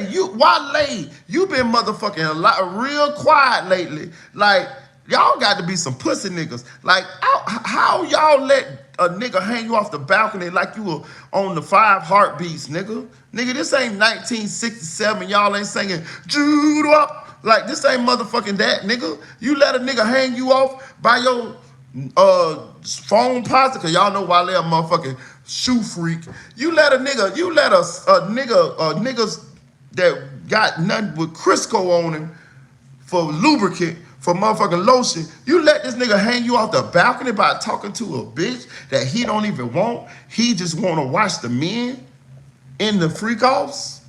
you been motherfucking real quiet lately. Like, y'all got to be some pussy niggas. Like, how y'all let a nigga hang you off the balcony like you were on the 5 Heartbeats, nigga? Nigga, this ain't 1967. Y'all ain't singing Jude up. Like, this ain't motherfucking that, nigga. You let a nigga hang you off by your phone posit, cause y'all know Wale a motherfucking shoe freak. You let niggas that got nothing with Crisco on him for lubricant, for motherfucking lotion, you let this nigga hang you off the balcony by talking to a bitch that he don't even want. He just want to watch the men in the freak-offs.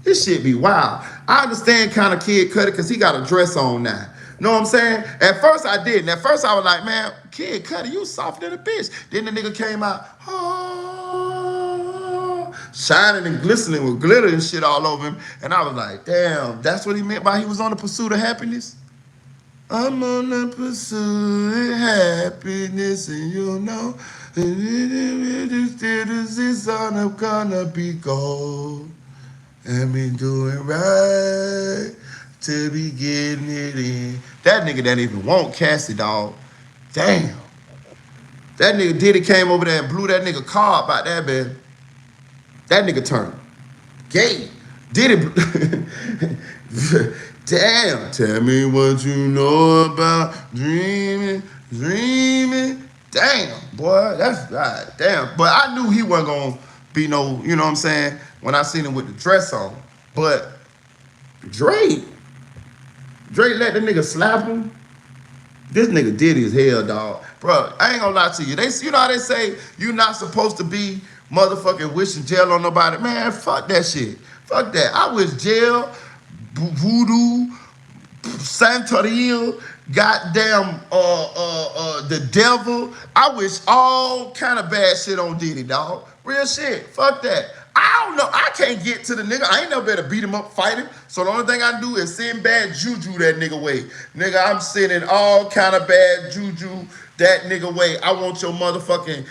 This shit be wild. I understand kind of Kid Cudi because he got a dress on now. Know what I'm saying? At first I didn't. At first I was like, man, Kid Cudi, you soft than a bitch. Then the nigga came out, oh, shining and glistening with glitter and shit all over him. And I was like, damn, that's what he meant by he was on the pursuit of happiness? I'm on the pursuit of happiness, and you know, this on I'm gonna be gold. And be doing right to be getting it in. That nigga that even want Cassie, dog. Damn. That nigga Diddy came over there and blew that nigga car up out that bed. That nigga turned gay. Diddy. Damn, tell me what you know about dreaming. Damn, boy, that's right. Damn. But I knew he wasn't gonna be no, you know what I'm saying, when I seen him with the dress on. But Drake let the nigga slap him. This nigga did his hell, dog. Bro, I ain't gonna lie to you. You know how they say you not supposed to be motherfucking wishing jail on nobody? Man, fuck that shit. Fuck that. I wish jail, voodoo, Santeria, goddamn the devil. I wish all kind of bad shit on Diddy, dog. Real shit. Fuck that. I don't know. I can't get to the nigga. I ain't never better beat him up, fight him. So the only thing I do is send bad juju that nigga way. Nigga, I'm sending all kind of bad juju that nigga way. I want your motherfucking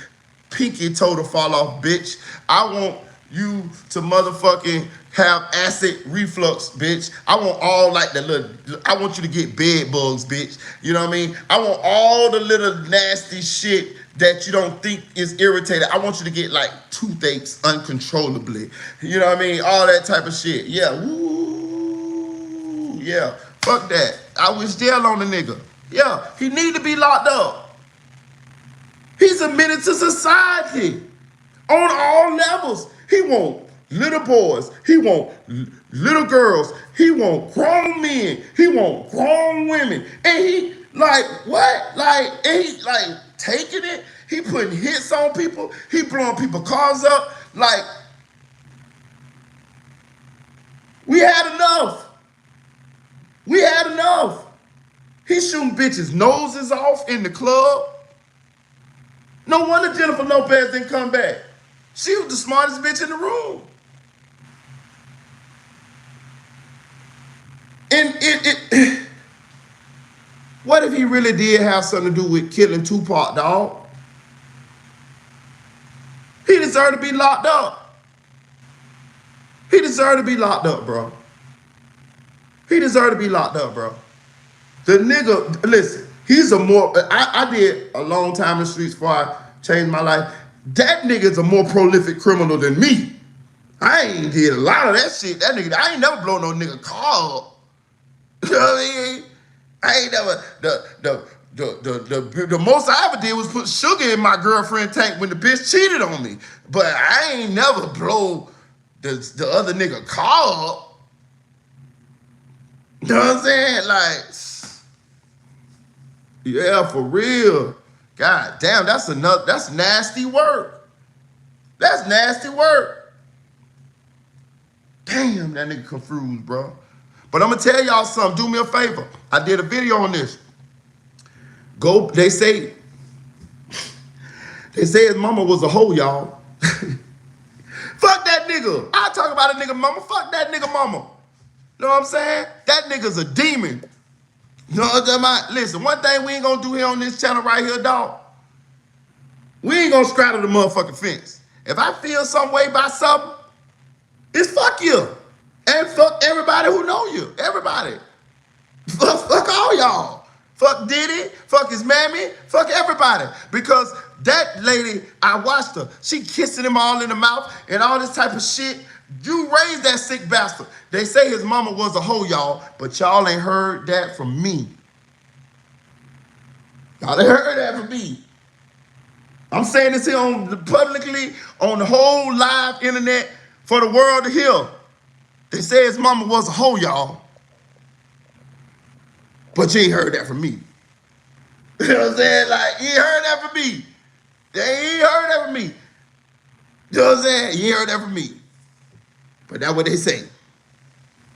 pinky toe to fall off, bitch. I want you to motherfucking have acid reflux, bitch. I want all like the little, I want you to get bed bugs, bitch. You know what I mean? I want all the little nasty shit that you don't think is irritated. I want you to get like toothaches uncontrollably. You know what I mean? All that type of shit. Yeah. Woo. Yeah. Fuck that. I wish jail on the nigga. Yeah. He need to be locked up. He's a menace to society on all levels. He want little boys. He want little girls. He want grown men. He want grown women. And he like what? Like, and he like taking it. He putting hits on people. He blowing people's cars up. Like, we had enough. We had enough. He shooting bitches' noses off in the club. No wonder Jennifer Lopez didn't come back. She was the smartest bitch in the room. And what if he really did have something to do with killing Tupac, dog? He deserved to be locked up. He deserved to be locked up, bro. He deserved to be locked up, bro. The nigga, listen, he's a more, I did a long time in the streets before I changed my life. That nigga's a more prolific criminal than me. I ain't did a lot of that shit. That nigga, I ain't never blown no nigga car up. You know what I mean? I ain't never, the most I ever did was put sugar in my girlfriend tank when the bitch cheated on me. But I ain't never blow the other nigga car up. You know what I'm saying? Like, yeah, for real. God damn, that's nasty work. That's nasty work. Damn, that nigga confused, bro. But I'm gonna tell y'all something. Do me a favor. I did a video on this. They say his mama was a hoe, y'all. Fuck that nigga. I talk about a nigga mama. Fuck that nigga mama. You know what I'm saying? That nigga's a demon. You know what I'm talking? Listen, one thing we ain't gonna do here on this channel right here, dog. We ain't gonna straddle the motherfucking fence. If I feel some way about something, it's fuck you. And fuck everybody who know you. Everybody. Fuck all y'all. Fuck Diddy. Fuck his mammy. Fuck everybody. Because that lady, I watched her. She kissing him all in the mouth and all this type of shit. You raised that sick bastard. They say his mama was a hoe, y'all, but y'all ain't heard that from me. Y'all ain't heard that from me. I'm saying this here publicly on the whole live internet for the world to hear. They say his mama was a hoe, y'all. But you ain't heard that from me. You know what I'm saying? Like, you ain't heard that from me. They ain't heard that from me. You know what I'm saying? You ain't heard that from me. But that's what they say.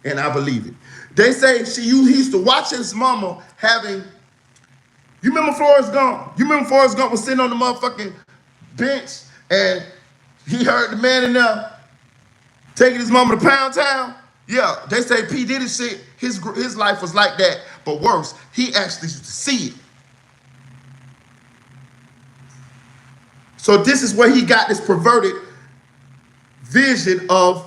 And I believe it. They say he used to watch his mama having, you remember Forrest Gump? You remember Forrest Gump was sitting on the motherfucking bench and he heard the man in there taking his mama to Pound Town? Yeah, they say P. Diddy shit, his life was like that, but worse, he actually used to see it. So this is where he got this perverted vision of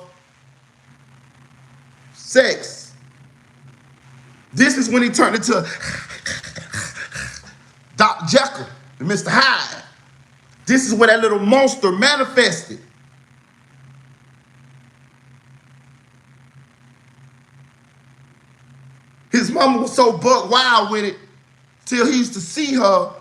sex. This is when he turned into Dr. Jekyll and Mr. Hyde. This is where that little monster manifested. His mama was so buck wild with it till he used to see her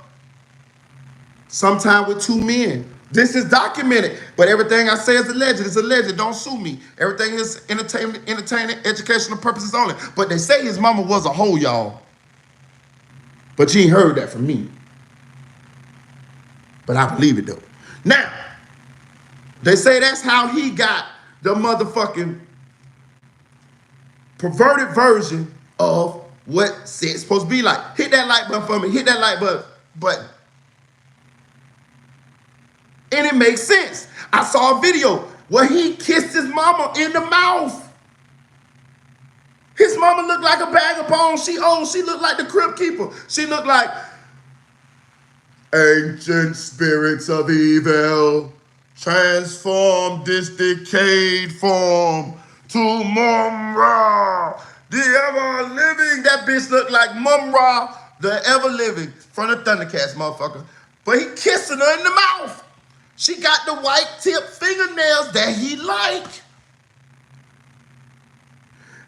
sometime with two men This is documented, but everything I say is alleged. It's alleged. Don't sue me. Everything is entertainment, educational purposes only. But they say his mama was a hoe, y'all. But you ain't heard that from me. But I believe it though. Now, they say that's how he got the motherfucking perverted version of what sex supposed to be like. Hit that like button for me. Hit that like button. And it makes sense. I saw a video where he kissed his mama in the mouth. His mama looked like a bag of bones. She old. She looked like the crypt keeper. She looked like ancient spirits of evil. Transform this decayed form to Mum-Ra, the ever-living. That bitch looked like Mum-Ra, the ever-living, from the Thundercats, motherfucker. But he kissing her in the mouth. She got the white tip fingernails that he like.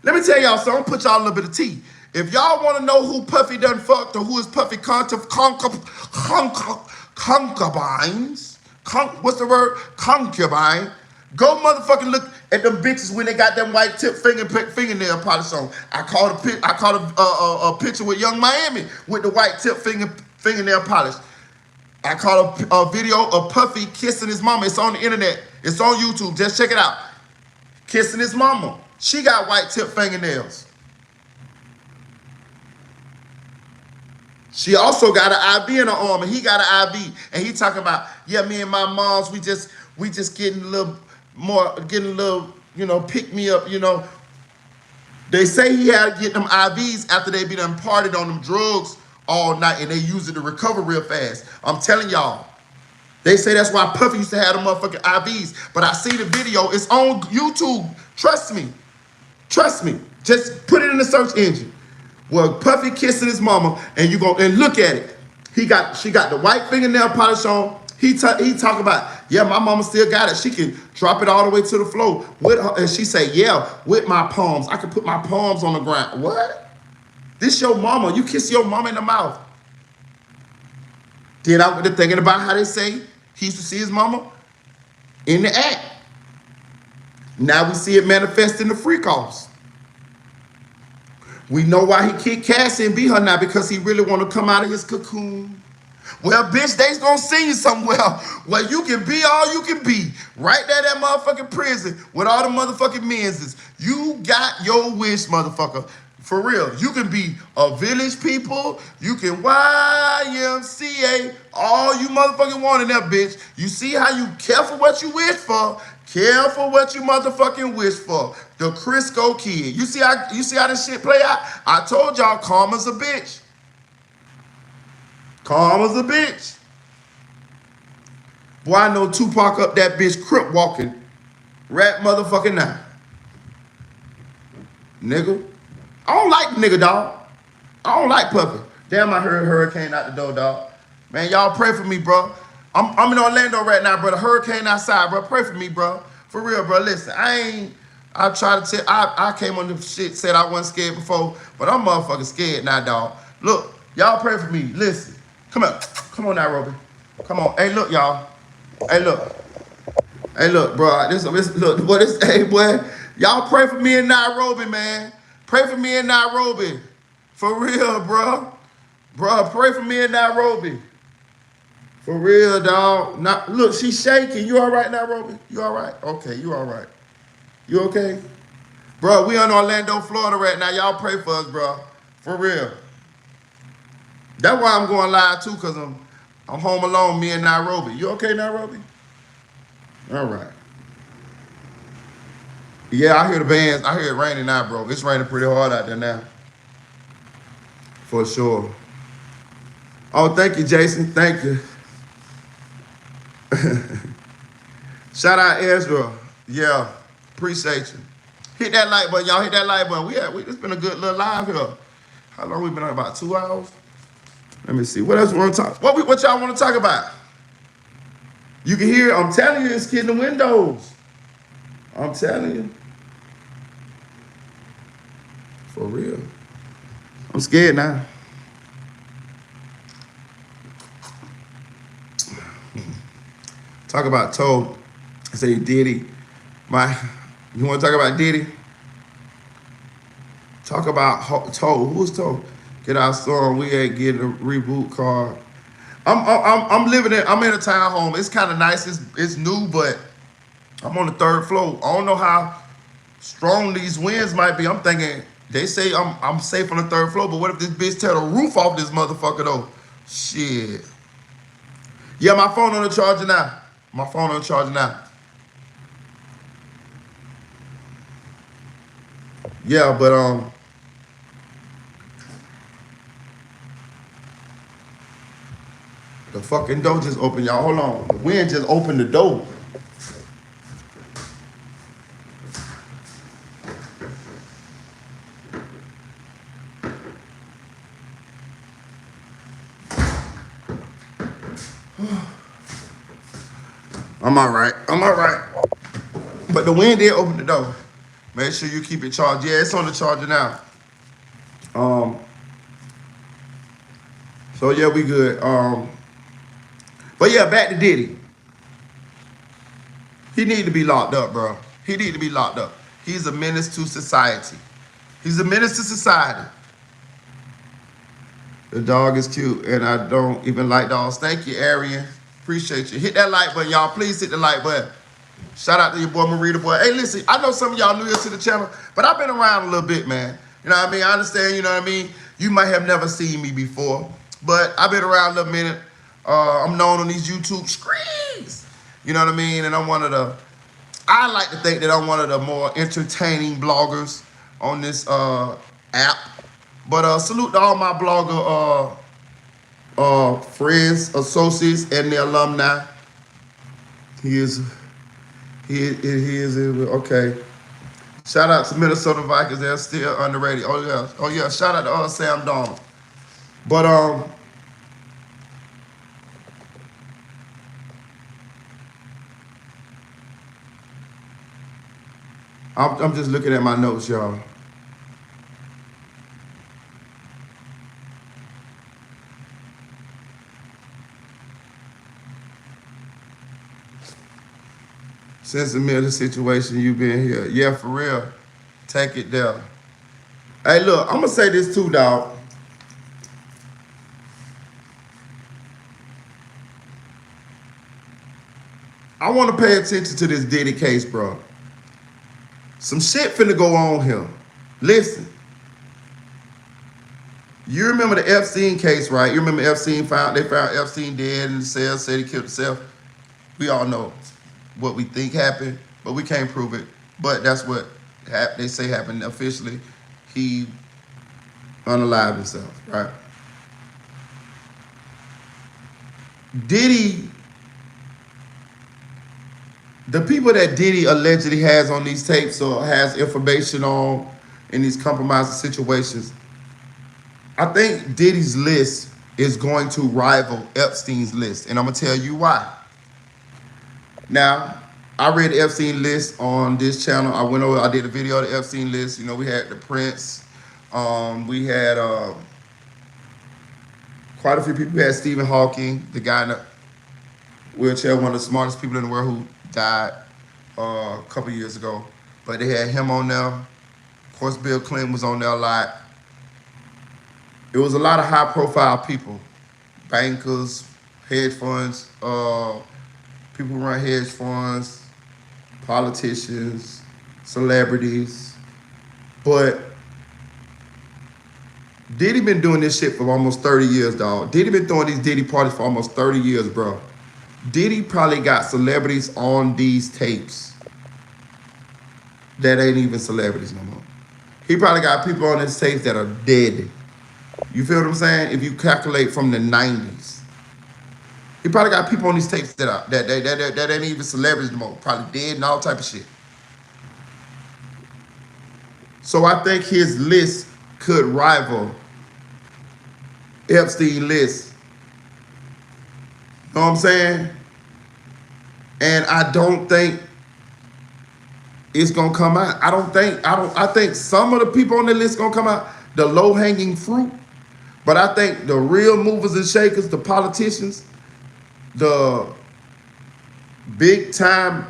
Let me tell y'all something, put y'all a little bit of tea. If y'all want to know who Puffy done fucked or who is Puffy concubines, what's the word? Concubine. Go motherfucking look at them bitches when they got them white tip fingernail polish on. I caught a picture with Young Miami with the white tip fingernail polish. I caught a video of Puffy kissing his mama. It's on the internet. It's on YouTube. Just check it out. Kissing his mama. She got white tip fingernails. She also got an IV in her arm, and he got an IV. And he talking about, yeah, me and my moms, we just getting a little more, you know, pick me up, you know. They say he had to get them IVs after they be done partied on them drugs all night, and they use it to recover real fast. I'm telling y'all. They say that's why Puffy used to have them motherfucking IVs. But I see the video. It's on YouTube. Trust me. Trust me. Just put it in the search engine. Well, Puffy kissing his mama, and you go and look at it. She got the white fingernail polish on. He talk about, yeah, my mama still got it. She can drop it all the way to the floor with her, and she say, yeah, with my palms. I can put my palms on the ground. What? This your mama. You kiss your mama in the mouth. Then I went to thinking about how they say he used to see his mama in the act. Now we see it manifest in the freak offs. We know why he kicked Cassie and beat her now, because he really want to come out of his cocoon. Well, bitch, they's gonna sing you somewhere where you can be all you can be. Right there, that motherfucking prison with all the motherfucking menses. You got your wish, motherfucker. For real. You can be a village people. You can YMCA. All you motherfucking want in that bitch. You see how you careful what you wish for. Careful what you motherfucking wish for. The Crisco kid. You see how this shit play out? I told y'all, karma's a bitch. Karma's a bitch. Boy, I know Tupac up that bitch crip walking. Rat motherfucking now. Nigga. I don't like the nigga, dog. I don't like Puffy. Damn, I heard a hurricane out the door, dog. Man, y'all pray for me, bro. I'm in Orlando right now, bro. The hurricane outside, bro. Pray for me, bro. For real, bro. Listen, I came on the shit, said I wasn't scared before, but I'm motherfucking scared now, dog. Look, y'all pray for me. Listen. Come on. Come on, Nairobi. Come on. Hey, look, y'all. Hey, look. Hey, look, bro. Look, boy, hey, boy. Y'all pray for me in Nairobi, man. Pray for me in Nairobi. For real, bro. Bro, pray for me in Nairobi. For real, dog. Now, look, she's shaking. You all right, Nairobi? You all right? Okay, you all right. You okay? Bro, we in Orlando, Florida right now. Y'all pray for us, bro. For real. That's why I'm going live, too, because I'm home alone, me in Nairobi. You okay, Nairobi? All right. Yeah, I hear the bands. I hear it raining now, bro. It's raining pretty hard out there now. For sure. Oh, thank you, Jason. Thank you. Shout out Ezra. Yeah, appreciate you. Hit that like button, y'all. Hit that like button. It's been a good little live here. How long we been on? About 2 hours? Let me see. What else we want to talk? What y'all want to talk about? You can hear, I'm telling you, it's kid in the windows. I'm telling you. For real. I'm scared now. Talk about Toe. I say Diddy. You want to talk about Diddy? Talk about Toe. Who's Toe? Get our song. We ain't getting a reboot card. I'm living in. I'm in a townhome. It's kind of nice. It's new, but I'm on the 3rd floor. I don't know how strong these winds might be. I'm thinking they say I'm safe on the 3rd floor, but what if this bitch tear the roof off this motherfucker though? Shit. Yeah, my phone on the charger now. My phone on the charger now. Yeah, but the fucking door just opened, y'all. Hold on. The wind just opened the door. I'm all right. I'm all right. But the wind did open the door. Make sure you keep it charged. Yeah, it's on the charger now. So yeah, we good. But yeah, back to Diddy. He need to be locked up, bro. He need to be locked up. He's a menace to society. He's a menace to society. The dog is cute, and I don't even like dogs. Thank you, Arian. Appreciate you. Hit that like button, y'all. Please hit the like button. Shout out to your boy, Merita boy. Hey, listen, I know some of y'all new here to the channel, but I've been around a little bit, man. You know what I mean? I understand, you know what I mean? You might have never seen me before, but I've been around a little minute. I'm known on these YouTube screens. You know what I mean? And I like to think that I'm one of the more entertaining bloggers on this app. But salute to all my blogger friends, associates, and the alumni. He is okay. Shout out to Minnesota Vikings. They're still underrated. Oh yeah. Shout out to Sam Donald. But I'm just looking at my notes, y'all. Since the middle situation, you been here. Yeah, for real. Take it there. Hey, look, I'm going to say this too, dog. I want to pay attention to this Diddy case, bro. Some shit finna go on here. Listen. You remember the Epstein case, right? You remember Epstein they found Epstein dead in the cell, said he killed himself. We all know what we think happened, but we can't prove it. But that's what they say happened officially. He unalived himself, right? Diddy, the people that Diddy allegedly has on these tapes or has information on in these compromising situations, I think Diddy's list is going to rival Epstein's list, and I'm gonna tell you why. Now, I read the Epstein list on this channel. I did a video of the Epstein list. You know, we had the Prince. We had quite a few people. We had Stephen Hawking, the guy in the wheelchair, one of the smartest people in the world who died a couple years ago. But they had him on there. Of course, Bill Clinton was on there a lot. It was a lot of high-profile people, bankers, hedge funds, people who run hedge funds, politicians, celebrities. But Diddy been doing this shit for almost 30 years, dog. Diddy been throwing these Diddy parties for almost 30 years, bro. Diddy probably got celebrities on these tapes that ain't even celebrities no more. He probably got people on his tapes that are dead. You feel what I'm saying? If you calculate from the 90s. He probably got people on these tapes that ain't even celebrities no more. Probably dead and all type of shit. So I think his list could rival Epstein's list. Know what I'm saying? And I don't think it's gonna come out. I think some of the people on the list gonna come out, the low-hanging fruit. But I think the real movers and shakers, the politicians, the big time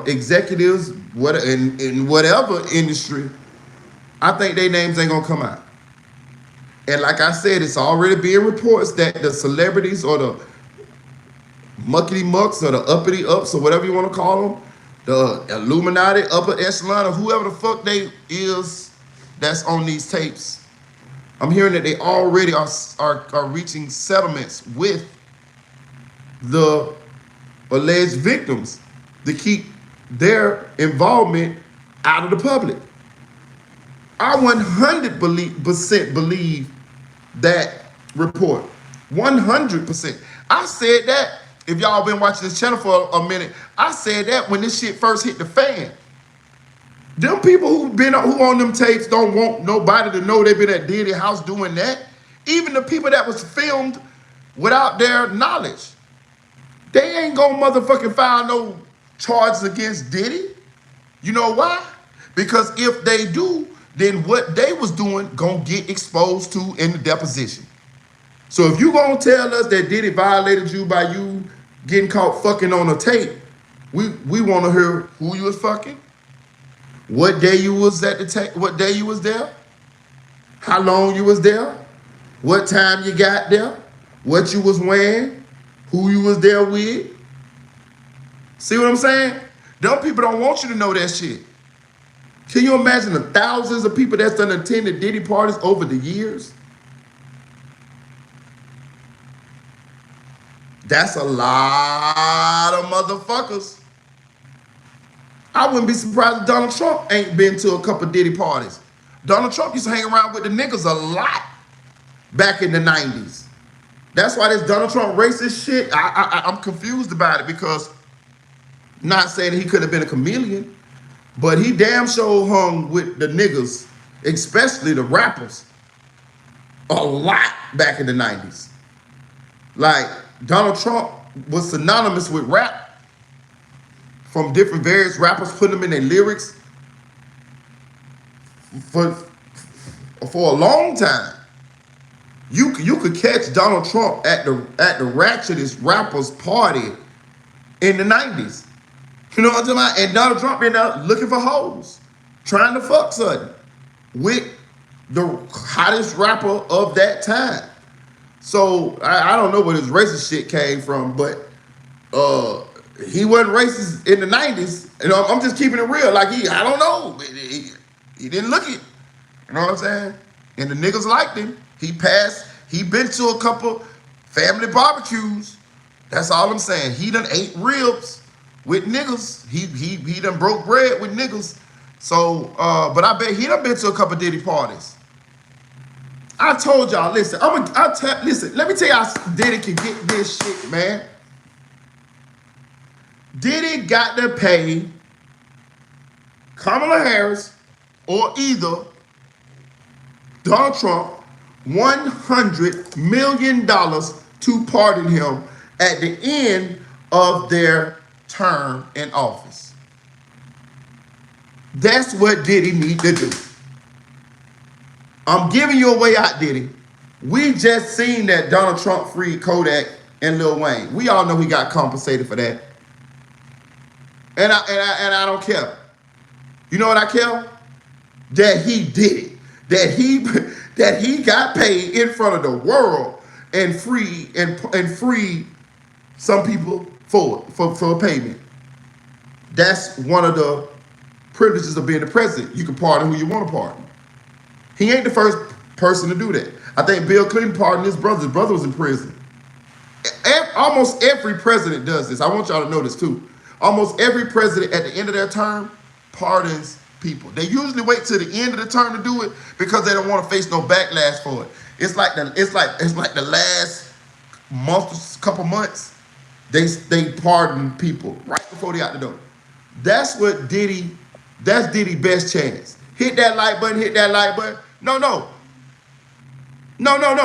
executives, what in whatever industry, I think their names ain't gonna come out. And like I said, it's already being reports that the celebrities or the muckety mucks or the uppity ups or whatever you want to call them, the Illuminati, upper echelon, or whoever the fuck they is that's on these tapes. I'm hearing that they already are reaching settlements with the alleged victims to keep their involvement out of the public. I 100% believe that report. 100%. I said that. If y'all been watching this channel for a minute, I said that when this shit first hit the fan. Them people who on them tapes don't want nobody to know they been at Diddy house doing that. Even the people that was filmed without their knowledge, they ain't gonna motherfucking file no charges against Diddy. You know why? Because if they do, then what they was doing gonna get exposed to in the deposition. So if you gonna tell us that Diddy violated you by you getting caught fucking on a tape, we want to hear who you was fucking, what day you was at the tape, what day you was there, how long you was there, what time you got there, what you was wearing, who you was there with. See what I'm saying? Them people don't want you to know that shit. Can you imagine the thousands of people that's done attended Diddy parties over the years? That's a lot of motherfuckers. I wouldn't be surprised if Donald Trump ain't been to a couple Diddy parties. Donald Trump used to hang around with the niggas a lot back in the 90s. That's why this Donald Trump racist shit, I'm confused about it, because not saying that he could have been a chameleon, but he damn sure hung with the niggas, especially the rappers, a lot back in the 90s. Like, Donald Trump was synonymous with rap from different various rappers, putting them in their lyrics for a long time. You could catch Donald Trump at the ratchetest rappers party in the 90s. You know what I'm talking about? And Donald Trump been out looking for hoes, trying to fuck something with the hottest rapper of that time. So I don't know where this racist shit came from, but he wasn't racist in the 90s. You know, I'm just keeping it real. Like I don't know. He didn't look it. You know what I'm saying? And the niggas liked him. He been to a couple family barbecues. That's all I'm saying. He done ate ribs with niggas. He done broke bread with niggas. So, but I bet he done been to a couple Diddy parties. I told y'all, listen, listen, let me tell y'all how Diddy can get this shit, man. Diddy got to pay Kamala Harris or either Donald Trump $100 million to pardon him at the end of their term in office. That's what Diddy need to do. I'm giving you a way out, Diddy. We just seen that Donald Trump freed Kodak and Lil Wayne. We all know he got compensated for that. And I don't care. You know what I care? That he did it. That he got paid in front of the world and free some people for a payment. That's one of the privileges of being the president. You can pardon who you want to pardon. He ain't the first person to do that. I think Bill Clinton pardoned his brother. His brother was in prison. Almost every president does this. I want y'all to know this too. Almost every president at the end of their term pardons people. They usually wait till the end of the term to do it because they don't want to face no backlash for it. It's like the last month, couple months, they pardon people right before they out the door. That's Diddy's best chance. Hit that like button, hit that like button. No,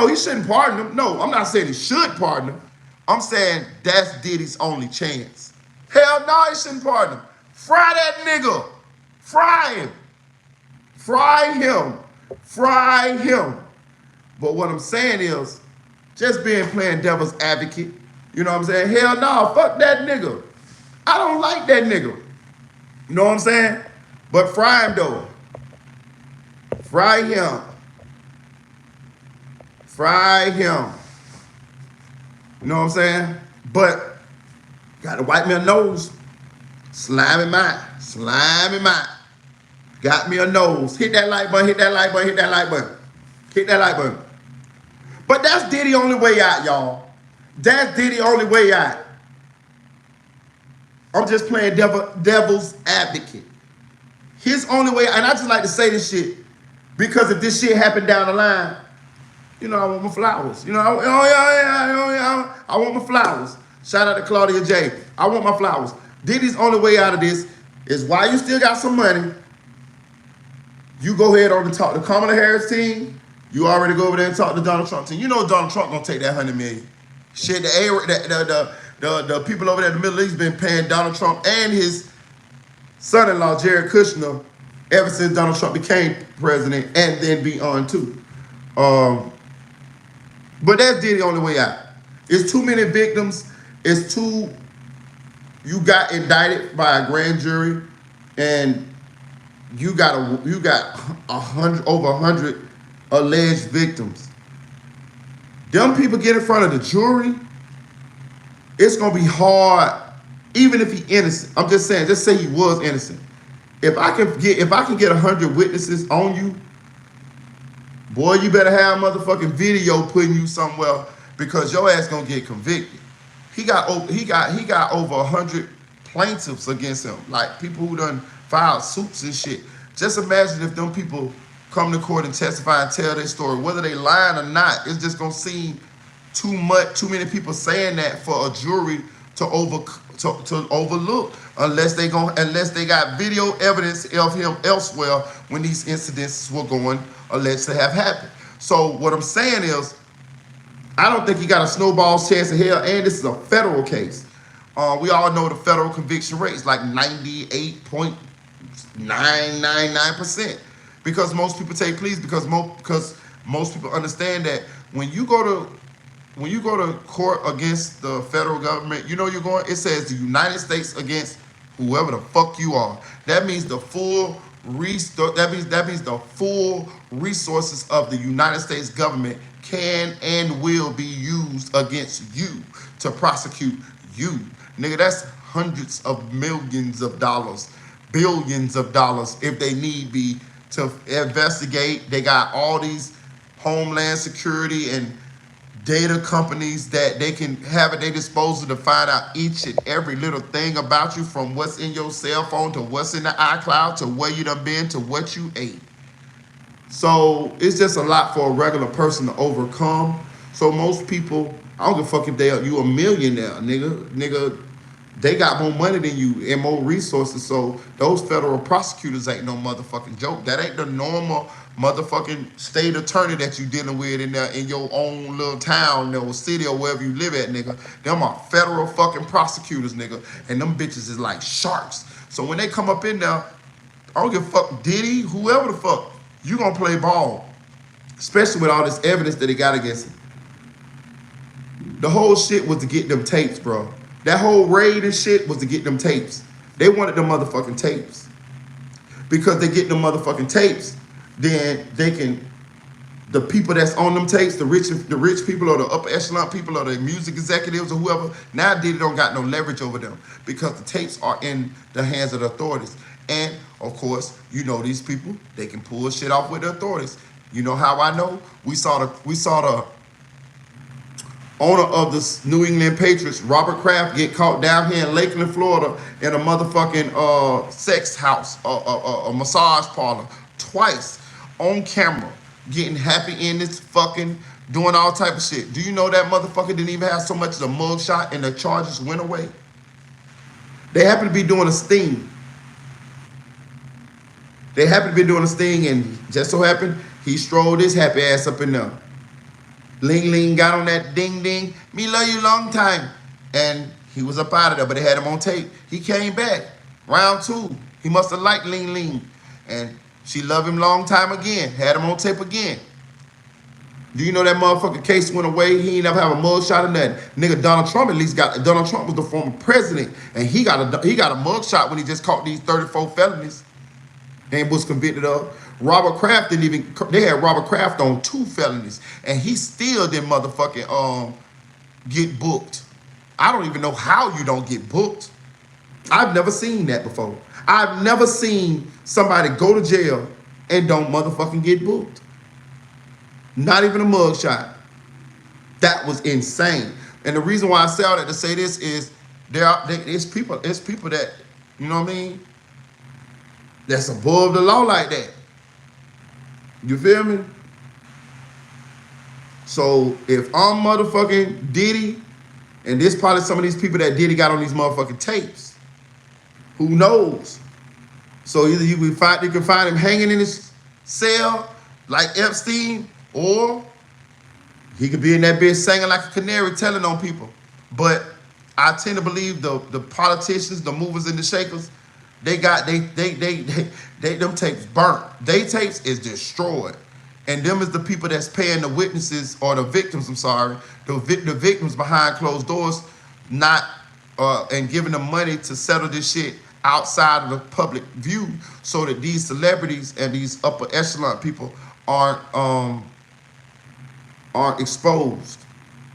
he shouldn't pardon him. No, I'm not saying he should pardon him. I'm saying that's Diddy's only chance. Hell no, he shouldn't pardon him. Fry that nigga. Fry him. Fry him. Fry him. But what I'm saying is, just playing devil's advocate, you know what I'm saying? Hell no, fuck that nigga. I don't like that nigga. You know what I'm saying? But fry him though. Fry him. Fry him. You know what I'm saying? But gotta wipe me a nose. Slime him out. Slime him out. Got me a nose. Hit that like button, hit that like button, hit that like button. Hit that like button. But that's Diddy only way out, y'all. That's Diddy only way out. I'm just playing devil's advocate. His only way, and I just like to say this shit, because if this shit happened down the line, you know, I want my flowers. You know, I want my flowers. Shout out to Claudia J. I want my flowers. Diddy's only way out of this is while you still got some money, you go ahead on and talk to Kamala Harris team. You already go over there and talk to Donald Trump team. You know Donald Trump gonna take that $100 million. Shit, the people over there in the Middle East been paying Donald Trump and his son-in-law Jared Kushner ever since Donald Trump became president, and then beyond too. But that's Diddy only way out. It's too many victims. It's too. You got indicted by a grand jury, and you got over 100 alleged victims. Them people get in front of the jury. It's gonna be hard, even if he innocent. I'm just saying. Just say he was innocent. If I can get 100 witnesses on you, boy, you better have motherfucking video putting you somewhere, because your ass gonna get convicted. He got over 100 plaintiffs against him, like people who done filed suits and shit. Just imagine if them people come to court and testify and tell their story, whether they lying or not. It's just gonna seem too many people saying that for a jury to overlook, unless they got video evidence of him elsewhere when these incidents were going alleged to have happened. So what I'm saying is, I don't think he got a snowball's chance in hell, and this is a federal case. We all know the federal conviction rate is like 98.999%, because most people take pleas, because most people understand that when you go to court against the federal government, you know it says the United States against whoever the fuck you are. That means the full resources of the United States government can and will be used against you to prosecute you. Nigga, that's hundreds of millions of dollars, billions of dollars if they need be to investigate. They got all these Homeland Security and data companies that they can have at their disposal to find out each and every little thing about you, from what's in your cell phone to what's in the iCloud to where you done been to what you ate. So it's just a lot for a regular person to overcome. So most people, I don't give a fuck if you a millionaire, nigga, they got more money than you and more resources. So those federal prosecutors ain't no motherfucking joke. That ain't the normal motherfucking state attorney that you dealing with in your own little town or city or wherever you live at, nigga. Them are federal fucking prosecutors, nigga. And them bitches is like sharks. So when they come up in there, I don't give a fuck, Diddy, whoever the fuck, you gonna play ball. Especially with all this evidence that he got against him. The whole shit was to get them tapes, bro. That whole raid and shit was to get them tapes. They wanted them motherfucking tapes. Because they get them motherfucking tapes, then they can, the people that's on them tapes, the rich people or the upper echelon people or the music executives or whoever, now Diddy don't got no leverage over them, because the tapes are in the hands of the authorities. And of course, you know these people, they can pull shit off with the authorities. You know how I know? We saw the owner of the New England Patriots, Robert Kraft, get caught down here in Lakeland, Florida, in a motherfucking sex house, a massage parlor, twice on camera, getting happy in this fucking, doing all type of shit. Do you know that motherfucker didn't even have so much as a mugshot and the charges went away? They happen to be doing a sting. And just so happened, he strolled his happy ass up in there. Ling Ling got on that ding ding, me love you long time. And he was up out of there, but they had him on tape. He came back, round 2. He must have liked Ling Ling. And she loved him long time again, had him on tape again. Do you know that motherfucking case went away? He ain't never have a mugshot or nothing. Nigga, Donald Trump at least got. Donald Trump was the former president, and he got a mugshot when he just caught these 34 felonies and was convicted of. Robert Kraft didn't even. They had Robert Kraft on 2 felonies, and he still didn't motherfucking get booked. I don't even know how you don't get booked. I've never seen that before. I've never seen somebody go to jail and don't motherfucking get booked. Not even a mugshot. That was insane. And the reason why I say all that to say this is it's people that, you know what I mean, that's above the law like that. You feel me? So if I'm motherfucking Diddy, and there's probably some of these people that Diddy got on these motherfucking tapes, who knows? So either you can find him hanging in his cell like Epstein, or he could be in that bitch singing like a canary, telling on people. But I tend to believe the politicians, the movers and the shakers, they them tapes burnt. They tapes is destroyed. And them is the people that's paying the witnesses, or the victims, I'm sorry, the victims behind closed doors, not and giving them money to settle this shit outside of the public view, so that these celebrities and these upper echelon people aren't exposed.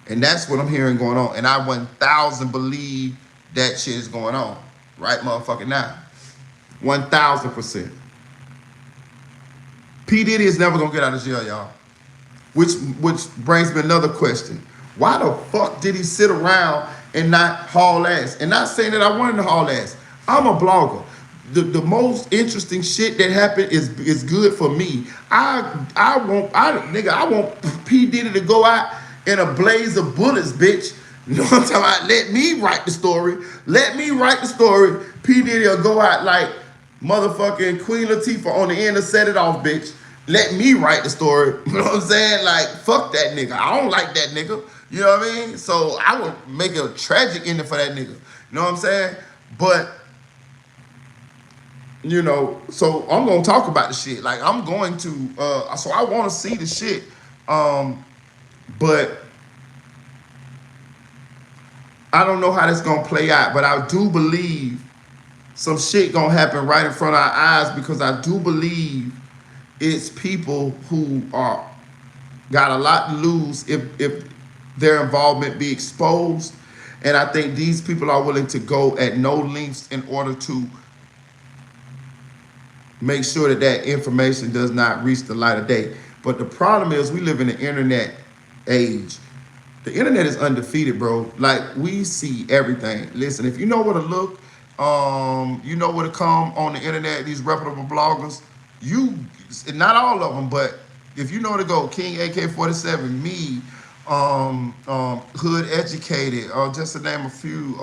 And that's what I'm hearing going on. And I 1,000 believe that shit is going on right motherfucking now. 1,000%. P. Diddy is never gonna get out of jail, y'all. Which brings me another question. Why the fuck did he sit around and not haul ass? And not saying that I wanted to haul ass. I'm a blogger. The most interesting shit that happened is good for me. I want P. Diddy to go out in a blaze of bullets, bitch. You know what I'm talking about? Let me write the story. Let me write the story. P. Diddy will go out like motherfucking Queen Latifah on the end and set it off, bitch. Let me write the story. You know what I'm saying? Like, fuck that nigga. I don't like that nigga. You know what I mean? So I would make a tragic ending for that nigga. You know what I'm saying? But, you know, so I'm going to talk about the shit. Like, I'm going to, so I want to see the shit. But I don't know how that's going to play out. But I do believe some shit going to happen right in front of our eyes, because I do believe it's people who got a lot to lose if their involvement be exposed. And I think these people are willing to go at no lengths in order to make sure that that information does not reach the light of day. But the problem is, we live in the internet age. The internet is undefeated, bro. Like, we see everything. Listen, if you know where to look, you know where to come on the internet, these reputable bloggers, not all of them, but if you know where to go, King AK-47, me, Hood Educated, just to name a few,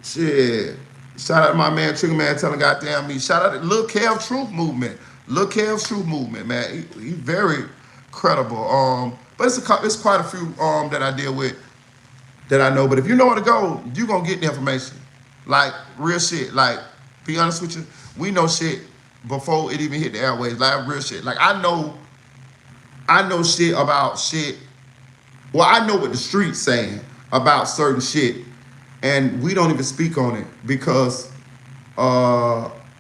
shit. Shout out to my man Trigger Man telling goddamn me. Shout out to Lil Kev Truth Movement. Lil Kev Truth Movement, man. He very credible. But it's quite a few that I deal with that I know. But if you know where to go, you gonna get the information. Like, real shit. Like, be honest with you, we know shit before it even hit the airwaves. Like, real shit. Like, I know shit about shit. Well, I know what the street's saying about certain shit, and we don't even speak on it because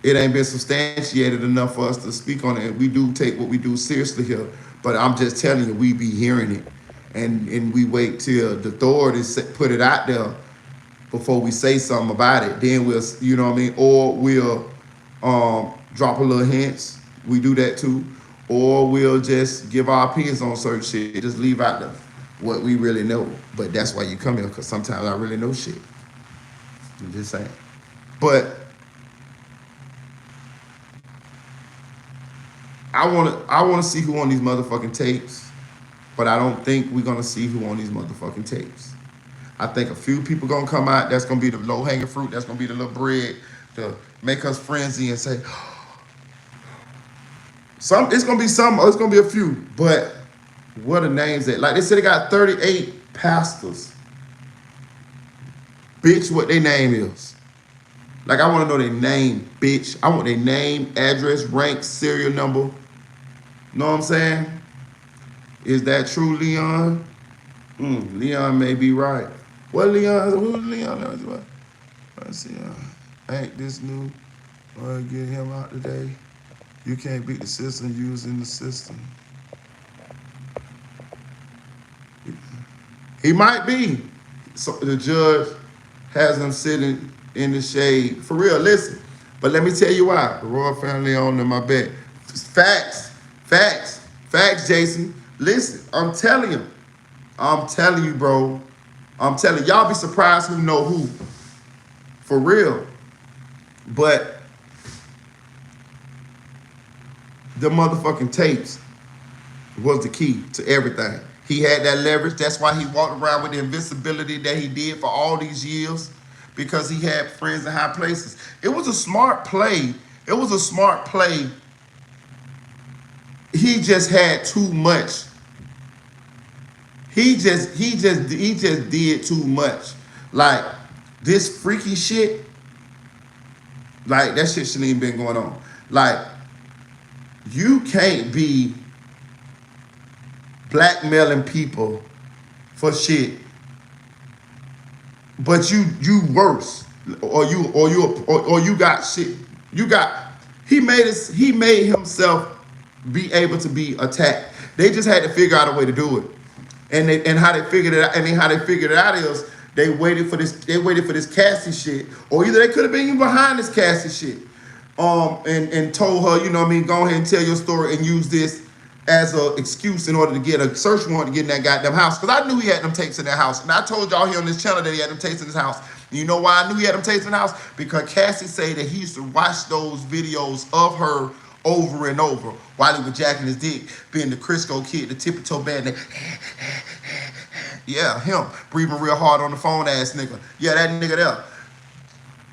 it ain't been substantiated enough for us to speak on it. And we do take what we do seriously here. But I'm just telling you, we be hearing it, and we wait till the authorities put it out there before we say something about it. Then we'll, you know what I mean, or we'll drop a little hints. We do that too. Or we'll just give our opinions on certain shit. Just leave out what we really know. But that's why you come here, because sometimes I really know shit. I'm just saying. But I want to see who on these motherfucking tapes, but I don't think we're gonna see who on these motherfucking tapes. I think a few people gonna come out. That's gonna be the low hanging fruit. That's gonna be the little bread to make us frenzy and say, it's gonna be some. It's gonna be a few. But what are names that? Like they said, they got 38 pastors. Bitch, what their name is? Like, I want to know their name, bitch. I want their name, address, rank, serial number. Know what I'm saying? Is that true, Leon? Leon may be right. What Leon? Who's Leon? Let's see. Ain't this new? Get him out today. You can't beat the system using the system. He might be. So the judge has him sitting in the shade. For real, listen. But let me tell you why. The royal family on them, I bet. Facts, Jason. Listen, I'm telling you, bro. I'm telling you, y'all be surprised who know who. For real. But the motherfucking tapes was the key to everything. He had that leverage. That's why he walked around with the invincibility that he did for all these years, because he had friends in high places. It was a smart play. He just had too much. He just did too much. Like this freaky shit. Like that shit shouldn't even been going on. Like you can't be blackmailing people for shit, but you worse, or you got shit. He made himself be able to be attacked. They just had to figure out a way to do it, and how they figured it out, is they waited for this Cassie shit, or either they could have been behind this Cassie shit, and told her, you know what I mean, go ahead and tell your story and use this as an excuse in order to get a search warrant to get in that goddamn house. Because I knew he had them tapes in that house. And I told y'all here on this channel that he had them tapes in his house. And you know why I knew he had them tapes in the house? Because Cassie said that he used to watch those videos of her over and over while he was jacking his dick, being the Crisco kid, the tippy-toe band. Yeah, him. Breathing real hard on the phone ass nigga. Yeah, that nigga there.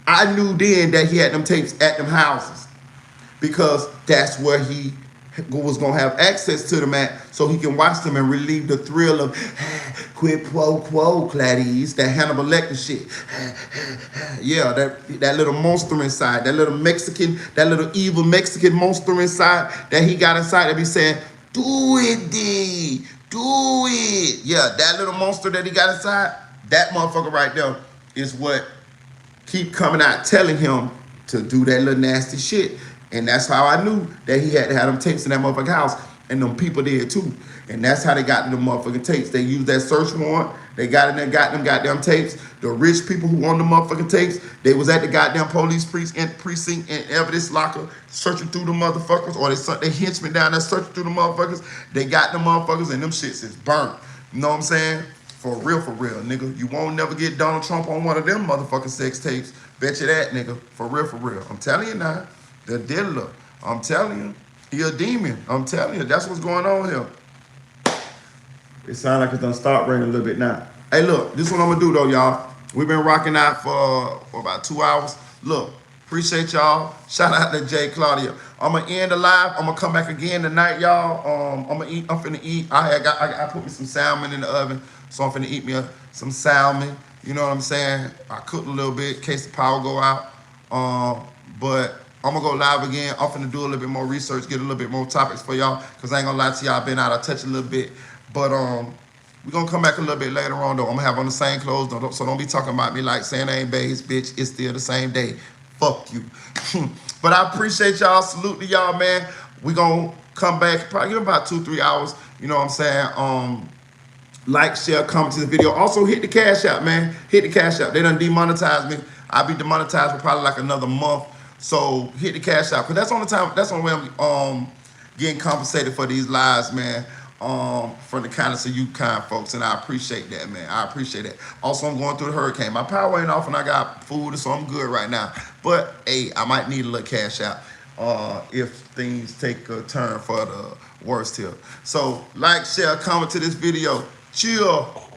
I knew then that he had them tapes at them houses, because that's where he was going to have access to them at, so he can watch them and relieve the thrill of quid pro quo, Clarice, that Hannibal Lecter shit. Yeah, that little monster inside, that little evil Mexican monster inside that he got inside that be saying, do it, D, do it. Yeah, that little monster that he got inside, that motherfucker right there is what keep coming out telling him to do that little nasty shit. And that's how I knew that he had to have them tapes in that motherfucking house. And them people did too. And that's how they got the motherfucking tapes. They used that search warrant. They got in there, got them goddamn tapes. The rich people who owned the motherfucking tapes, they was at the goddamn police precinct and evidence locker searching through the motherfuckers, or they henchmen down there searching through the motherfuckers. They got them motherfuckers and them shits is burnt. You know what I'm saying? For real, nigga. You won't never get Donald Trump on one of them motherfucking sex tapes. Bet you that, nigga. For real. I'm telling you now. The diddler. I'm telling you. He a demon. I'm telling you. That's what's going on here. It sounds like it's done start raining a little bit now. Hey, look. This is what I'm going to do, though, y'all. We've been rocking out for about 2 hours. Look. Appreciate y'all. Shout out to Jay Claudia. I'm going to end the live. I'm going to come back again tonight, y'all. I'm finna eat. I put me some salmon in the oven. So I'm finna eat me some salmon. You know what I'm saying? I cooked a little bit in case the power go out. But I'm gonna go live again. I'm finna do a little bit more research, get a little bit more topics for y'all, because I ain't gonna lie to y'all, I've been out of touch a little bit. But we're gonna come back a little bit later on, though. I'm gonna have on the same clothes, though, so don't be talking about me like saying I ain't beige, bitch. It's still the same day. Fuck you. But I appreciate y'all. Salute to y'all, man. We gonna come back probably in about 2-3 hours. You know what I'm saying? Like, share, comment to the video. Also, hit the cash out, man. Hit the cash out. They done demonetized me. I'll be demonetized for probably like another month. So hit the cash out, because that's the only way I'm getting compensated for these lives, man. From the kindness of you kind folks, and I appreciate that, man. I appreciate that. Also, I'm going through the hurricane. My power ain't off, and I got food, so I'm good right now. But hey, I might need a little cash out if things take a turn for the worst here. So like, share, comment to this video. Chill.